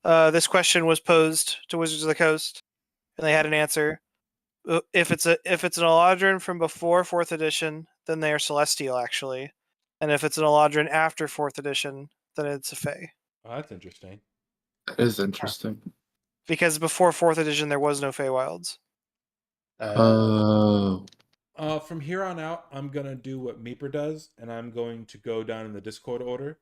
This question was posed to Wizards of the Coast, and they had an answer. If it's an Eladrin from before 4th edition, then they are Celestial, actually. And if it's an Eladrin after 4th edition, then it's a Fae. Oh, that's interesting. that is interesting. Because before 4th edition, there was no Feywilds. Oh. From here on out, I'm gonna do what Meeper does, and I'm going to go down in the Discord order.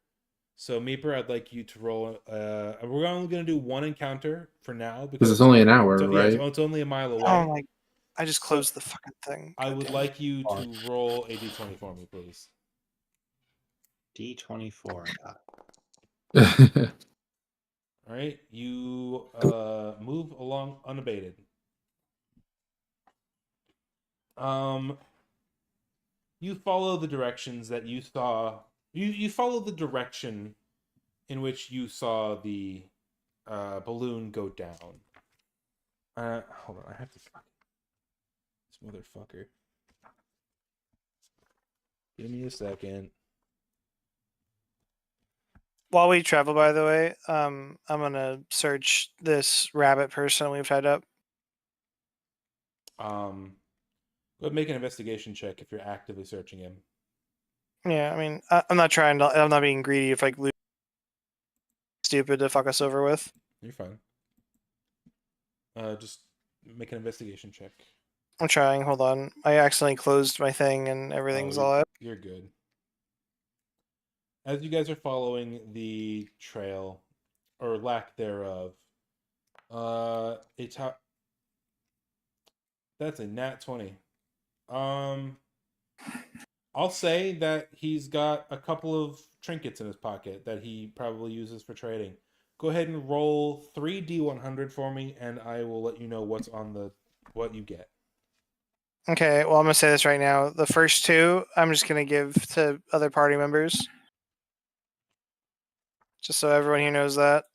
So Meeper, I'd like you to roll. We're only gonna do one encounter for now Because it's only an hour, yeah, right? it's only a mile away. Oh my! I just So, closed the fucking thing. I God would damn like you to roll a d20 for me, please. D24. All right, you move along unabated. You follow the directions that you saw. You follow the direction in which you saw the balloon go down. Hold on, I have to fuck this motherfucker. Give me a second. While we travel, by the way, I'm gonna search this rabbit person we've tied up. Go ahead and make an investigation check if you're actively searching him. Yeah, I mean, I'm not trying to. I'm not being greedy. If like stupid to fuck us over with. You're fine. Just make an investigation check. I'm trying. Hold on. I accidentally closed my thing and everything's all up. You're good. As you guys are following the trail, or lack thereof, that's a nat 20. I'll say that he's got a couple of trinkets in his pocket that he probably uses for trading. Go ahead and roll 3d100 for me, and I will let you know what you get. Okay, well, I'm gonna say this right now. The first two, I'm just gonna give to other party members, just so everyone here knows that.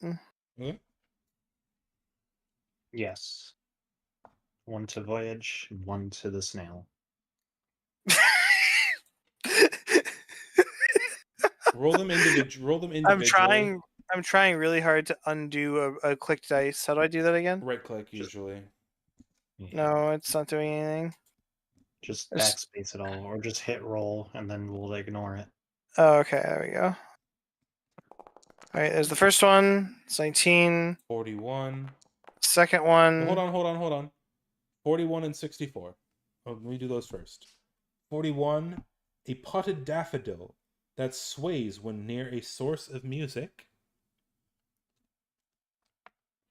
Okay. Yes. One to Voyage, one to the snail. Roll them individually. I'm trying really hard to undo a clicked dice. How do I do that again? Right click usually. Yeah. No, it's not doing anything. Just It's- backspace it all, or just hit roll, and then we'll ignore it. Oh, okay, there we go. All right, there's the first one. It's 19. 41. Second one. Hold on. 41 and 64. Oh, let me do those first. 41. A potted daffodil that sways when near a source of music.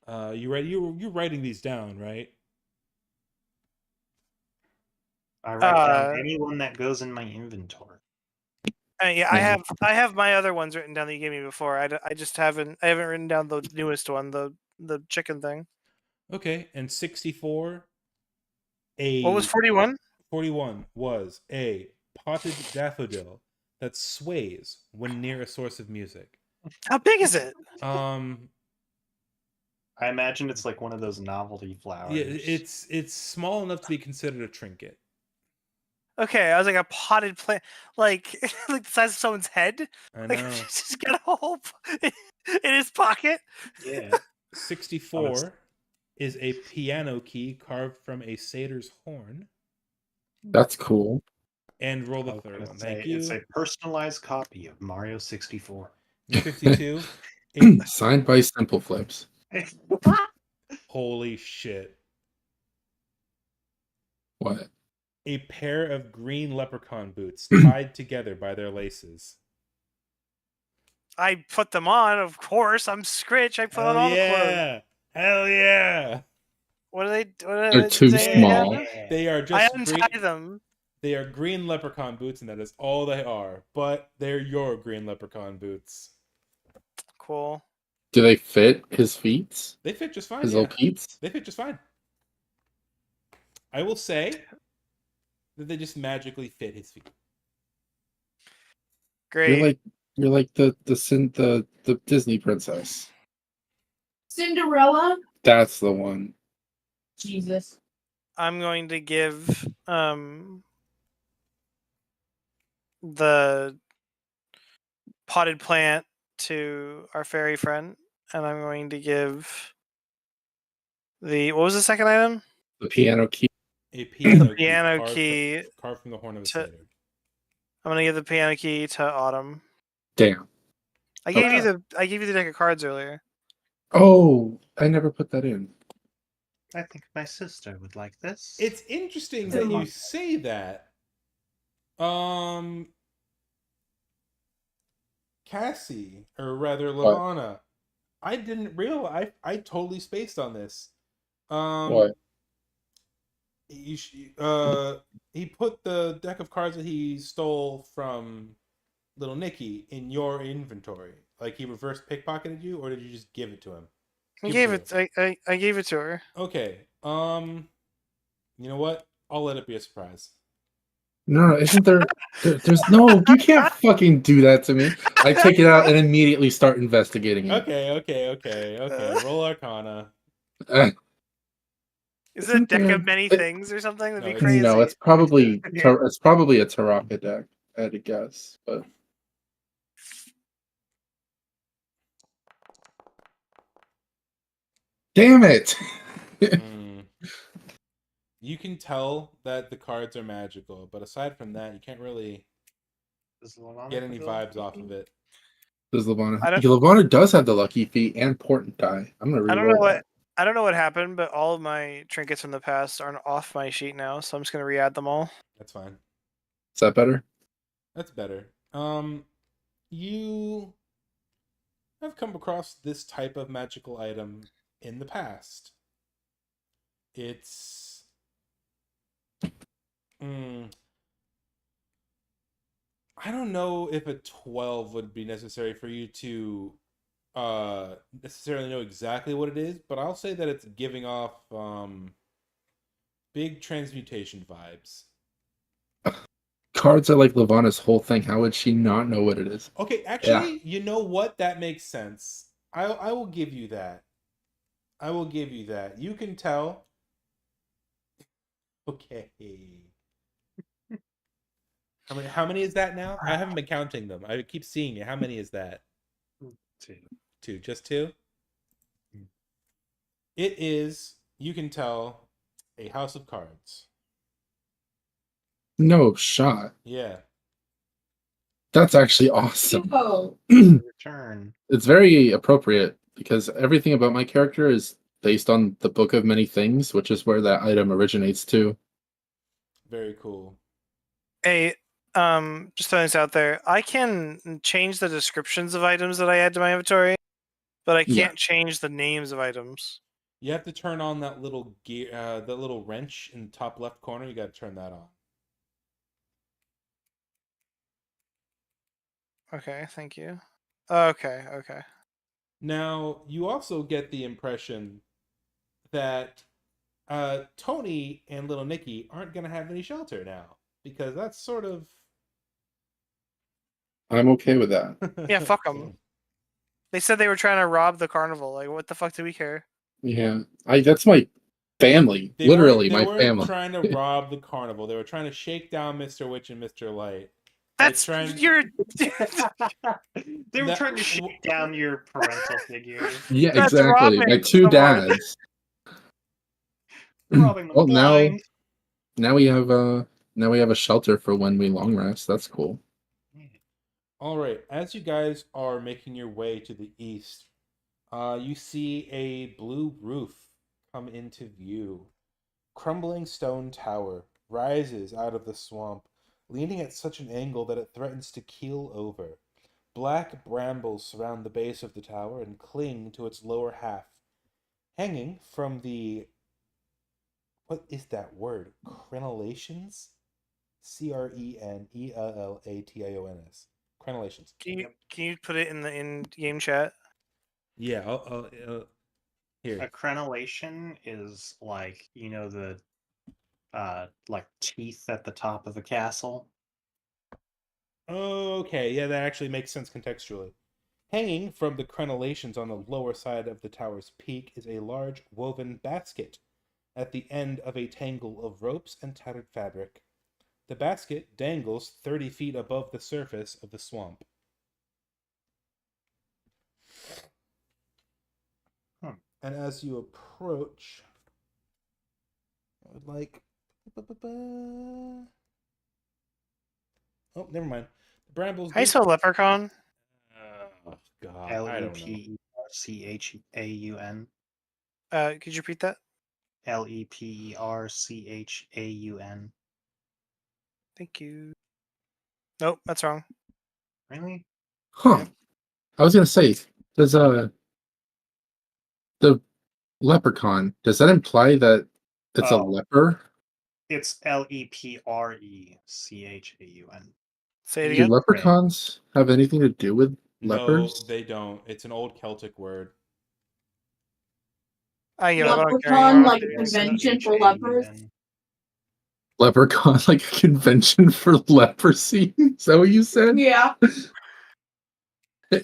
You're writing these down, right? I write down anyone that goes in my inventory. Yeah, I have my other ones written down that you gave me before. I just haven't written down the newest one, the chicken thing. Okay, and 64. What was 41? 41 was a potted daffodil that sways when near a source of music. How big is it? I imagine it's like one of those novelty flowers. Yeah, it's small enough to be considered a trinket. Okay, I was like a potted plant, like like the size of someone's head. I Like know. just got a whole in his pocket. Yeah. 64 is a piano key carved from a satyr's horn. That's cool. And roll the I was third gonna one. say, Thank you. It's a personalized copy of Mario 64. 52. Signed by Simple Flips. Holy shit. What? A pair of green leprechaun boots tied together by their laces. I put them on, of course. I'm Scritch. I put on all the clothes. Hell yeah! What are they? They're too small. They are I just untie them. They are green leprechaun boots, and that is all they are. But they're your green leprechaun boots. Cool. Do they fit his feet? They fit just fine. His yeah. little feet? They fit just fine. I will say that they just magically fit his feet. Great. You're like the Disney princess. Cinderella? That's the one. Jesus. I'm going to give the potted plant to our fairy friend, and I'm going to give what was the second item? The piano key. A piano key, piano carved key carved from the horn of a to- satyr. I'm gonna give the piano key to Autumn. Damn. I gave you the deck of cards earlier. Oh, I never put that in. I think my sister would like this. It's interesting that you say that. Cassie, or rather Lavana, I didn't realize. I totally spaced on this. What? He put the deck of cards that he stole from Little Nicky in your inventory. Like he reverse pickpocketed you, or did you just give it to him? I gave it to her. Okay. You know what? I'll let it be a surprise. No, isn't there's no, you can't fucking do that to me. I take it out and immediately start investigating it. Okay. Roll Arcana. Is it a deck of many things or something? That'd be No, crazy. No, it's probably a Taraka deck, I had to guess. But damn it! You can tell that the cards are magical, but aside from that, you can't really get any vibes off of it. Does Lavana? Lavana does have the lucky feet and portent die. I'm gonna reroll I don't know what happened, but all of my trinkets from the past are off my sheet now, so I'm just gonna re-add them all. That's fine. Is that better? That's better. You have come across this type of magical item in the past. It's I don't know if a 12 would be necessary for you to necessarily know exactly what it is, but I'll say that it's giving off big transmutation vibes. Cards are like Lavana's whole thing. How would she not know what it is? Okay, actually, You know what? That makes sense. I will give you that. I will give you that. You can tell. Okay. How many is that now? I haven't been counting them. I keep seeing it. How many is that? 2. Two. Just two? Mm. It is, you can tell, a house of cards. No shot. Yeah. That's actually awesome. Oh, Return. It's very appropriate because everything about my character is based on the Book of Many Things, which is where that item originates to. Very cool. Hey, just throwing this out there. I can change the descriptions of items that I add to my inventory, but I Yeah. can't change the names of items. You have to turn on that little gear, that little wrench in the top left corner. You got to turn that on. Okay, thank you. Okay. Now, you also get the impression that Tony and little Nicky aren't going to have any shelter now, because that's sort of... I'm okay with that. Yeah, fuck them. They said they were trying to rob the carnival. Like, what the fuck do we care? Yeah. That's my family. They Literally weren't, my they weren't family. trying to rob the carnival. They were trying to shake down Mr. Witch and Mr. Light. That's trying- you're. They were That- trying to shake down your parental figure. Yeah, That's exactly. My robbing two someone. dads. Robbing them Well, blind. now we have a shelter for when we long rest. That's cool. All right, as you guys are making your way to the east, you see a blue roof come into view. Crumbling stone tower rises out of the swamp, leaning at such an angle that it threatens to keel over. Black brambles surround the base of the tower and cling to its lower half. Hanging from the... what is that word? Crenellations? Crenellations. Crenellations. Can you put it in the in-game chat? Yeah, here. A crenellation is like, the like teeth at the top of a castle. Okay, yeah, that actually makes sense contextually. Hanging from the crenellations on the lower side of the tower's peak is a large woven basket at the end of a tangle of ropes and tattered fabric. The basket dangles 30 feet above the surface of the swamp. And as you approach, I would like... Oh, never mind. The brambles... How you spell leprechaun? Oh, God, I don't know. Leperchaun. Could you repeat that? Leperchaun. Thank you. Nope, that's wrong. Really? Huh. Yep. I was gonna say, does the leprechaun, does that imply that it's a Oh. leper? It's Leprechaun. Say it Do again. leprechauns have anything to do with No, lepers? they don't. It's an old Celtic word. I give up. I don't care Leprechaun, anymore. like a convention for lepers. Leprechaun, like a convention for leprosy? Is that what you said? Yeah.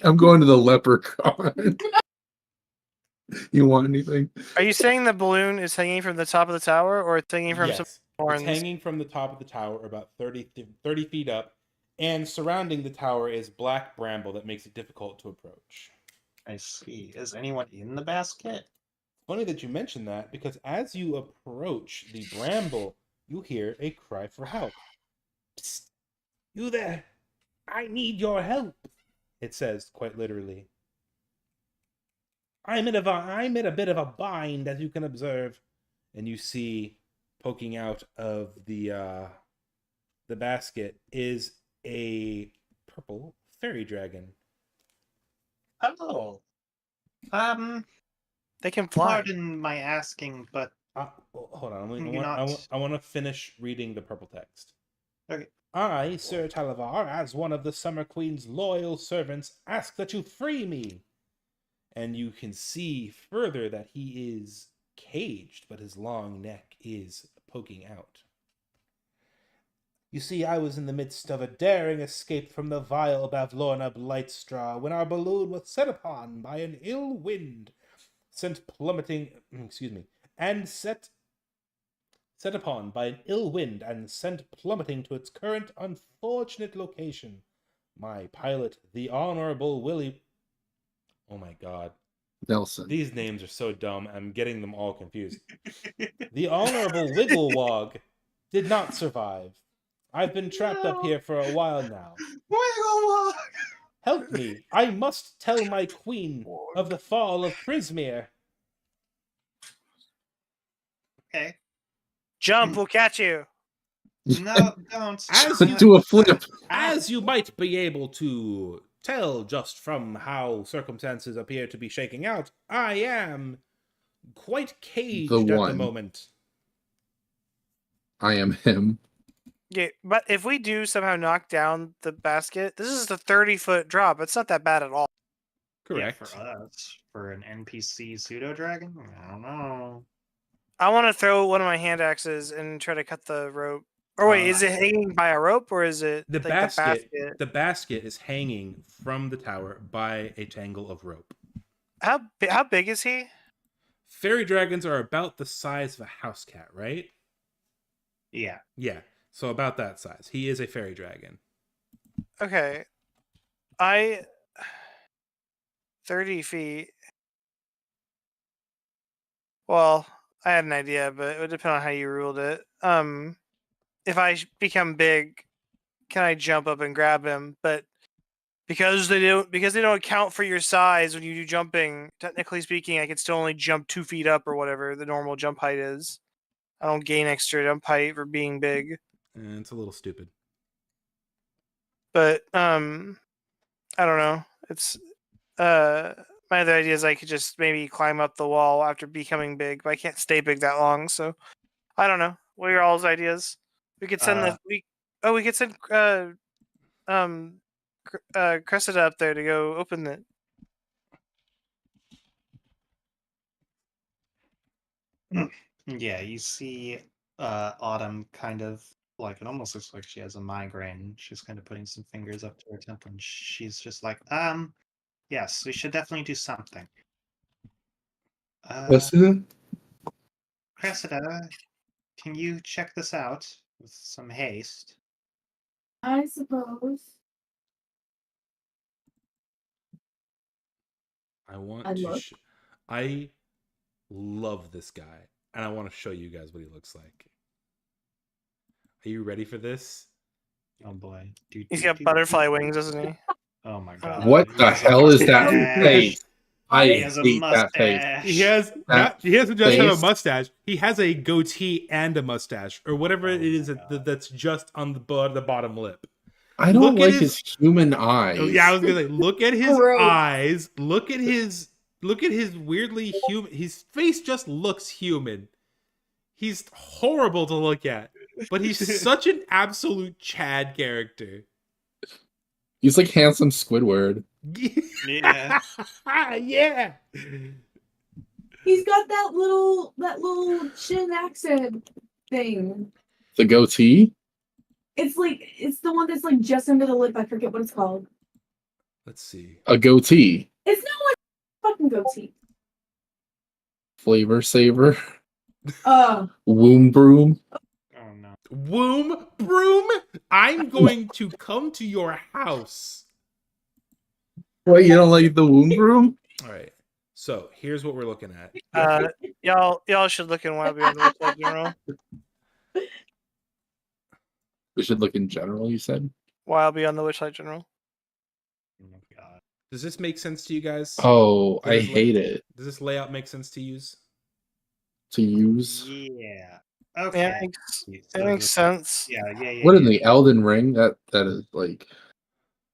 I'm going to the leprechaun. You want anything? Are you saying the balloon is hanging from the top of the tower, or it's hanging from some Yes, horns? it's hanging from the top of the tower about 30 feet up, and surrounding the tower is black bramble that makes it difficult to approach. I see. Is anyone in the basket? Funny that you mention that, because as you approach the bramble, you hear a cry for help. Psst! You there! I need your help! It says, quite literally. I'm in a bit of a bind, as you can observe. And you see, poking out of the basket, is a purple fairy dragon. Oh. They can fly. Pardon my asking, but Hold on, You're not- I want to finish reading the purple text. okay. I, Sir Talavar, as one of the Summer Queen's loyal servants, ask that you free me. And you can see further that he is caged, but his long neck is poking out. You see, I was in the midst of a daring escape from the vile Bavlorna Blightstraw when our balloon was set upon by an ill wind. sent plummeting, and set upon by an ill wind and sent plummeting to its current unfortunate location. My pilot, the Honorable Willie... Oh my god. Nelson. These names are so dumb, I'm getting them all confused. The Honorable Wigglewog did not survive. I've been trapped up here for a while now. Wigglewog! Help me! I must tell my queen of the fall of Prismere. Okay. Jump, we'll catch you. No, don't. Do a flip. As you might be able to tell just from how circumstances appear to be shaking out, I am quite caged at the one. moment. I am him. Yeah, but if we do somehow knock down the basket, this is a 30-foot drop. It's not that bad at all. Yeah, Correct. for us, for an NPC pseudo dragon, I don't know. I want to throw one of my hand axes and try to cut the rope. Or wait, is it hanging by a rope or is it The like basket, the basket? the basket is hanging from the tower by a tangle of rope. How big is he? Fairy dragons are about the size of a house cat, right? Yeah. Yeah, so about that size. He is a fairy dragon. Okay. 30 feet. Well, I had an idea, but it would depend on how you ruled it. If I become big, can I jump up and grab him? But because they don't account for your size when you do jumping, technically speaking, I can still only jump 2 feet up or whatever the normal jump height is. I don't gain extra jump height for being big. And it's a little stupid. But I don't know. It's my other idea is I could just maybe climb up the wall after becoming big, but I can't stay big that long. So I don't know. What are your all's ideas? We could send we could send Cressida up there to go open it. Yeah, you see Autumn kind of like, it almost looks like she has a migraine. She's kind of putting some fingers up to her temple and she's just like, yes, we should definitely do something. Listen. Cressida, can you check this out with some haste? I suppose. I love this guy, and I want to show you guys what he looks like. Are you ready for this? Oh boy. He's got butterfly wings, doesn't he? Oh my god. What He the has a hell is that mustache. face? I He has a hate that face. mustache. He has That he doesn't just have a face? mustache. He has a goatee and a mustache, or whatever Oh it is my God. that's just on the bottom lip. I don't Look at like his human eyes. Oh, yeah, I was gonna say, look at his Gross. eyes. Look at his weirdly human. His face just looks human. He's horrible to look at, but he's such an absolute Chad character. He's like handsome Squidward. Yeah. Yeah. He's got that little chin accent thing. The goatee? It's the one that's like just under the lip. I forget what it's called. Let's see. A goatee. It's not like a fucking goatee. Flavor saver. Womb broom. Oh no. Womb broom. I'm going to come to your house. Wait, you don't like the womb broom? All right. So here's what we're looking at. Y'all should look in Wild Beyond the Witchlight General. We should look in general, you said? Wild Beyond the Witchlight General. Oh my god. Does this make sense to you guys? Oh, Does I this hate it. Does this layout make sense to use? To use? Yeah. Okay. Yeah, it makes sense. Yeah. What in the Elden Ring? That is like...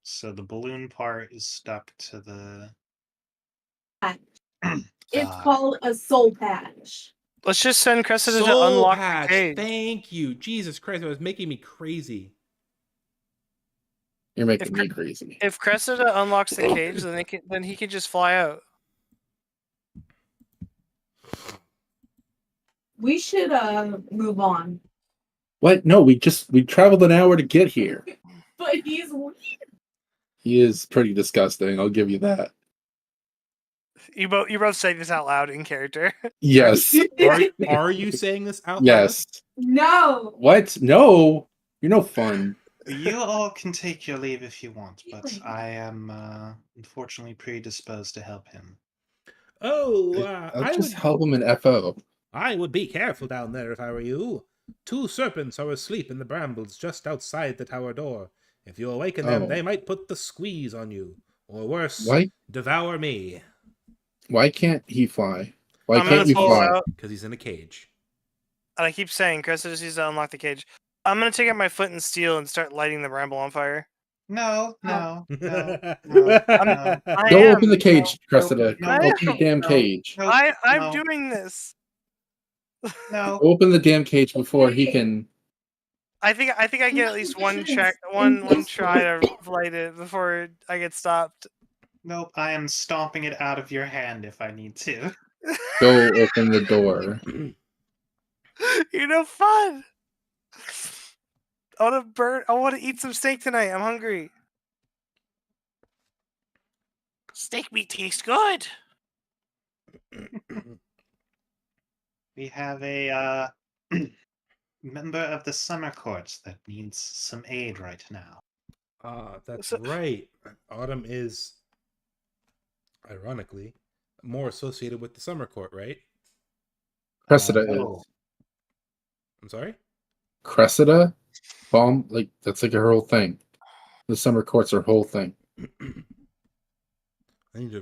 So the balloon part is stuck to the... It's called a soul patch. Let's just send Cressida to Soul unlock patch. the cage. Thank you. Jesus Christ, it was making me crazy. You're making me crazy. If Cressida unlocks the cage, then he can just fly out. We should move on. What? No, we traveled an hour to get here. But he's weird. He is pretty disgusting, I'll give you that. You both say this out loud in character. Yes. Are you saying this out loud? Yes. No. What? No. You're no fun. You all can take your leave if you want, but I am unfortunately predisposed to help him. Oh, I'll just help him in FO. I would be careful down there if I were you. 2 serpents are asleep in the brambles just outside the tower door. If you awaken them, they might put the squeeze on you. Or worse, Why? devour me. Why can't he fly? Why I'm gonna can't you pull fly? out, Because he's in a cage. and I keep saying, Cressida just needs to unlock the cage. I'm gonna take out my flint and steel and start lighting the bramble on fire. No. I Go am. open the cage, Cressida. no, Open the damn no, cage. no, I'm no, doing this. no. Open the damn cage before he can. I think I get at least one try to light it before I get stopped. Nope, I am stomping it out of your hand if I need to. Go open the door. You're no fun. I want to eat some steak tonight. I'm hungry. Steak meat tastes good. We have a member of the summer court that needs some aid right now. That's So- right. Autumn is, ironically, more associated with the summer court, right? Cressida no. is. I'm sorry? Cressida? Bomb? Like, that's like her whole thing. The summer court's her whole thing. I need to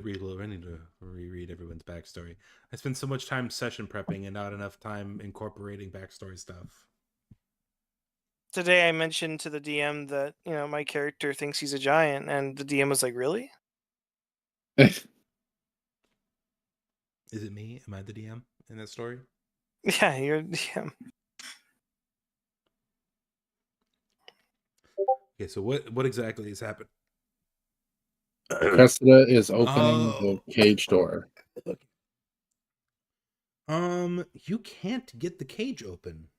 reread everyone's backstory. I spent so much time session prepping and not enough time incorporating backstory stuff. Today I mentioned to the DM that, my character thinks he's a giant, and the DM was like, really? Is it me? Am I the DM in that story? Yeah, you're the DM. Okay, so what exactly has happened? Cressida is opening Oh. the cage door. You can't get the cage open.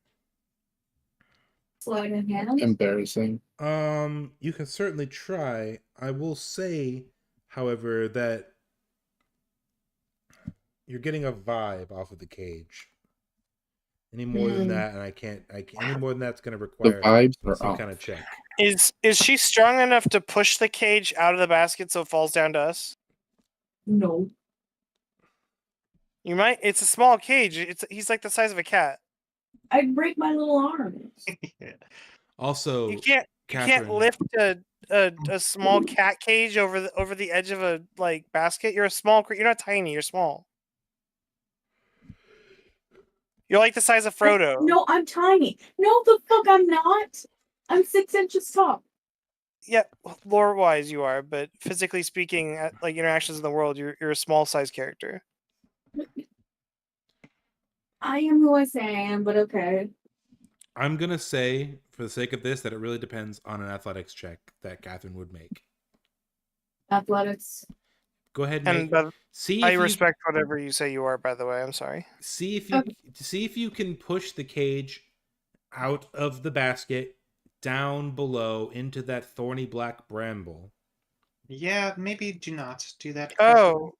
Slide in hand. Embarrassing. You can certainly try. I will say, however, that you're getting a vibe off of the cage. Any more than that, and I can't. Any more than that's going to The require vibes are some off. kind of check. Is she strong enough to push the cage out of the basket so it falls down to us? No. You might. It's a small cage. He's like the size of a cat. I'd break my little arms. Also, You can't Catherine, lift a small cat cage over the edge of a basket. You're a small. You're not tiny. You're small. You're like the size of Frodo. No, I'm tiny. No, the fuck, I'm not. I'm 6 inches tall. Yeah, lore-wise you are, but physically speaking, at interactions in the world, you're a small-sized character. I am who I say I am, but okay. I'm gonna say, for the sake of this, that it really depends on an athletics check that Catherine would make. Athletics. Go ahead and And make, see. I if respect whatever you say you are. By the way, I'm sorry. See if you can push the cage out of the basket down below into that thorny black bramble. Yeah, maybe do not do that. Oh,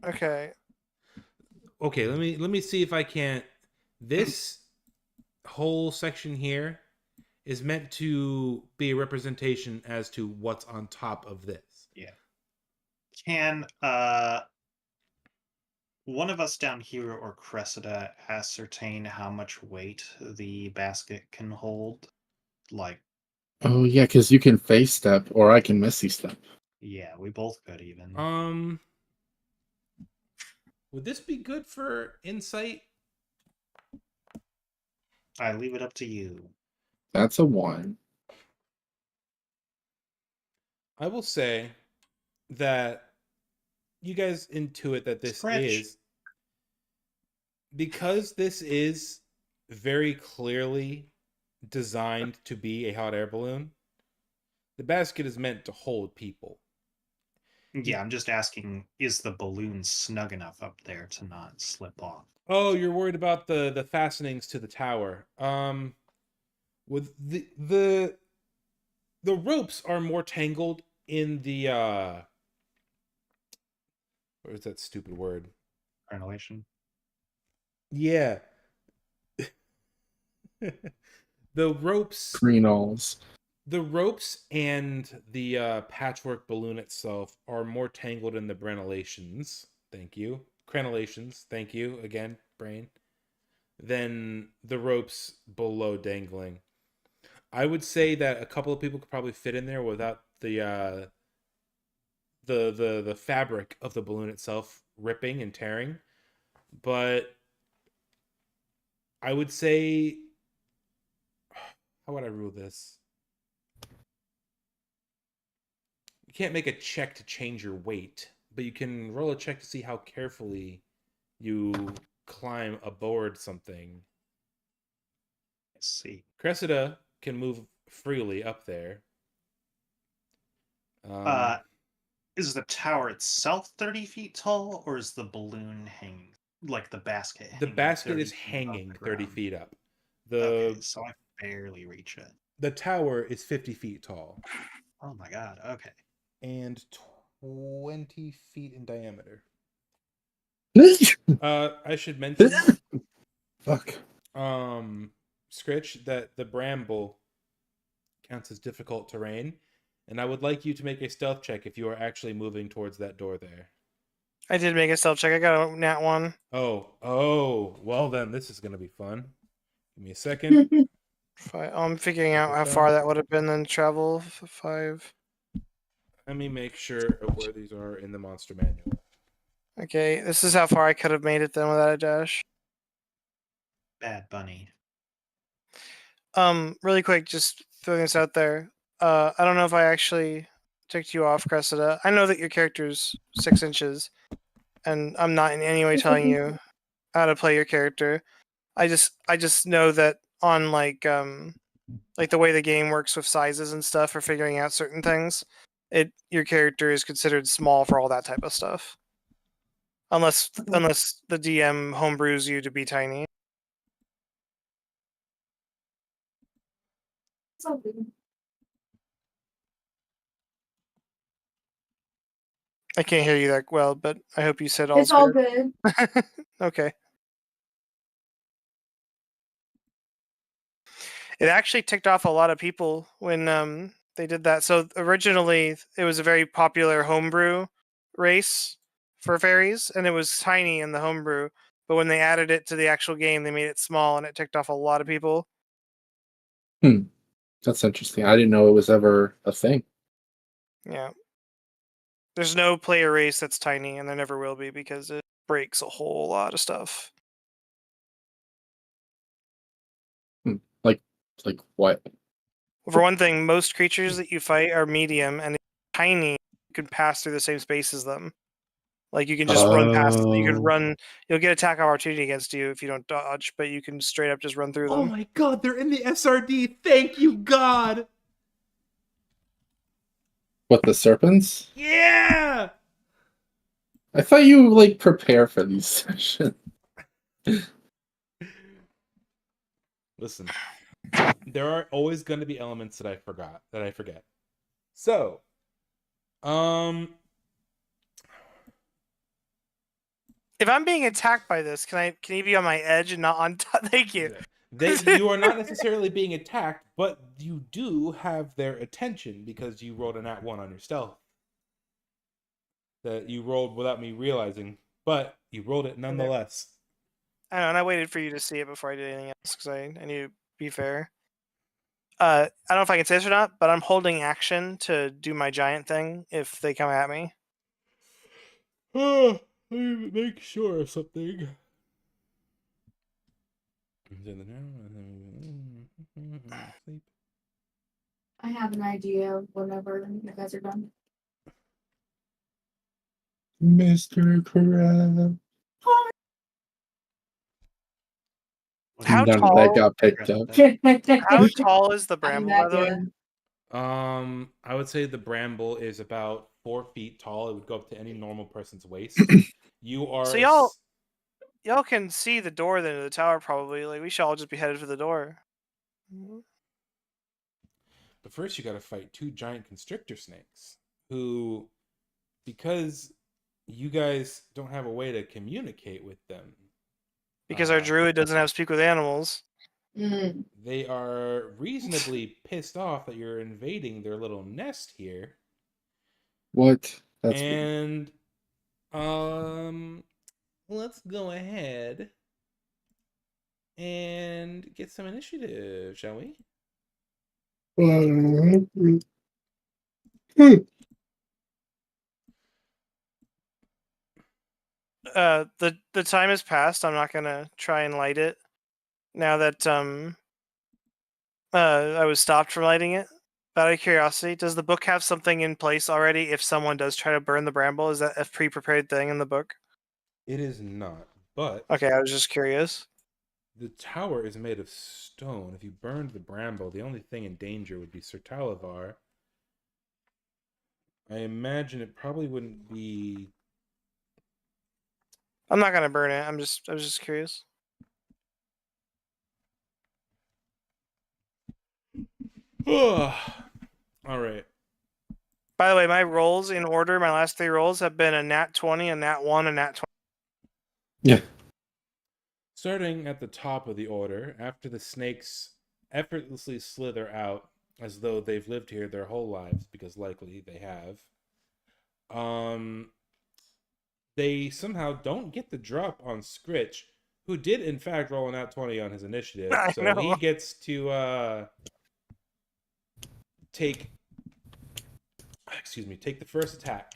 okay. Okay, let me see if I can't. This whole section here is meant to be a representation as to what's on top of this. Yeah. Can one of us down here or Cressida ascertain how much weight the basket can hold? Oh, yeah, because you can face step or I can missy step. Yeah, we both could even. Would this be good for insight? I leave it up to you. That's a 1. I will say that you guys intuit that this is, because this is very clearly designed to be a hot air balloon, the basket is meant to hold people. Yeah, I'm just asking, is the balloon snug enough up there to not slip off? Oh, you're worried about the fastenings to the tower. With the ropes are more tangled in the What is that stupid word? Annihilation. Yeah. The ropes. Greenalls. The ropes and the patchwork balloon itself are more tangled in the brenellations. Thank you. Crenellations. Thank you again, brain. Than the ropes below dangling. I would say that a couple of people could probably fit in there without the fabric of the balloon itself ripping and tearing. But I would say, how would I rule this? You can't make a check to change your weight, but you can roll a check to see how carefully you climb aboard something. Let's see. Cressida can move freely up there. Is the tower itself 30 feet tall, or is the balloon hanging, like the basket? The hanging basket 30 is feet above hanging the 30 ground? feet up. Okay, so I barely reach it. The tower is 50 feet tall Oh my god. Okay. and 20 feet in diameter. I should mention, Fuck. Scritch, that the bramble counts as difficult terrain, and I would like you to make a stealth check if you are actually moving towards that door there. I did make a stealth check. I got a nat 1. Oh, well then, this is going to be fun. Give me a second. I'm figuring out how far that would have been then travel. 5. Let me make sure of where these are in the monster manual. Okay, this is how far I could have made it then without a dash. Bad bunny. Really quick, just throwing this out there. I don't know if I actually ticked you off, Cressida. I know that your character's 6 inches, and I'm not in any way telling you how to play your character. I just know that on like the way the game works with sizes and stuff for figuring out certain things, your character is considered small for all that type of stuff. Unless the DM homebrews you to be tiny. It's all good. I can't hear you that well, but I hope you said all. It's all good. Okay. It actually ticked off a lot of people when they did that. So originally, it was a very popular homebrew race for fairies, and it was tiny in the homebrew. But when they added it to the actual game, they made it small, and it ticked off a lot of people. That's interesting. I didn't know it was ever a thing. Yeah. There's no player race that's tiny, and there never will be because it breaks a whole lot of stuff. Like what? For one thing, most creatures that you fight are medium, and if they're tiny, you can pass through the same space as them. Like you can just run past. You can Oh. run. You'll get attack opportunity against you if you don't dodge, but you can straight up just run through them. Oh my god, they're in the SRD. Thank you, God. What, the serpents? Yeah. I thought you like prepare for these sessions. Listen, there are always going to be elements that I forget. So, If I'm being attacked by this, can you be on my edge and not on top? Thank you. you are not necessarily being attacked, but you do have their attention because you rolled a nat 1 on your stealth. That you rolled without me realizing, but you rolled it nonetheless. I know, and I waited for you to see it before I did anything else because I knew to be fair. I don't know if I can say this or not, but I'm holding action to do my giant thing if they come at me. Let me make sure of something. I have an idea whenever you guys are done. Mr. Crab. How None of tall? that got picked up. How tall is the bramble, by I'm the way? that I would say the bramble is about 4 feet tall. It would go up to any normal person's waist. You are. So y'all can see the door then to the tower probably. Like we should all just be headed for the door. But first, you got to fight 2 giant constrictor snakes, who, because you guys don't have a way to communicate with them. Because our druid doesn't have speak with animals. Mm. They are reasonably pissed off that you're invading their little nest here. What? That's weird. And let's go ahead and get some initiative, shall we? The time has passed. I'm not gonna try and light it now that I was stopped from lighting it. Out of curiosity, does the book have something in place already if someone does try to burn the bramble? Is that a pre-prepared thing in the book? It is not, but Okay, I was just curious. the tower is made of stone. If you burned the bramble, the only thing in danger would be Sir Talavar. I imagine it probably wouldn't be. I'm not gonna burn it. I was just curious. All right. By the way, my rolls in order, my last 3 rolls have been a nat 20, a nat 1, a nat 20. Yeah. Starting at the top of the order, after the snakes effortlessly slither out as though they've lived here their whole lives, because likely they have, they somehow don't get the drop on Scritch, who did in fact roll an out 20 on his initiative. I So know. he gets to take the first attack.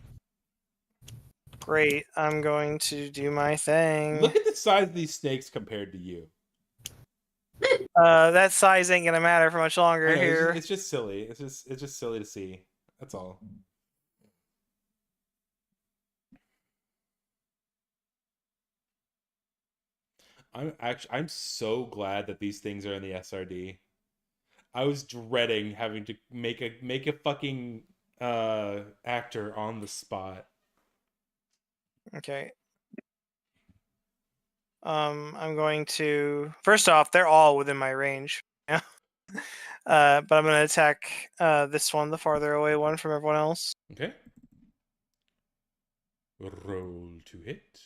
Great. I'm going to do my thing. Look at the size of these snakes compared to you. That size ain't gonna matter for much longer I know, here. it's just silly. It's just silly to see. That's all. I'm so glad that these things are in the SRD. I was dreading having to make a fucking actor on the spot. Okay. I'm going to. First off, they're all within my range. Yeah. But I'm gonna attack this one, the farther away one from everyone else. Okay. Roll to hit.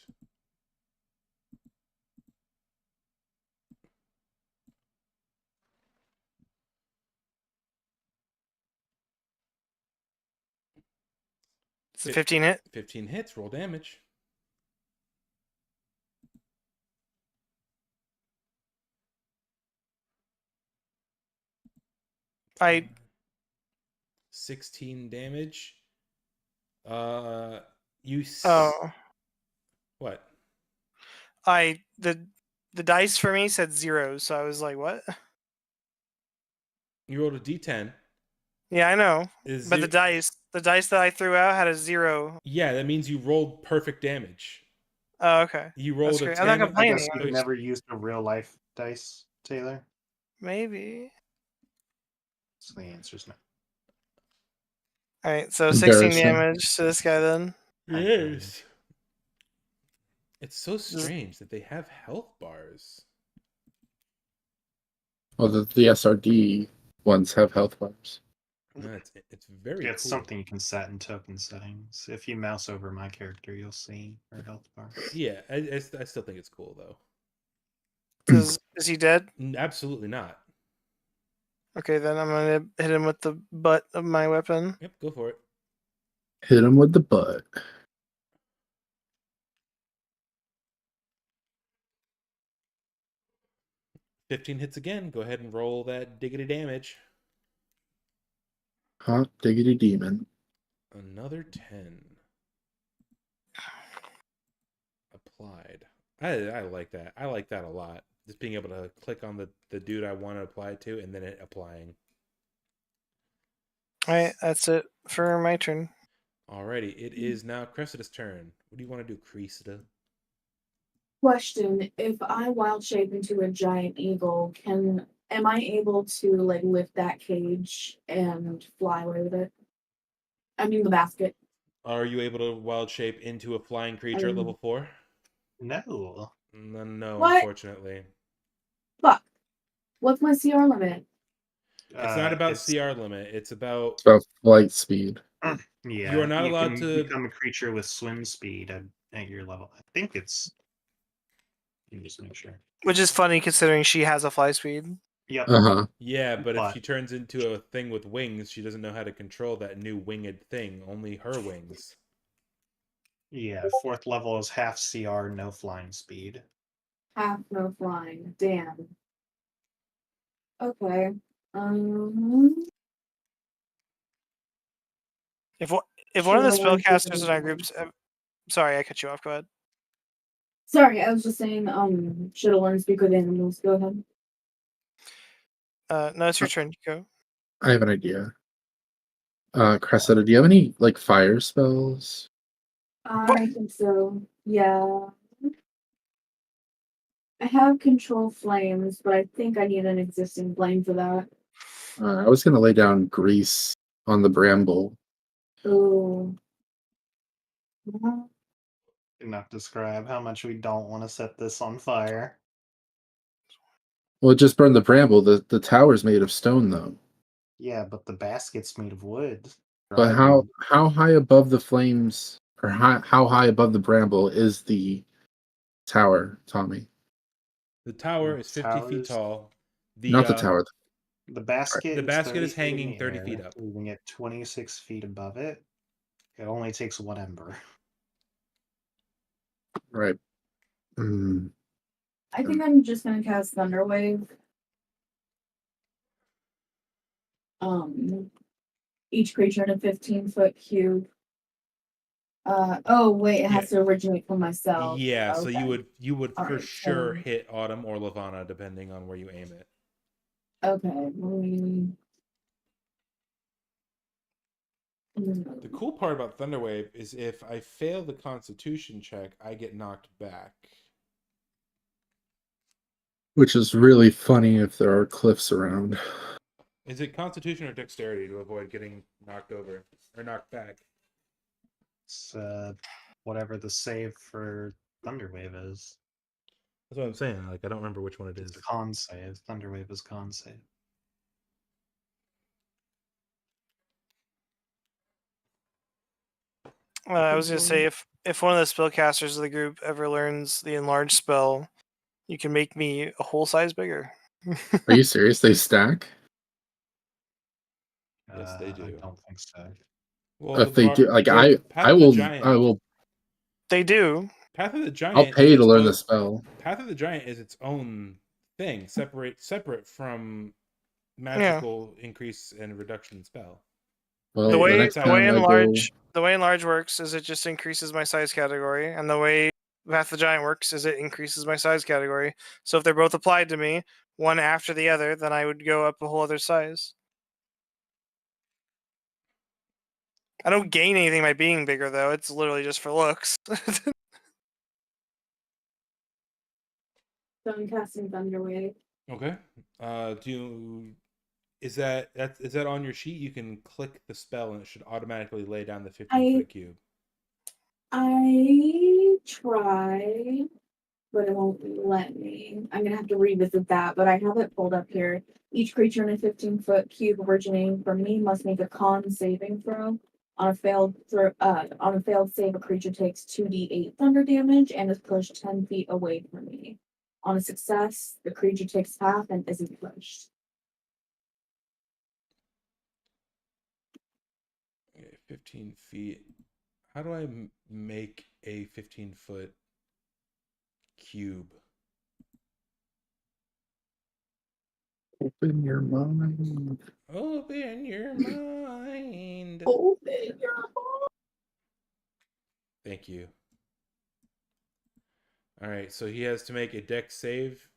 It's a 15 hit. 15 hits. Roll damage. I 16 damage. You. oh What? the dice for me said 0, so I was like, what? You rolled a D10. Yeah, I know. Is But zero- the dice that I threw out had a 0. Yeah, that means you rolled perfect damage. Oh, okay. You rolled a great. 10. I'm not I complaining. guess you've never used a real life dice, Taylor. Maybe. So the answer's no. All right, so 16 Embarrassing. damage to this guy then. Yes. It's so strange that they have health bars. Well, the SRD ones have health bars. No, it's very It's cool. something you can set in token settings. If you mouse over my character, you'll see her health bar. Yeah, I still think it's cool though. Is he dead? Absolutely not. Okay, then I'm gonna hit him with the butt of my weapon. Yep, go for it. Hit him with the butt. $15 hits again. Go ahead and roll that diggity damage. Hot diggity demon. Another 10. Applied. I like that. I like that a lot. Just being able to click on the dude I want to apply it to and then it applying. Alright, that's it for my turn. Alrighty, it is now Cressida's turn. What do you want to do, Cressida? Question: if I wild shape into a giant eagle, am I able to like lift that cage and fly away with it? I mean the basket. Are you able to wild shape into a flying creature at level 4? No. No, What? unfortunately. Fuck. What's my CR limit? It's not about CR limit. It's about So flight speed. Yeah, You are not you allowed can to. become a creature with swim speed at your level. I think it's. Let me just make sure. Which is funny considering she has a fly speed. Yep. Uh-huh. Yeah, but if But- she turns into a thing with wings, she doesn't know how to control that new winged thing. Only her wings. Yeah, 4th level is half CR, no flying speed. Half no flying. Damn. Okay. Um. If one of the Sure, spellcasters in our groups, sorry, I cut you off. Go ahead. Sorry, I was just saying. Should have learned to speak with animals. Go ahead. No, it's your turn. Go. I have an idea. Cressida, do you have any like fire spells? I think so. Yeah. I have control flames, but I think I need an existing flame for that. I was gonna lay down grease on the bramble. Oh. Enough describe how much we don't want to set this on fire. Well, it just burned the bramble. The tower's made of stone, though. Yeah, but the basket's made of wood. But how high above the flames, or how high above the bramble is the tower, Tommy? The tower is 50 feet Towers- tall. Not the tower. The basket. The basket 30 is feet in hanging the 30 air. feet up. We can get 26 feet above it. It only takes 1 ember. Right. Mm. I think I'm just gonna cast Thunderwave. Each creature in a 15-foot cube. Oh wait, it has to originate from myself. Yeah, so Okay. you would for Alright, sure so- hit Autumn or Lavana depending on where you aim it. Okay. The cool part about Thunderwave is if I fail the Constitution check, I get knocked back. Which is really funny if there are cliffs around. Is it Constitution or Dexterity to avoid getting knocked over or knocked back? It's whatever the save for Thunderwave is. That's what I'm saying. Like I don't remember which one it is. It's a con save. Thunderwave is con save. I was gonna say if one of the spellcasters of the group ever learns the enlarge spell, you can make me a whole size bigger. Are you serious? They stack? Yes, they I do. don't think so. Well, If they do, like the Path I of the will, Giant, I will. They do. Path of the Giant. I'll pay is to its learn own- the spell. Path of the Giant is its own thing, separate from magical increase and reduction spell. Well, the way next the time way I enlarge the way enlarge works is it just increases my size category, and the way Path of the Giant works is it increases my size category. So if they're both applied to me, one after the other, then I would go up a whole other size. I don't gain anything by being bigger, though. It's literally just for looks. So I'm casting Thunderwave. Okay. Is that on your sheet? You can click the spell and it should automatically lay down the 15-foot cube. I try, but it won't let me. I'm gonna have to revisit that, but I have it pulled up here. Each creature in a 15-foot cube originating from me must make a con saving throw. On a failed save, a creature takes 2d8 thunder damage and is pushed 10 feet away from me. On a success, the creature takes half and isn't pushed. Okay, 15 feet. How do I make a 15-foot cube? Open your mind. Open your mind. Open your Thank you. All right, so he has to make a dex save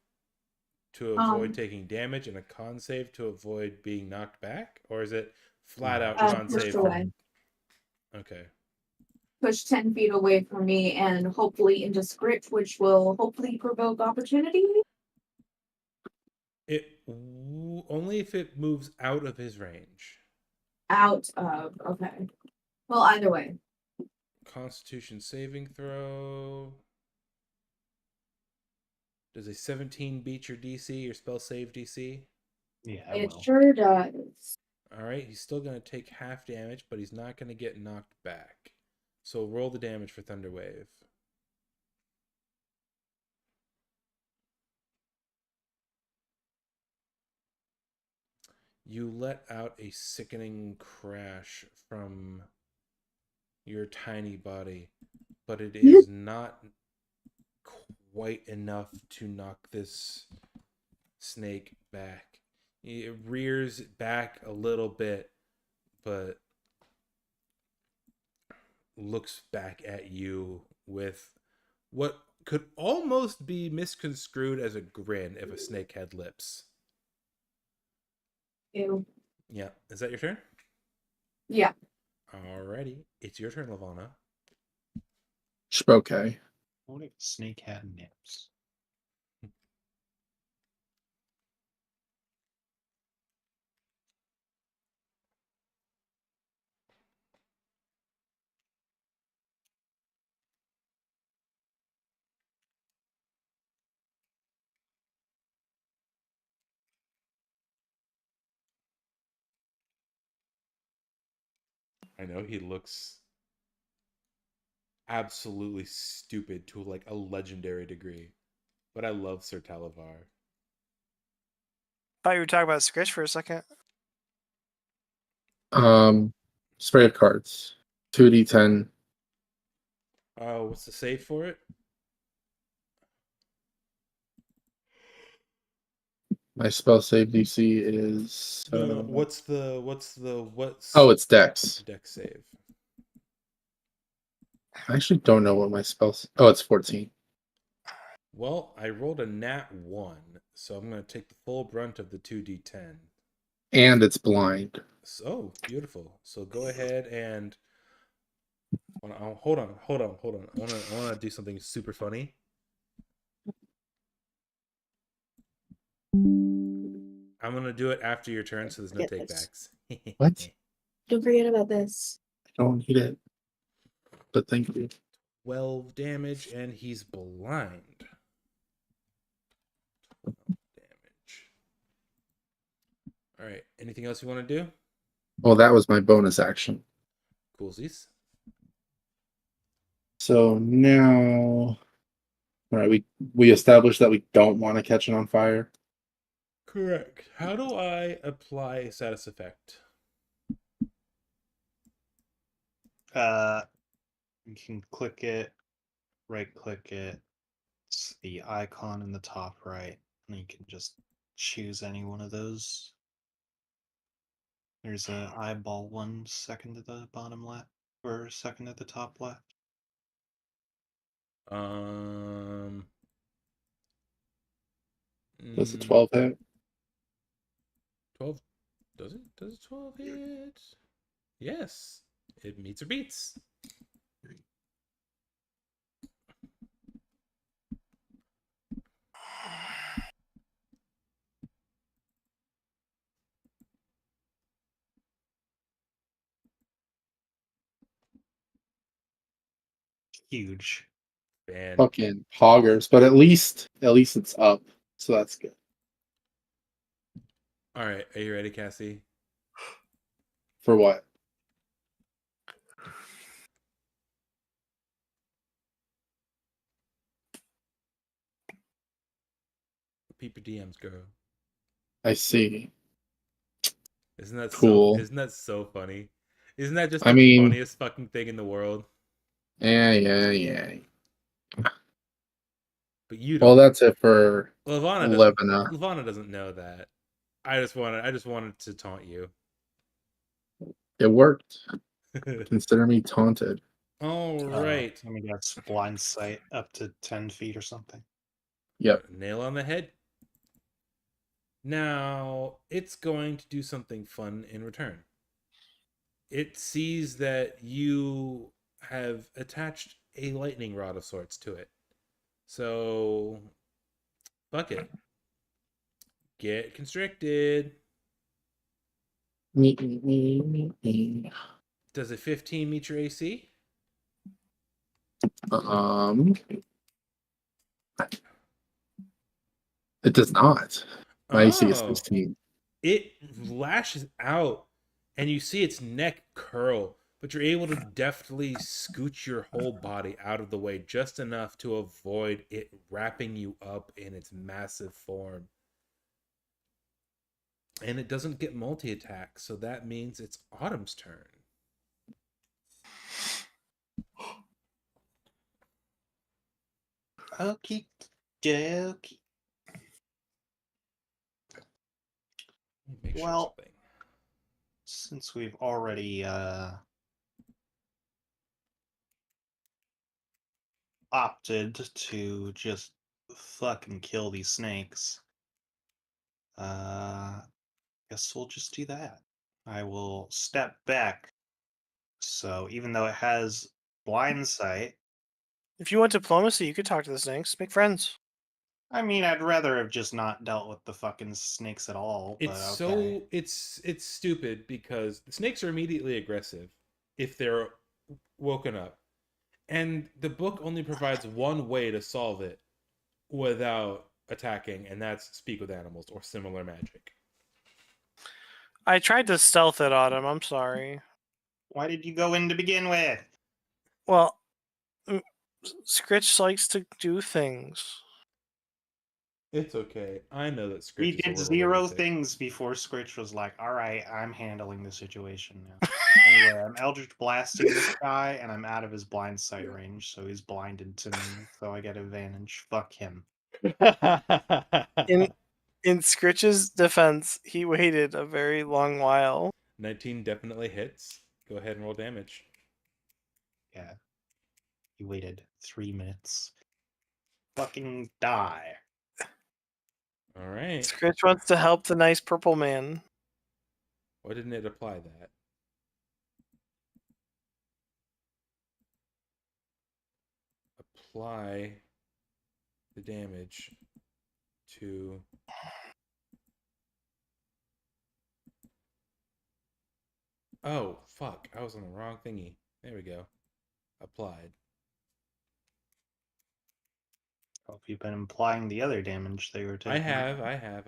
to avoid taking damage and a con save to avoid being knocked back, or is it flat out con pushed save? away. Okay. Push 10 feet away from me and hopefully into script, which will hopefully provoke opportunity. Only if it moves out of his range. Out of, okay. Well, either way. Constitution saving throw. Does a 17 beat your DC, your spell save DC? Yeah, It will. sure does. All right, he's still going to take half damage, but he's not going to get knocked back. So roll the damage for Thunder Wave. You let out a sickening crash from your tiny body, but it is not quite enough to knock this snake back. It rears back a little bit, but looks back at you with what could almost be misconstrued as a grin if a snake had lips. Ew. Yeah. Is that your turn? Yeah. Alrighty. It's your turn, Lavana. Okay. What if a snake had nips? I know he looks absolutely stupid to like a legendary degree, but I love Sir Talavar. Thought you were talking about Scritch for a second. Spray of cards. 2d10. What's the save for it? My spell save DC is. No. What's Oh, it's Dex. Dex save? I actually don't know what my spells. Oh, it's 14. Well, I rolled a nat 1, so I'm going to take the full brunt of the 2d10. And it's blind. So beautiful. So go ahead and hold on. I want to do something super funny. I'm gonna do it after your turn, so there's no takebacks. What? Don't forget about this. I don't need it. But thank you. 12 damage, and he's blind. 12 damage. All right. Anything else you want to do? Well, that was my bonus action. Coolsies. So now, all right, we established that we don't want to catch it on fire. Correct. How do I apply a status effect? You can click it, right click it. It's the icon in the top right, and you can just choose any one of those. There's a eyeball one second to the bottom left, or second at the top left. Does the 12 hit? 12. Does it? Does 12 hit? Yes. It meets or beats. Huge. And Fucking poggers, but at least it's up, so that's good. all right, are you ready, Cassie? For what? Peep your DMs, girl. I see. Isn't that Cool. so? Isn't that so funny? Isn't that just I the mean- funniest fucking thing in the world? Yeah. But you Well, don't. that's it for Lavana 11. doesn't. Lavana doesn't know that. I just wanted to taunt you. It worked. Consider me taunted. All right. I mean, that's blind sight up to 10 feet or something. Yep. Nail on the head. Now it's going to do something fun in return. It sees that you have attached a lightning rod of sorts to it. So, fuck it. Get constricted. Me. Does a 15 meet your AC? It does not. My AC is Oh. 16. It lashes out and you see its neck curl, but you're able to deftly scooch your whole body out of the way just enough to avoid it wrapping you up in its massive form. And it doesn't get multi-attack, so that means it's Autumn's turn. Okie dokie. Make sure Well, something. since we've already opted to just fucking kill these snakes, guess we'll just do that. I will step back. So even though it has blind sight, If you want diplomacy, you could talk to the snakes, make friends. I mean, I'd rather have just not dealt with the fucking snakes at all. But It's okay. it's stupid because the snakes are immediately aggressive if they're woken up. And the book only provides one way to solve it without attacking, and that's speak with animals or similar magic. I tried to stealth it, Autumn. I'm sorry. Why did you go in to begin with? Well, Scritch likes to do things. It's okay. I know that Scritch We is a did little 0 lunatic. things before Scritch was like, all right, I'm handling the situation now. Anyway, I'm Eldritch Blasting this guy, and I'm out of his blind sight range, so he's blinded to me, so I get advantage. Fuck him. In Scritch's defense, he waited a very long while. 19 definitely hits. Go ahead and roll damage. Yeah. He waited 3 minutes. Fucking die. All right. Scritch wants to help the nice purple man. Why didn't it apply that? Apply the damage to... Oh, fuck. I was on the wrong thingy. There we go. Applied. Hope you've been implying the other damage they were taking. I have.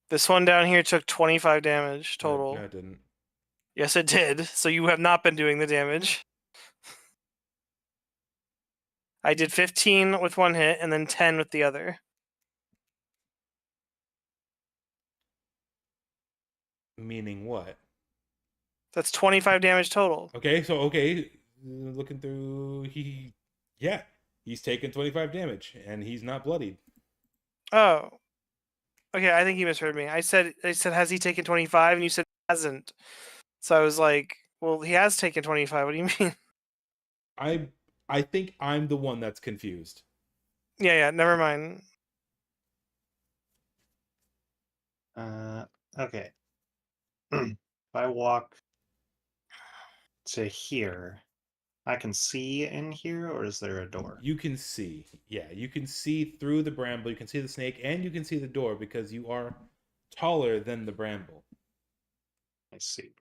This one down here took 25 damage total. No, it didn't. Yes, it did. So you have not been doing the damage. I did 15 with one hit and then 10 with the other. Meaning what? That's 25 damage total. Okay, looking through, he's taken 25 damage and he's not bloodied. Oh. Okay, I think you misheard me. I said has he taken 25 and you said he hasn't. So I was like, well, he has taken 25. What do you mean? I think I'm the one that's confused. Yeah, never mind. Okay. If I walk to here, I can see in here, or is there a door? You can see. Yeah, you can see through the bramble, you can see the snake, and you can see the door because you are taller than the bramble. I see.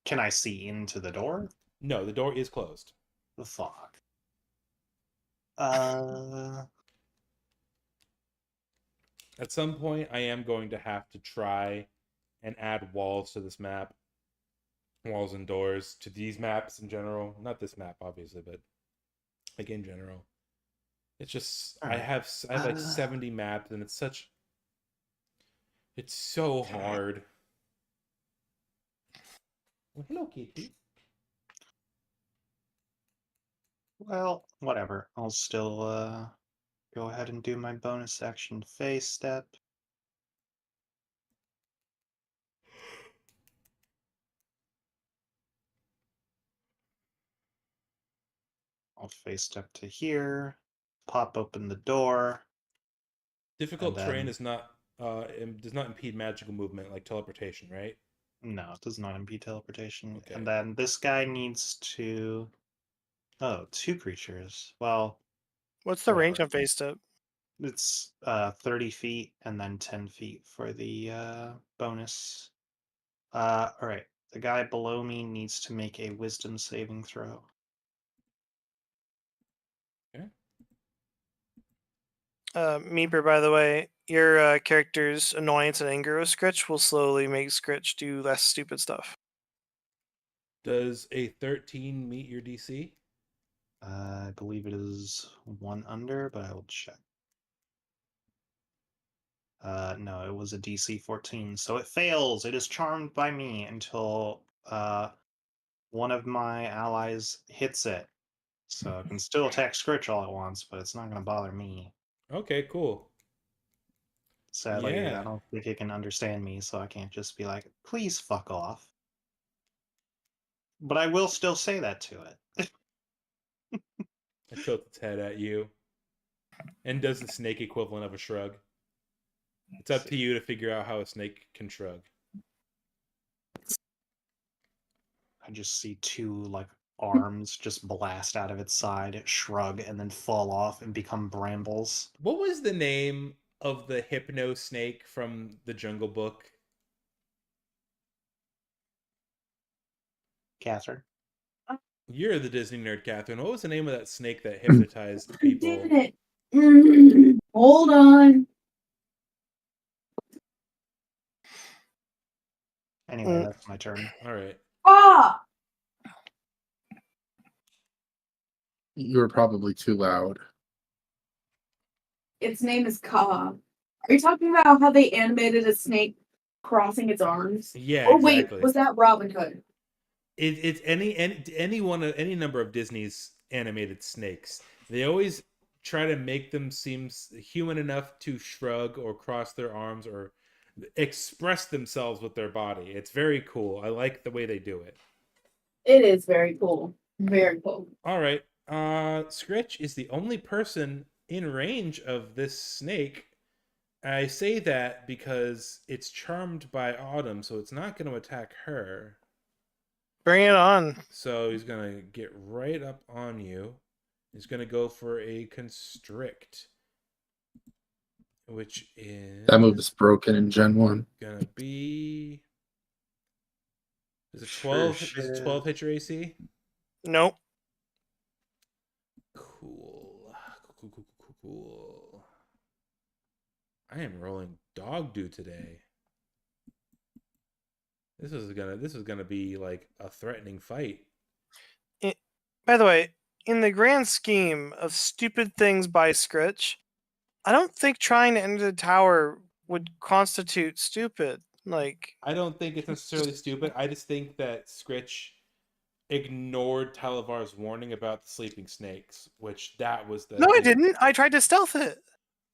Can I see into the door? No, the door is closed. The fuck. At some point, I am going to have to try and add walls to this map. Walls and doors to these maps in general. Not this map, obviously, but like in general. It's just I have like 70 maps, and it's so hard. Well, hello, Kitty. Well, whatever. I'll still go ahead and do my bonus action phase step. I'll phase step to here, pop open the door. Difficult and terrain then- is not does not impede magical movement like teleportation, right? No, it does not impede teleportation. Okay. And then this guy needs to. Oh, 2 creatures. Well, What's the range whatever. on phase step? It's 30 feet and then 10 feet for the bonus. All right. The guy below me needs to make a wisdom saving throw. Meeper, by the way, your character's annoyance and anger with Scritch will slowly make Scritch do less stupid stuff. Does a 13 meet your DC? I believe it is 1 under, but I will check. No, it was a DC 14, so it fails. It is charmed by me until one of my allies hits it. So it can still attack Scritch all at once, but it's not going to bother me. Okay, cool. Sadly, Yeah. I don't think it can understand me, so I can't just be like, please fuck off. But I will still say that to it. It tilts its head at you and does the snake equivalent of a shrug. It's up to you to figure out how a snake can shrug. I just see 2 like arms just blast out of its side, shrug, and then fall off and become brambles. What was the name of the hypno snake from the Jungle Book? Catherine. You're the Disney nerd, Catherine. What was the name of that snake that hypnotized people? Did it. Hold on. Anyway, that's my turn. All right. Ah! You were probably too loud. Its name is Ka. Are you talking about how they animated a snake crossing its arms? Yeah, Oh exactly. wait, was that Robin Hood? It's any number of Disney's animated snakes. They always try to make them seem human enough to shrug or cross their arms or express themselves with their body. It's very cool. I like the way they do it. It is very cool. Very cool. All right. Scritch is the only person in range of this snake. I say that because it's charmed by Autumn, so it's not going to attack her. Bring it on. So he's going to get right up on you. He's going to go for a constrict, which is... That move is broken in Gen 1. Going to be... Does a 12 hit your AC? Nope. Cool. Cool. I am rolling dog do today. This is gonna be like a threatening fight. By the way, in the grand scheme of stupid things by Scritch, I don't think trying to enter the tower would constitute stupid. Like, I don't think it's necessarily stupid. I just think that Scritch ignored Talavar's warning about the sleeping snakes, which that was the... No, I didn't. I tried to stealth it.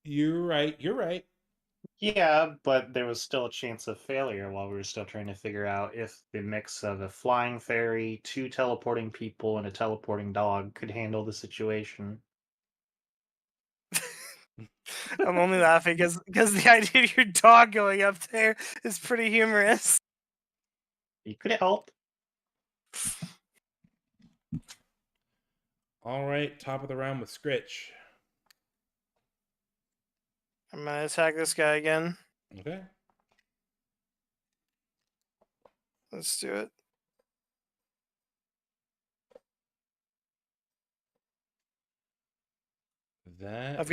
You're right. Yeah, but there was still a chance of failure while we were still trying to figure out if the mix of a flying fairy, 2 teleporting people, and a teleporting dog could handle the situation. I'm only laughing because the idea of your dog going up there is pretty humorous. You could help. All right, top of the round with Scritch. I'm gonna attack this guy again. Okay. Let's do it. I've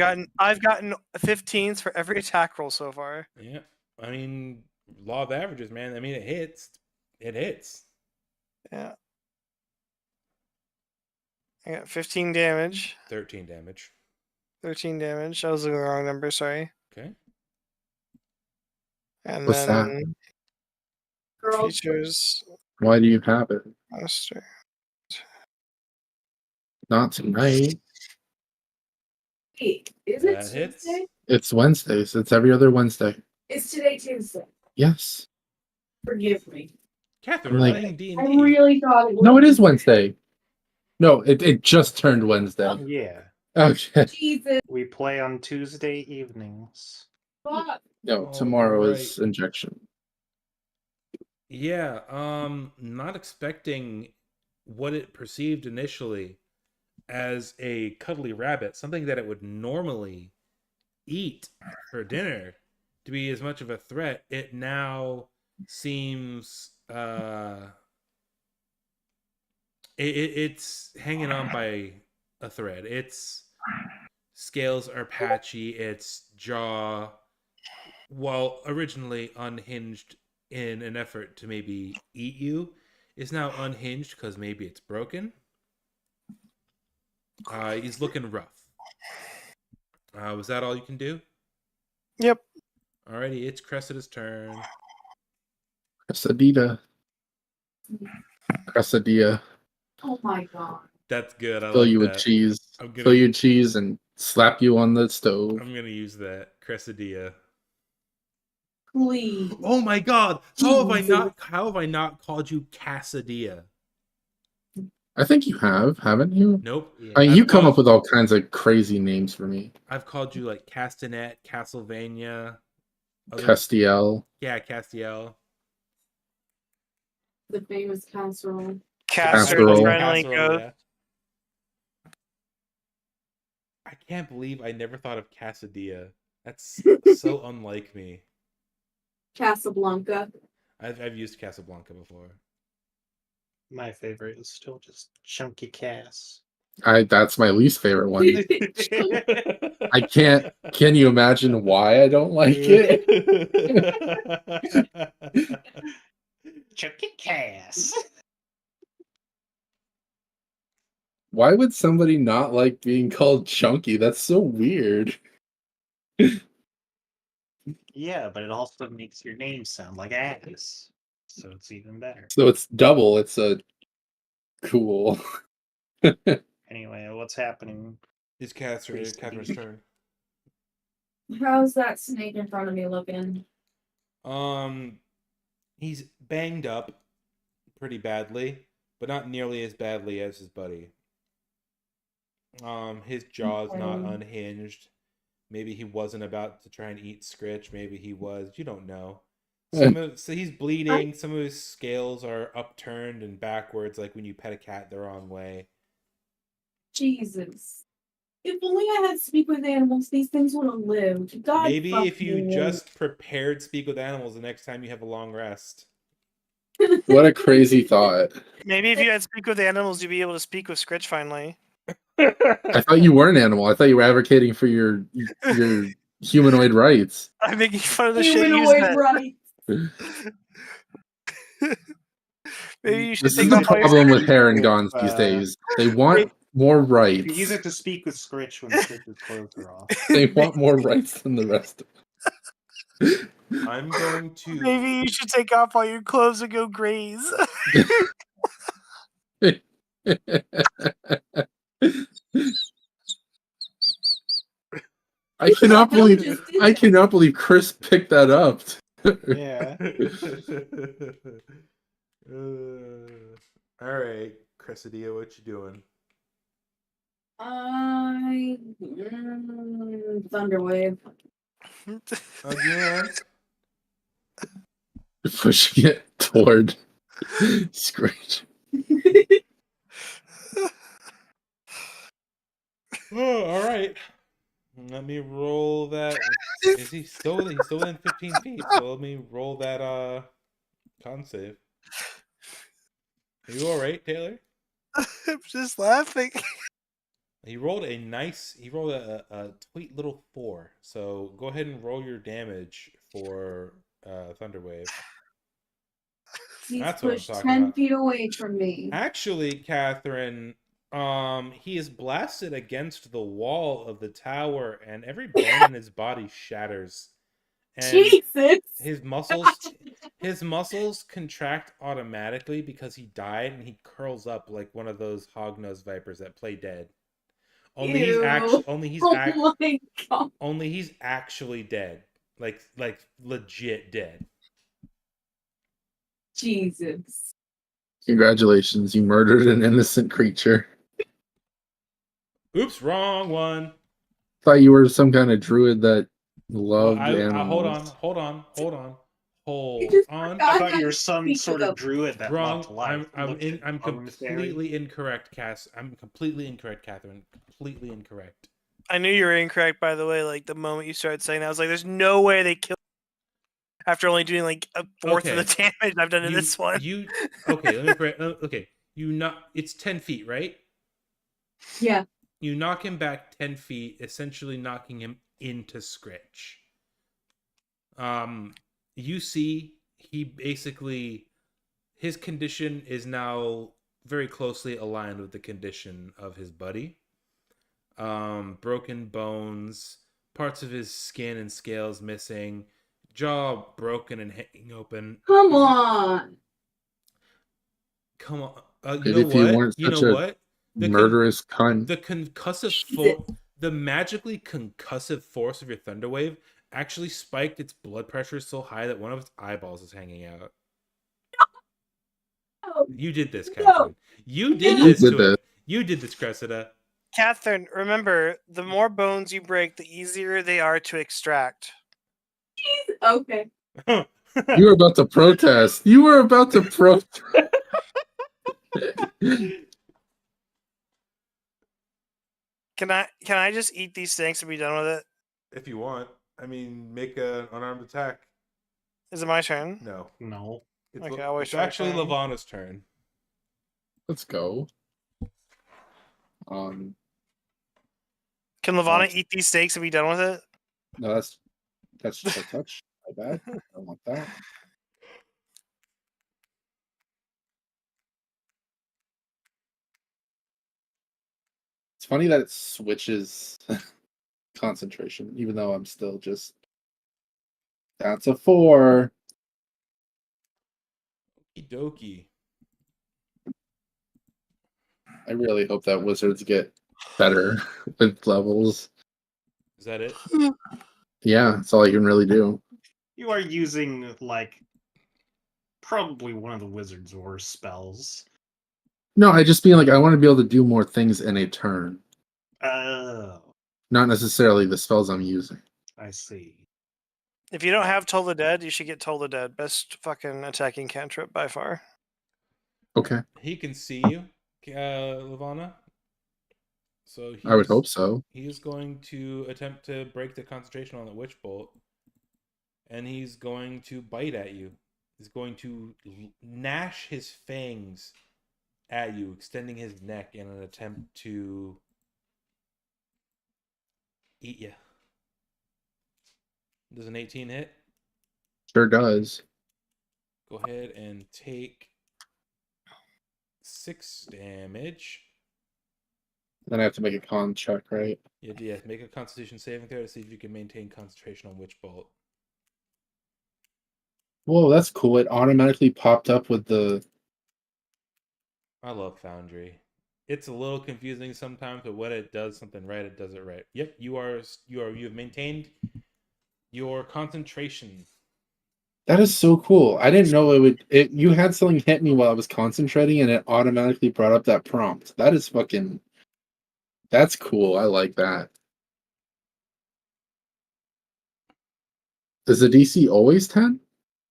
gotten 15s for every attack roll so far. Yeah. I mean, law of averages, man. I mean, it hits. It hits. Yeah. I got 15 damage. 13 damage. 13 damage. I was looking at the wrong number, sorry. Okay. And What's then Girl. features Why do you have it? monster. Not tonight. Wait, is it That hits. Tuesday? It's Wednesdays. It's every other Wednesday. Is today Tuesday? Yes. Forgive me. Catherine, I'm we're like- playing D&D. I really thought it was. No, it is Wednesday. No, it just turned Wednesday. Yeah. Okay. Jesus. We play on Tuesday evenings. Fuck. No, Oh, tomorrow you're is injection. Yeah, not expecting what it perceived initially as a cuddly rabbit, something that it would normally eat for dinner, to be as much of a threat. It now seems it's hanging on by a thread. Its scales are patchy, its jaw while originally unhinged in an effort to maybe eat you, is now unhinged because maybe it's broken. He's looking rough. Was that all you can do? Yep. Alrighty, it's Cressida's turn. Cressadita. Cressadia. Oh my god. That's good. I Fill like you with that. cheese. I'm gonna Fill you with cheese and slap you on the stove. I'm gonna use that. Cressidia. Please. Oh my god! How have I not called you Cassadia? I think you have, haven't you? Nope. Yeah. I mean, I've you come called- up with all kinds of crazy names for me. I've called you like Castanet, Castlevania. Castiel. Yeah, Castiel. The famous casserole. Caster, Casserole. the friendly Casserole, goat. yeah. I can't believe I never thought of Cassadia. That's so unlike me. Casablanca. I've used Casablanca before. My favorite is still just Chunky Cass. That's my least favorite one. I can't. Can you imagine why I don't like it? Chunky Cass. Why would somebody not like being called chunky? That's so weird. Yeah, but it also makes your name sound like ass. So it's even better. So it's double. It's a cool. Anyway, what's happening? It's Catherine's turn. How's that snake in front of me looking? He's banged up pretty badly, but not nearly as badly as his buddy. His jaw's not Okay. unhinged. Maybe he wasn't about to try and eat Scritch. Maybe he was. You don't know. So he's bleeding. Some of his scales are upturned and backwards, like when you pet a cat the wrong way. Jesus. If only I had speak with animals, these things would have lived. God, Maybe fuck if you me. just prepared Speak with Animals the next time you have a long rest. What a crazy thought. Maybe if you had speak with animals, you'd be able to speak with Scritch finally. I thought you were an animal. I thought you were advocating for your humanoid rights. I'm making fun of the shit you Humanoid said. right. Maybe you should This is take the off all your problem with scratches. Herringons these days. They want more Use rights. it to speak with Scritch when Scritch's clothes are off. They want more rights than the rest of I'm going to. Maybe you should take off all your clothes and go graze. I cannot believe Chris picked that up. Yeah. All right, Cressidia, what you doing? Thunderwave. Again? Pushing it toward Screech. Oh, all right. Let me roll that. Is he still? He's still within 15 feet. So let me roll that con save. Are you all right, Taylor? I'm just laughing. He rolled a sweet little 4. So go ahead and roll your damage for Thunderwave. He's That's what I'm pushed talking 10 about. feet away from me. Actually, Catherine, he is blasted against the wall of the tower, and every bone in his body shatters. And Jesus! his muscles contract automatically because he died, and he curls up like one of those hognose vipers that play dead. Only he's Ew. actually Oh my god. only he's actually dead, like legit dead. Jesus. Congratulations, you murdered an innocent creature. Oops, wrong one. Thought you were some kind of druid that Well, loved animals. hold on. You just I forgot thought how you were to some speak sort with of druid that Wrong. loved life. I'm completely incorrect, Cass. I'm completely incorrect, Catherine. Completely incorrect. I knew you were incorrect, by the way. Like the moment you started saying that, I was like, "There's no way they killed." After only doing like a fourth of the damage I've done in this one. Okay? Let me correct. Okay, it's 10 feet, right? Yeah. You knock him back 10 feet, essentially knocking him into Scritch. You see, he basically, his condition is now very closely aligned with the condition of his buddy. Broken bones, parts of his skin and scales missing, jaw broken and hanging open. Come on. Come on. Maybe if you weren't You such know a what? murderous cunt. The concussive Jesus. the magically concussive force of your thunder wave actually spiked its blood pressure so high that one of its eyeballs is hanging out. No. You did this, No. Catherine. You did You this did to this. it. You did this, Cressida. Catherine, remember, the more bones you break, the easier they are to extract. Jeez. Okay. You were about to protest. You were about to protest. Can I just eat these things and be done with it? If you want. I mean, make an unarmed attack. Is it my turn? No. No. Okay, I'll wait It's for my actually turn. Lavana's turn. Let's go. Can Lavana eat these steaks and be done with it? No, that's just a touch. My bad. I don't want that. It's funny that it switches concentration, even though I'm still just. That's a 4. Okie dokie. I really hope that wizards get better with levels. Is that it? Yeah, that's all I can really do. You are using, like, probably one of the wizard's worst spells. No, I just mean like I want to be able to do more things in a turn, Oh, not necessarily the spells I'm using. I see. If you don't have Toll the Dead, you should get Toll the Dead. Best fucking attacking cantrip by far. Okay, He can see you, Lavana. So I would hope so. He is going to attempt to break the concentration on the witch bolt, and he's going to bite at you. He's going to gnash his fangs at you, extending his neck in an attempt to eat you. Does an 18 hit? Sure does. Go ahead and take 6 damage. Then I have to make a con check, right? Yeah, make a Constitution saving throw to see if you can maintain concentration on Witch Bolt. Whoa, that's cool. It automatically popped up with the. I love Foundry. It's a little confusing sometimes, but when it does something right, it does it right. Yep, you have maintained your concentration. That is so cool. I didn't know it would. You had something hit me while I was concentrating, and it automatically brought up that prompt. That is fucking. That's cool. I like that. Is the DC always 10?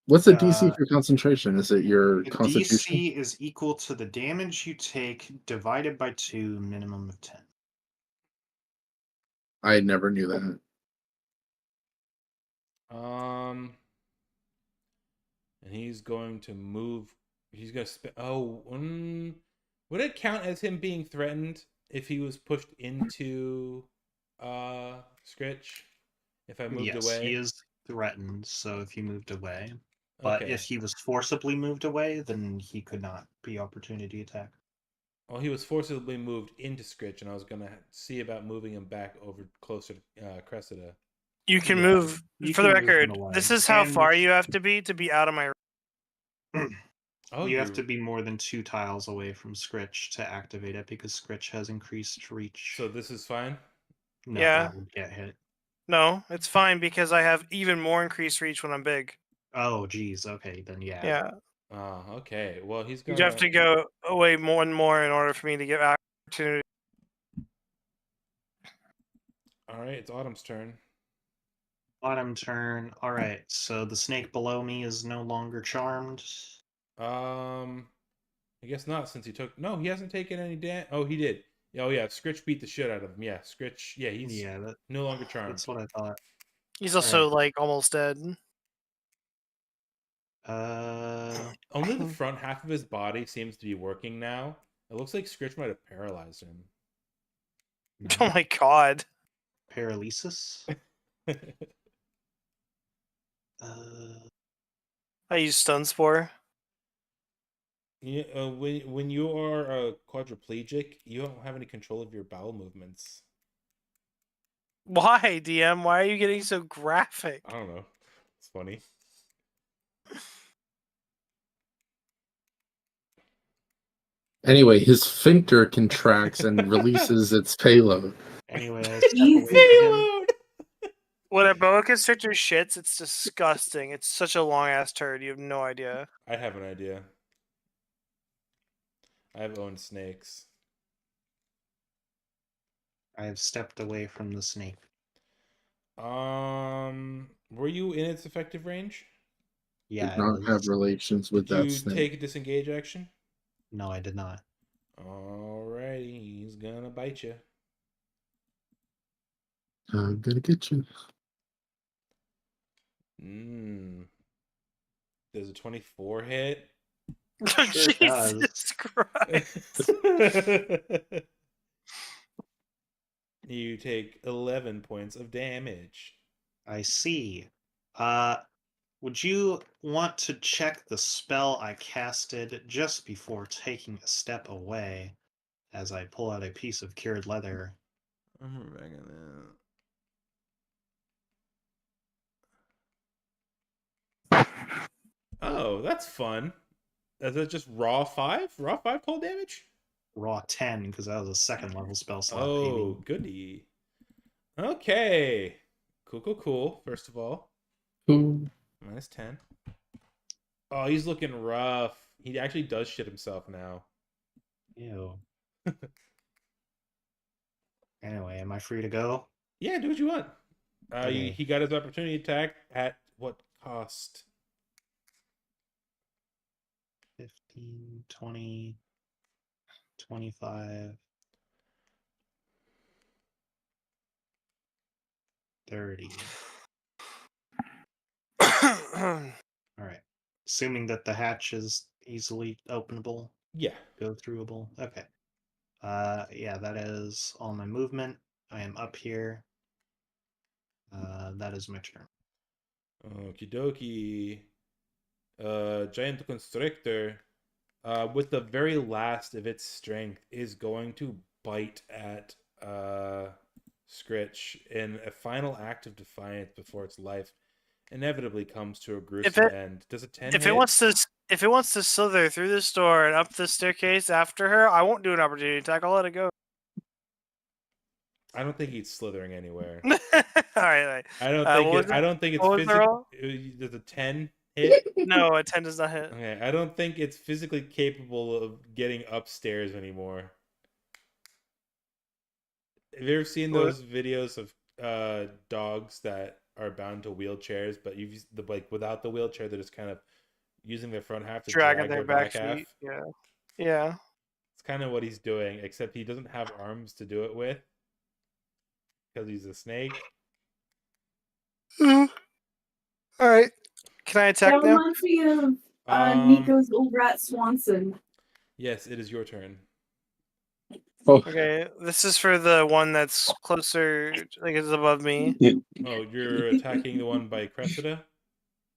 What's the DC for concentration? Is it your The constitution? DC is equal to the damage you take divided by 2, minimum of 10. I never knew that. And he's going to move. He's going to would it count as him being threatened if he was pushed into Scritch? If I moved Yes, away? he is threatened, so if you moved away. But Okay. if he was forcibly moved away, then he could not be opportunity attack. Well, he was forcibly moved into Scritch, and I was going to see about moving him back over closer to Cressida. You can Yeah, move. you For the can move him record, away. this is how And- far you have to be out of my. Oh, you have to be more than 2 tiles away from Scritch to activate it because Scritch has increased reach. So this is fine? No, Yeah. that would get hit. No, it's fine because I have even more increased reach when I'm big. Oh, geez. Okay, then yeah. Yeah, Okay. Well, he's you going have to go away more and more in order for me to get opportunity. All right, it's Autumn's turn. Bottom turn. All right. So the snake below me is no longer charmed. I guess not since he took. No, he hasn't taken any damage. Oh, he did. Oh yeah, Scritch beat the shit out of him. Yeah, Scritch. Yeah, he's no longer charmed. That's what I thought. He's also like almost dead. Only the front half of his body seems to be working now. It looks like Scritch might have paralyzed him. Oh my god. Paralysis. I use stun spore. Yeah, when you are a quadriplegic, you don't have any control of your bowel movements. Why, DM? Why are you getting so graphic? I don't know. It's funny. Anyway, his sphincter contracts and releases its payload. Anyway, I step Jeez. away from him. Payload! When a boa constrictor shits, it's disgusting. It's such a long ass turd. You have no idea. I have an idea. I've owned snakes. I have stepped away from the snake. Were you in its effective range? Yeah, Did I not was. have relations with Did that you snake. take a disengage action? No, I did not. Alrighty, he's gonna bite you. I'm gonna get you. Does a 24 hit? Sure does. Jesus Christ. You take 11 points of damage. I see. Would you want to check the spell I casted just before taking a step away as I pull out a piece of cured leather? I'm back in that. Oh, that's fun. Is that just raw 5? Raw 5 cold damage? Raw 10, because that was a second level spell slot, Oh, baby. goody. Okay. Cool. First of all, Ooh. minus 10. Oh, he's looking rough. He actually does shit himself now. Ew. Anyway, am I free to go? Yeah, do what you want. Okay. He got his opportunity attack at what cost? 15, 20, 25, 30. All right. Assuming that the hatch is easily openable, Yeah. go throughable. Okay. Yeah, that is all my movement. I am up here. That is my turn. Okie dokie. Giant Constrictor, with the very last of its strength, is going to bite at Scritch in a final act of defiance before its life inevitably comes to a gruesome end. Does a 10 If hit? it wants to slither through this door and up the staircase after her, I won't do an opportunity attack. I'll let it go. I don't think he's slithering anywhere. all right. I don't What think was it. I don't think it's What was the roll? physical. Does a 10 hit? No, a 10 does not hit. Okay, I don't think it's physically capable of getting upstairs anymore. Have you ever seen What? those videos of dogs that are bound to wheelchairs, but like without the wheelchair, they're just kind of using their front half to Dragging drag their their back back half? feet. Yeah. It's kind of what he's doing, except he doesn't have arms to do it with because he's a snake. All right. Can I attack That now? reminds me of Um, Nico's old rat Swanson. Yes, it is your turn. Oh, Okay, this is for the one that's closer, like it's above me. Oh, you're attacking the one by Cressida?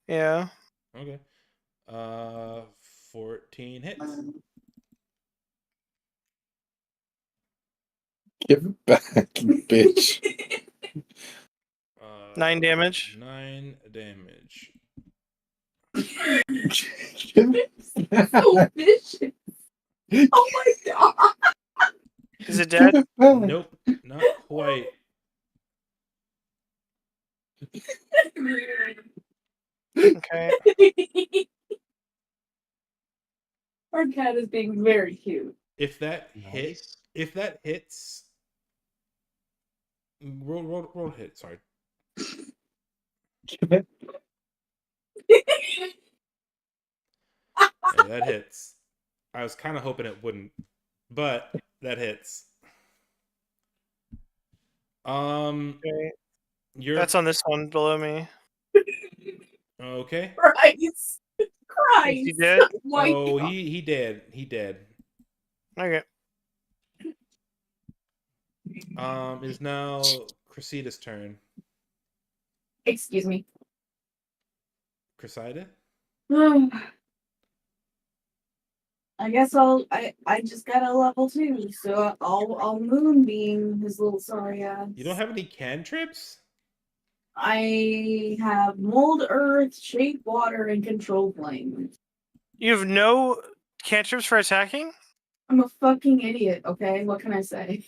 Yeah. Okay. 14 hits. give it back, bitch. 9 damage. 9 damage. Give it So vicious. Oh my god. Is it dead? back. Nope, not quite. Okay. Our cat is being very cute. If that Nice. hits, roll hit. Sorry. Give it. Okay, that hits. I was kind of hoping it wouldn't, but that hits. Okay. You're That's on this one below me. okay. Christ. Is he dead? My Oh, God. he did. Okay. It is now Cressida's turn. Excuse me. Cressida? I guess I just got a level 2, so I'll moonbeam his little sorry ass. You don't have any cantrips? I have mold earth, shape water, and control flame. You have no cantrips for attacking? I'm a fucking idiot, okay? What can I say?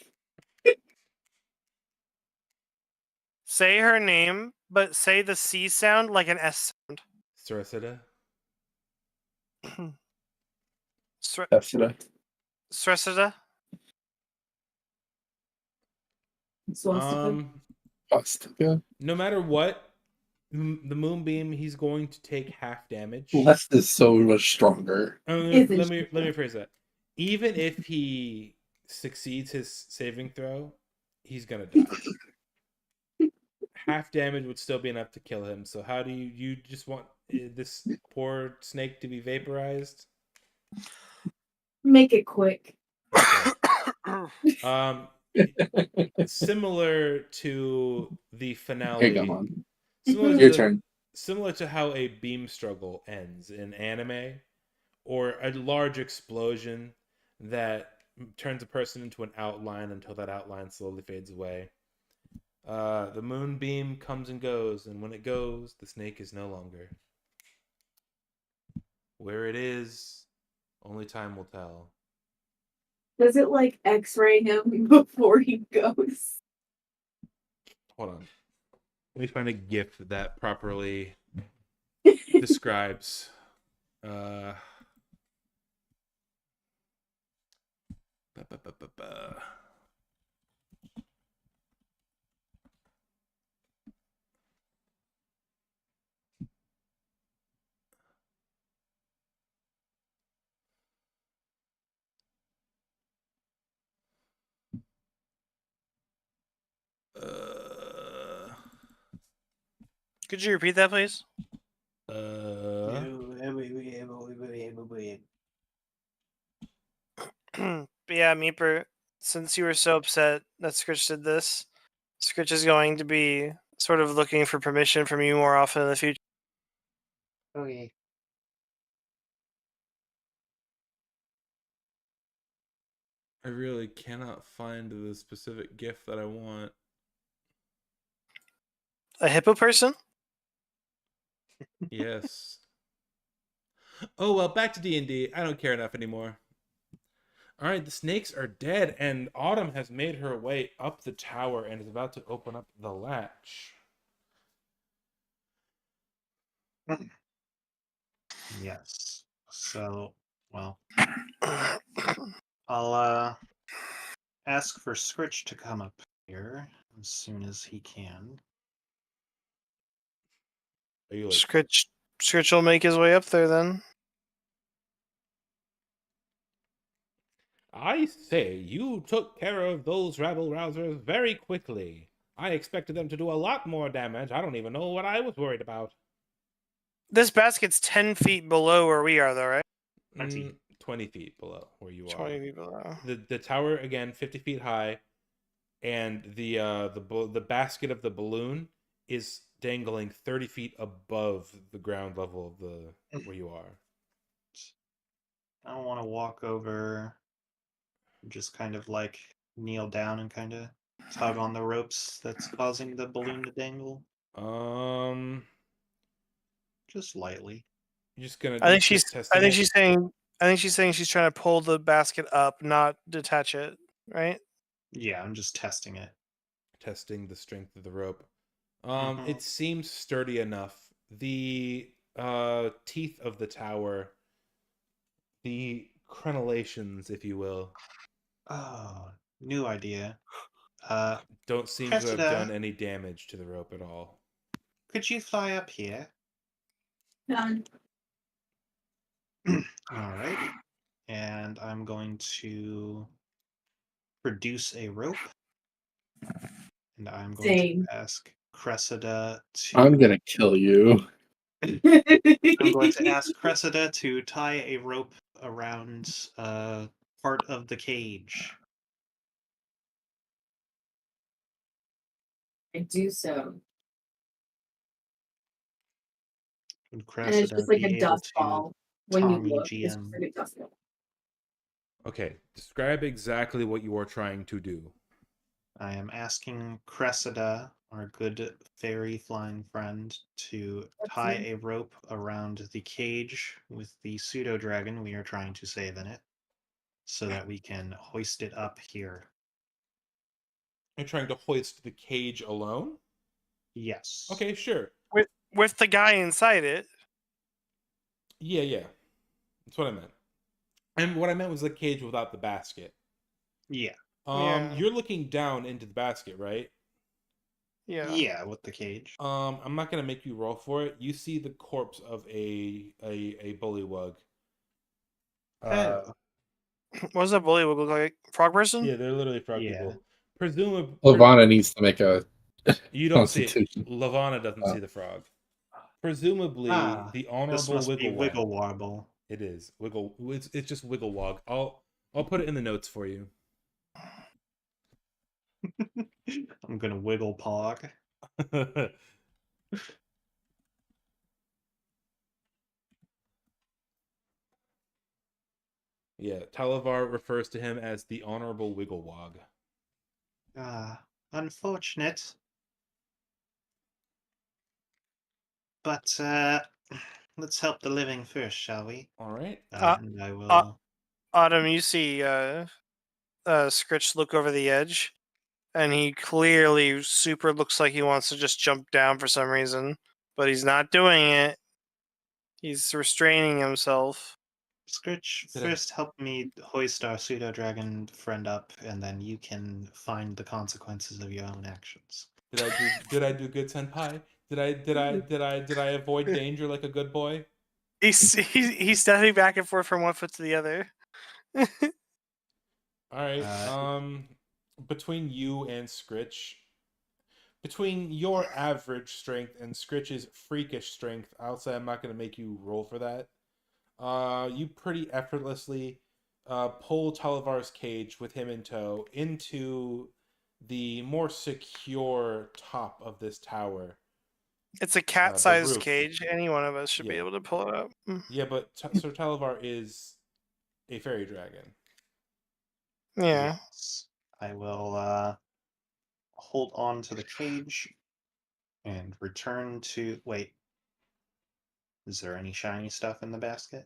Say her name, but say the C sound like an S sound. Sarasita? Yesterday. Stressida? Swastika. Swastika. No matter what, the moonbeam, he's going to take half damage. Less is so much stronger. Let me rephrase that. Even if he succeeds his saving throw, he's gonna die. Half damage would still be enough to kill him. So how do you just want this poor snake to be vaporized? Make it quick. Okay. Similar to the finale. Hey, come on. Similar Your to turn. similar to how a beam struggle ends in anime, or a large explosion that turns a person into an outline until that outline slowly fades away. The moonbeam comes and goes, and when it goes, the snake is no longer. Where it is, only time will tell. Does it like X-ray him before he goes? Hold on. Let me find a GIF that properly describes. Ba, ba, ba, ba, ba. Could you repeat that, please? But yeah, Meeper, since you were so upset that Scritch did this, Scritch is going to be sort of looking for permission from you more often in the future. Okay. I really cannot find the specific GIF that I want. A hippo person? Yes. Oh well, back to D&D. I don't care enough anymore. All right, the snakes are dead, and Autumn has made her way up the tower and is about to open up the latch. Yes. So, well, I'll ask for Scritch to come up here as soon as he can. Are you like? Scritch will make his way up there then. I say, you took care of those rabble rousers very quickly. I expected them to do a lot more damage. I don't even know what I was worried about. This basket's 10 feet below where we are, though, right? 20 feet below where you are. 20 feet below. The tower, again, 50 feet high, and the basket of the balloon is dangling 30 feet above the ground level of the where you are. I don't want to walk over, just kind of like kneel down and kind of tug on the ropes that's causing the balloon to dangle, just lightly. You're just gonna. I think she's testing saying she's trying to pull the basket up, not detach it, right? Yeah, I'm just testing it. testing the strength of the rope. Mhm. It seems sturdy enough. The teeth of the tower, the crenellations, if you will, Oh, new idea. don't seem to have Cressida, done any damage to the rope at all. could you fly up here? Done. All right. And I'm going to produce a rope. And I'm going Same. to ask Cressida I'm to. gonna kill you. I'm going to ask Cressida to tie a rope around part of the cage. I do so. Would And it's Cressida just like be a able dust to ball. When you Tommy look, it's just GM? like a dust ball. Okay, describe exactly what you are trying to do. I am asking Cressida, our good fairy flying friend, to tie me. a rope around the cage with the pseudo dragon we are trying to save in it, so that we can hoist it up here. You're trying to hoist the cage alone? Yes. Okay, sure. With the guy inside it. Yeah. That's what I meant. And what I meant was the cage without the basket. Yeah. Yeah. You're looking down into the basket, right? Yeah. Yeah, with the cage. I'm not gonna make you roll for it. You see the corpse of a bullywug. Oh. What does that bully look like? Frog person? Yeah, they're literally frog Yeah. people. Presumably, Lavana needs to make a you don't see it. constitution. Lavana doesn't see the frog. Presumably, Ah, the this honorable must be Wigglewog. Wiggle Warble. It is Wiggle. It's just Wigglewog. I'll put it in the notes for you. I'm gonna wiggle pog. Yeah, Talavar refers to him as the honorable Wigglewog. Ah, unfortunate. But let's help the living first, shall we? All right. And I will. Autumn, you see Scritch look over the edge, and he clearly super looks like he wants to just jump down for some reason, but he's not doing it. He's restraining himself. Scritch, Did I- first help me hoist our pseudo dragon friend up, and then you can find the consequences of your own actions. Did I do good, senpai? Did I avoid danger like a good boy? He's stepping back and forth from one foot to the other. All right. Uh, Between you and Scritch, between your average strength and Scritch's freakish strength, I'll say I'm not going to make you roll for that. You pretty effortlessly pull Talavar's cage with him in tow into the more secure top of this tower. It's a The cat-sized roof. cage. Any one of us should be Yeah. able to pull it up. Yeah, but Sir Talavar is a fairy dragon. Yeah. Yes. I will hold on to the cage and return to. Wait. Is there any shiny stuff in the basket?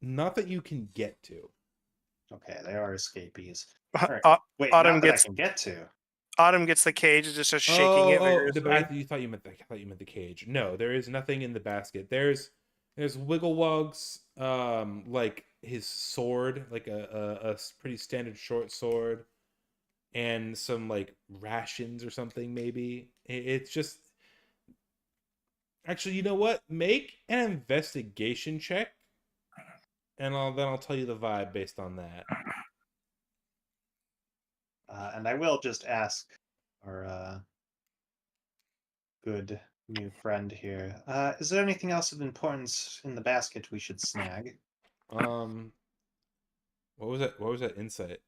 Not that you can get to. Okay, they are escapees. All right. Au- Wait, Autumn not that I gets can get to. Autumn gets the cage and just starts shaking it vigorously. You thought you meant I thought you meant the cage. No, there is nothing in the basket. There's Wigglewug's like his sword, like a pretty standard short sword, and some like rations or something maybe. It's just actually, you know what? Make an investigation check, and I'll tell you the vibe based on that. And I will just ask our good new friend here. Is there anything else of importance in the basket we should snag? Um, what was that? What was that insight?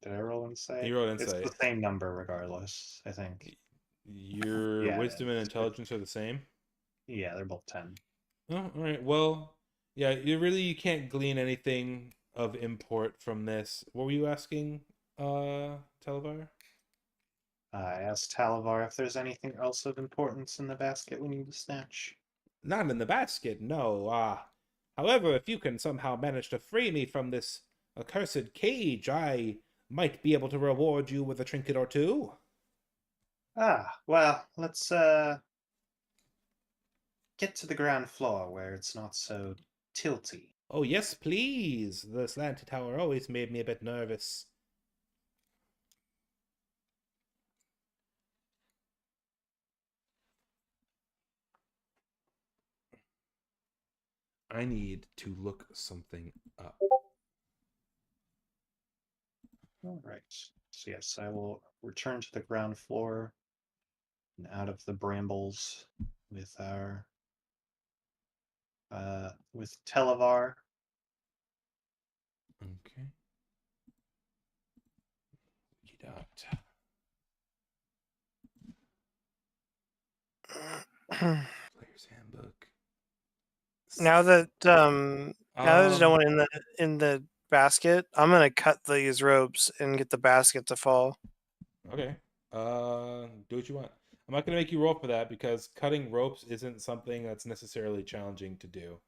Did I roll insight? You rolled It's insight. the same number regardless, I think. Your Yeah, wisdom and it's- intelligence are the same. Yeah, they're both 10. Oh, all right. Well, yeah. You can't glean anything of import from this. What were you asking, Televar? I asked Talavar if there's anything else of importance in the basket we need to snatch. Not in the basket, no. However, if you can somehow manage to free me from this accursed cage, I might be able to reward you with a trinket or two. Well, let's get to the ground floor where it's not so tilty. Oh, yes, please. The slanted tower always made me a bit nervous. I need to look something up. All right. So yes, I will return to the ground floor and out of the brambles with our with Televar. Okay. Dot. Player's handbook. Now that there's no one in the basket, I'm gonna cut these ropes and get the basket to fall. Okay. Do what you want. I'm not gonna make you roll for that because cutting ropes isn't something that's necessarily challenging to do.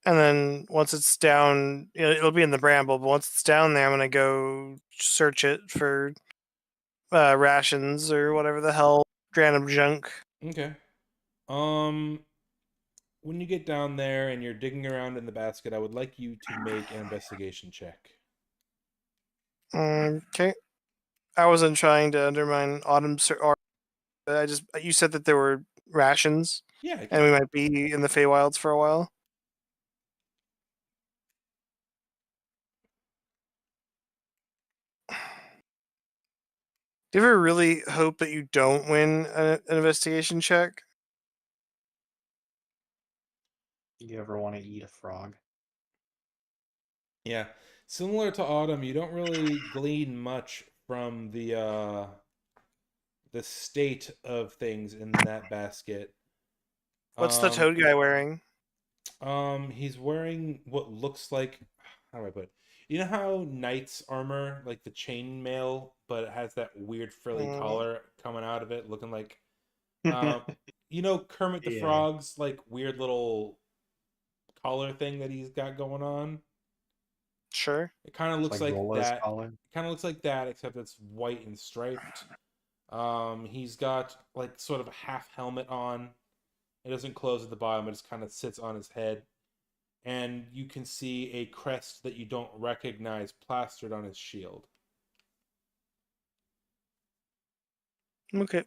And then once it's down, it'll be in the bramble. But once it's down there, I'm gonna go search it for rations or whatever the hell random junk. Okay. When you get down there and you're digging around in the basket, I would like you to make an investigation check. Okay. I wasn't trying to undermine Autumn's. Or you said that there were rations, Yeah. and we might be in the Feywilds for a while. Do you ever really hope that you don't win an investigation check? You ever want to eat a frog? Yeah. Similar to Autumn, you don't really glean much from the state of things in that basket. What's the toad guy wearing? He's wearing what looks like, how do I put it? You know how knight's armor, like the chainmail, but it has that weird frilly collar coming out of it, looking like, you know, Kermit the Yeah. Frog's like weird little collar thing that he's got going on. Sure. It kind of looks like Rola's that. collar. It kind of looks like that, except it's white and striped. He's got like sort of a half helmet on. It doesn't close at the bottom, it just kind of sits on his head. And you can see a crest that you don't recognize plastered on his shield. Okay.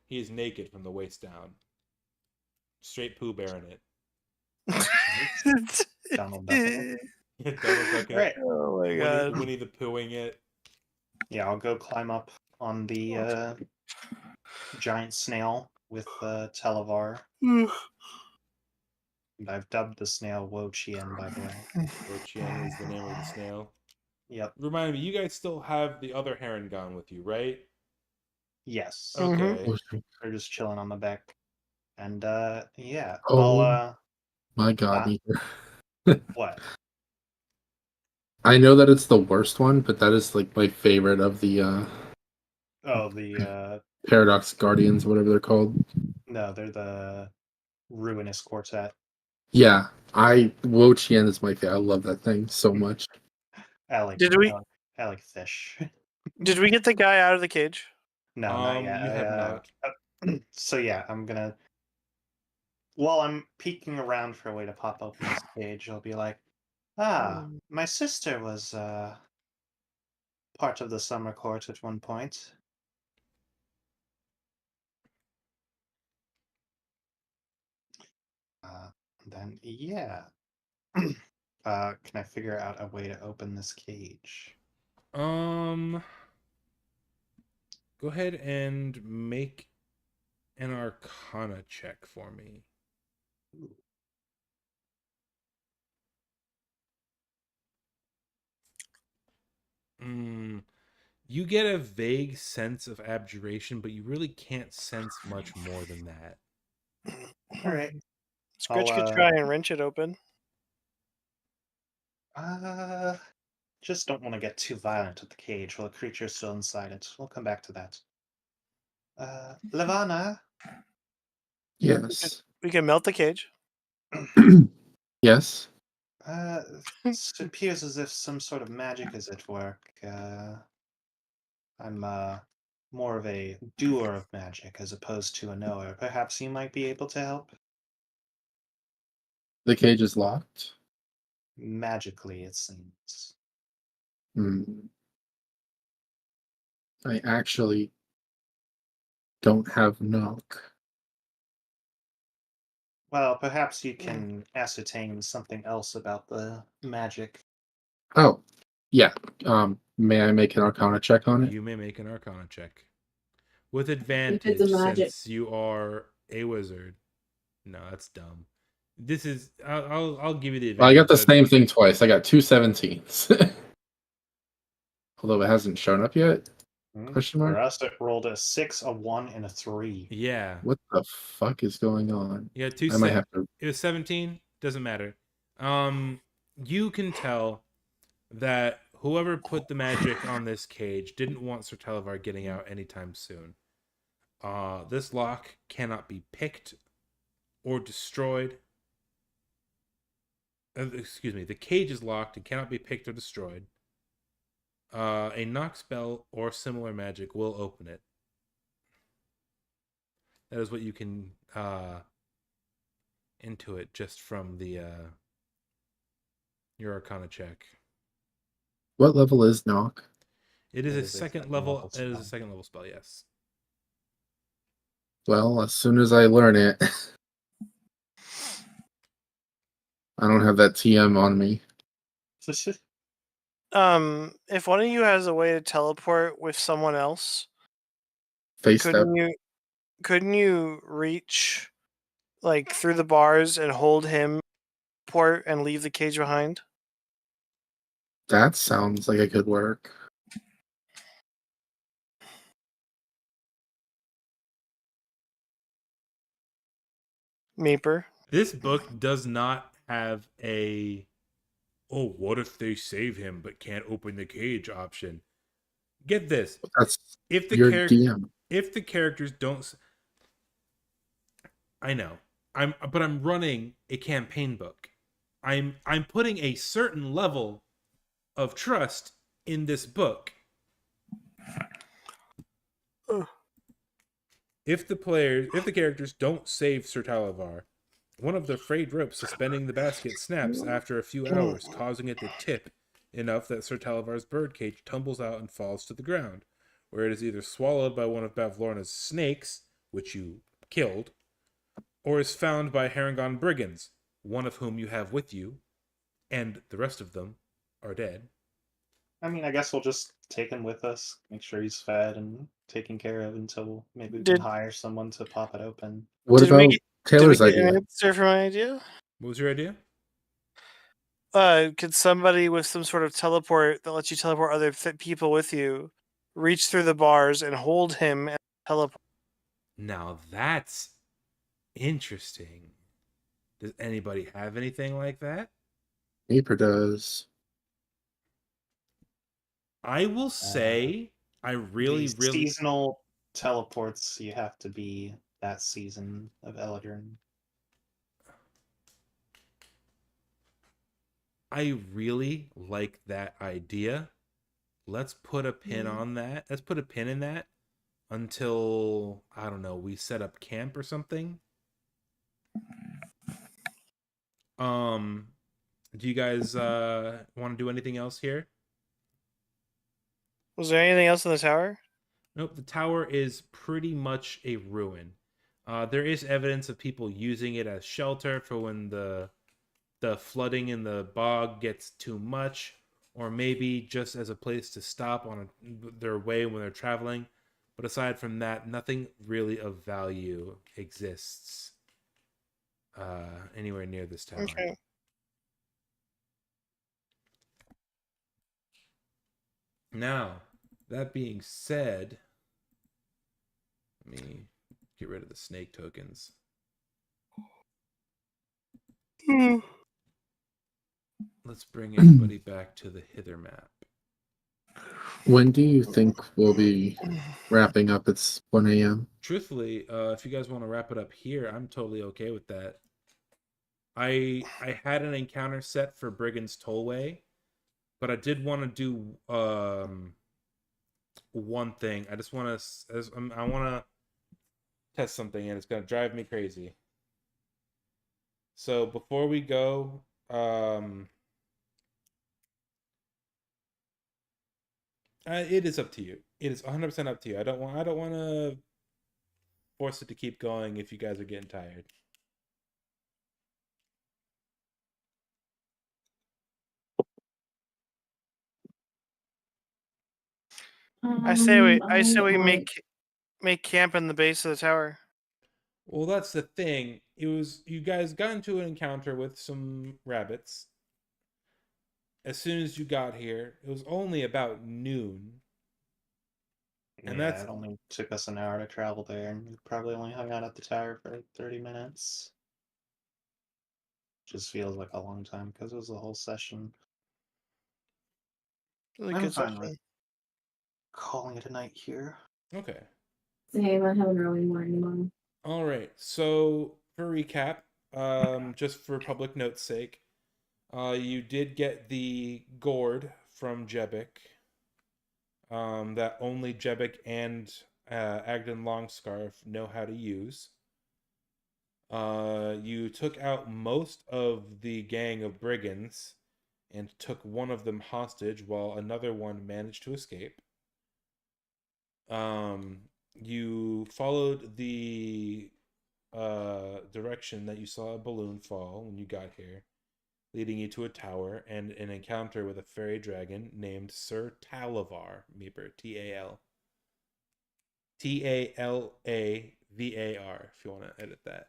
He is naked from the waist down. Straight Pooh Bear in it. Donald Duck. Donald Duck in it. Right. Oh my god. Winnie the Poohing it. Yeah, I'll go climb up on the giant snail with Televar. And I've dubbed the snail Wo Chien, by the way. Wo Chien is the name of the snail. Yep. Remind me, you guys still have the other heron gone with you, right? Yes. Okay. They're just chilling on the back. And yeah. Oh. My God, What? I know that it's the worst one, but that is like my favorite of the the Paradox Guardians, whatever they're called. no, they're the Ruinous Quartet. Yeah, Wo Chien is my favorite. I love that thing so much. I like fish. Did we get the guy out of the cage? No, not yet. You have not. So yeah, while I'm peeking around for a way to pop open this cage, I'll be like, my sister was part of the summer court at one point. Then yeah. Can I figure out a way to open this cage? Go ahead and make an Arcana check for me. You get a vague sense of abjuration, but you really can't sense much more than that. All right. Scritch could try and wrench it open. Just don't want to get too violent with the cage while the creature's still inside it. We'll come back to that. Levana? Yes. We can melt the cage. Yes. It appears as if some sort of magic is at work. I'm more of a doer of magic as opposed to a knower. Perhaps you might be able to help? The cage is locked. Magically, it seems. I actually don't have knock. Well, perhaps you can ascertain something else about the magic. Oh, yeah. May I make an Arcana check on it? You may make an Arcana check. With advantage, If it's a magic. since you are a wizard. No, that's dumb. This is... I'll give you the advantage. Well, I got the same thing twice. I got 2 17s. Although it hasn't shown up yet. Question For mark? us, it rolled a 6, a 1, and a 3. Yeah. What the fuck is going on? Yeah, two I might have to. It was 17. Doesn't matter. You can tell that whoever put the magic on this cage didn't want Sir Televar getting out anytime soon. This lock cannot be picked or destroyed. Excuse me. The cage is locked and cannot be picked or destroyed. A knock spell or similar magic will open it. That is what you can intuit just from the your Arcana check. What level is knock? It is It a is a second second level. level It is a spell. second level spell. Yes. Well, as soon as I learn it, I don't have that TM on me. If one of you has a way to teleport with someone else, Face step. couldn't you reach like through the bars and hold him port and leave the cage behind? That sounds like it could work. Meeper. This book does not have a "oh, what if they save him but can't open the cage" option. Get this. That's If the your DM. if the characters don't I know. I'm running a campaign book. I'm putting a certain level of trust in this book. If the characters don't save Sir Talavar, one of the frayed ropes suspending the basket snaps after a few hours, causing it to tip enough that Sir Talavar's birdcage tumbles out and falls to the ground, where it is either swallowed by one of Bavlorna's snakes, which you killed, or is found by Harangon brigands, one of whom you have with you, and the rest of them are dead. I mean, I guess we'll just take him with us, make sure he's fed and taken care of until maybe we can Did- hire someone to pop it open. What Did we about get- Taylor's Did we get idea? an answer for my idea? What was your idea? Could somebody with some sort of teleport that lets you teleport other people with you reach through the bars and hold him and teleport? Now that's interesting. Does anybody have anything like that? Meeper does. I will say I really, These really seasonal teleports, you have to be that season of Eladrin. I really like that idea. Let's put a pin on that. Let's put a pin in that until, I don't know, we set up camp or something. Do you guys want to do anything else here? Was there anything else in the tower? Nope, the tower is pretty much a ruin. There is evidence of people using it as shelter for when the flooding in the bog gets too much, or maybe just as a place to stop on their way when they're traveling. But aside from that, nothing really of value exists anywhere near this tower. Okay. Now, that being said, let me get rid of the snake tokens. Let's bring everybody back to the hither map. When do you think we'll be wrapping up? It's 1 a.m. Truthfully, if you guys want to wrap it up here, I'm totally okay with that. I had an encounter set for Brigand's Tollway, but I did want to do one thing. I just want to I want to test something, and it's going to drive me crazy. So before we go, it is up to you. It is 100% up to you. I don't want to force it to keep going if you guys are getting tired. I say we make camp in the base of the tower. Well, that's the thing. It was you guys got into an encounter with some rabbits. As soon as you got here, it was only about noon. And yeah, that's it only took us an hour to travel there, and we probably only hung out at the tower for like 30 minutes. Just feels like a long time because it was the whole session. Really I'm good fine session. with calling it a night here. okay. Same, I have an early morning tomorrow. All right. So for recap, just for public note's sake, you did get the gourd from Jebek. That only Jebek and Agden Longscarf know how to use. You took out most of the gang of brigands and took one of them hostage while another one managed to escape. You followed the direction that you saw a balloon fall when you got here, leading you to a tower and an encounter with a fairy dragon named Sir Talavar Meeper, Talavar, if you want to edit that,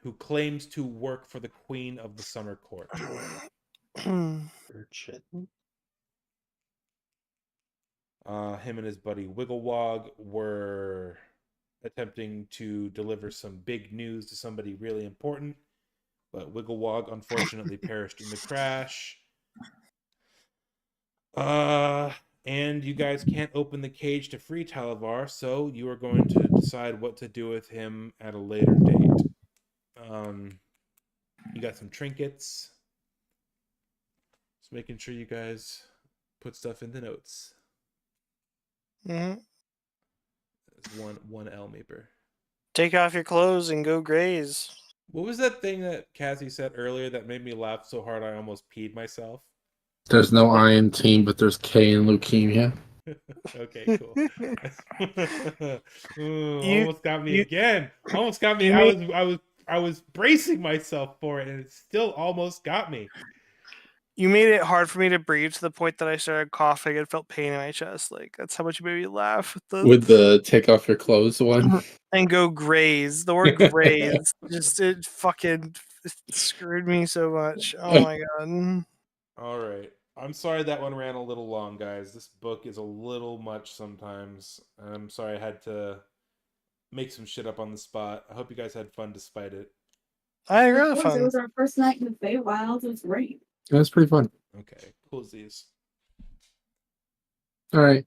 who claims to work for the Queen of the Summer Court. Shit. Him and his buddy Wigglewog were attempting to deliver some big news to somebody really important, but Wigglewog unfortunately perished in the crash. And you guys can't open the cage to free Talavar, so you are going to decide what to do with him at a later date. You got some trinkets. Just making sure you guys put stuff in the notes. Mm-hmm. There's one L Meeper. Take off your clothes and go graze. What was that thing that Cassie said earlier that made me laugh so hard I almost peed myself? There's no I in team, but there's K in leukemia. Okay, cool. You- Almost got me you- again. Almost got me. you I was bracing myself for it, and it still almost got me. You made it hard for me to breathe to the point that I started coughing and felt pain in my chest. Like that's how much you made me laugh With the take off your clothes one. and go graze. The word graze just it fucking screwed me so much. Oh my god. All right. I'm sorry that one ran a little long, guys. This book is a little much sometimes. I'm sorry I had to make some shit up on the spot. I hope you guys had fun despite it. I agree Of with course, it fun. was our first night in the Feywilds. It was great. That's pretty fun. Okay, cool. Z's. All right.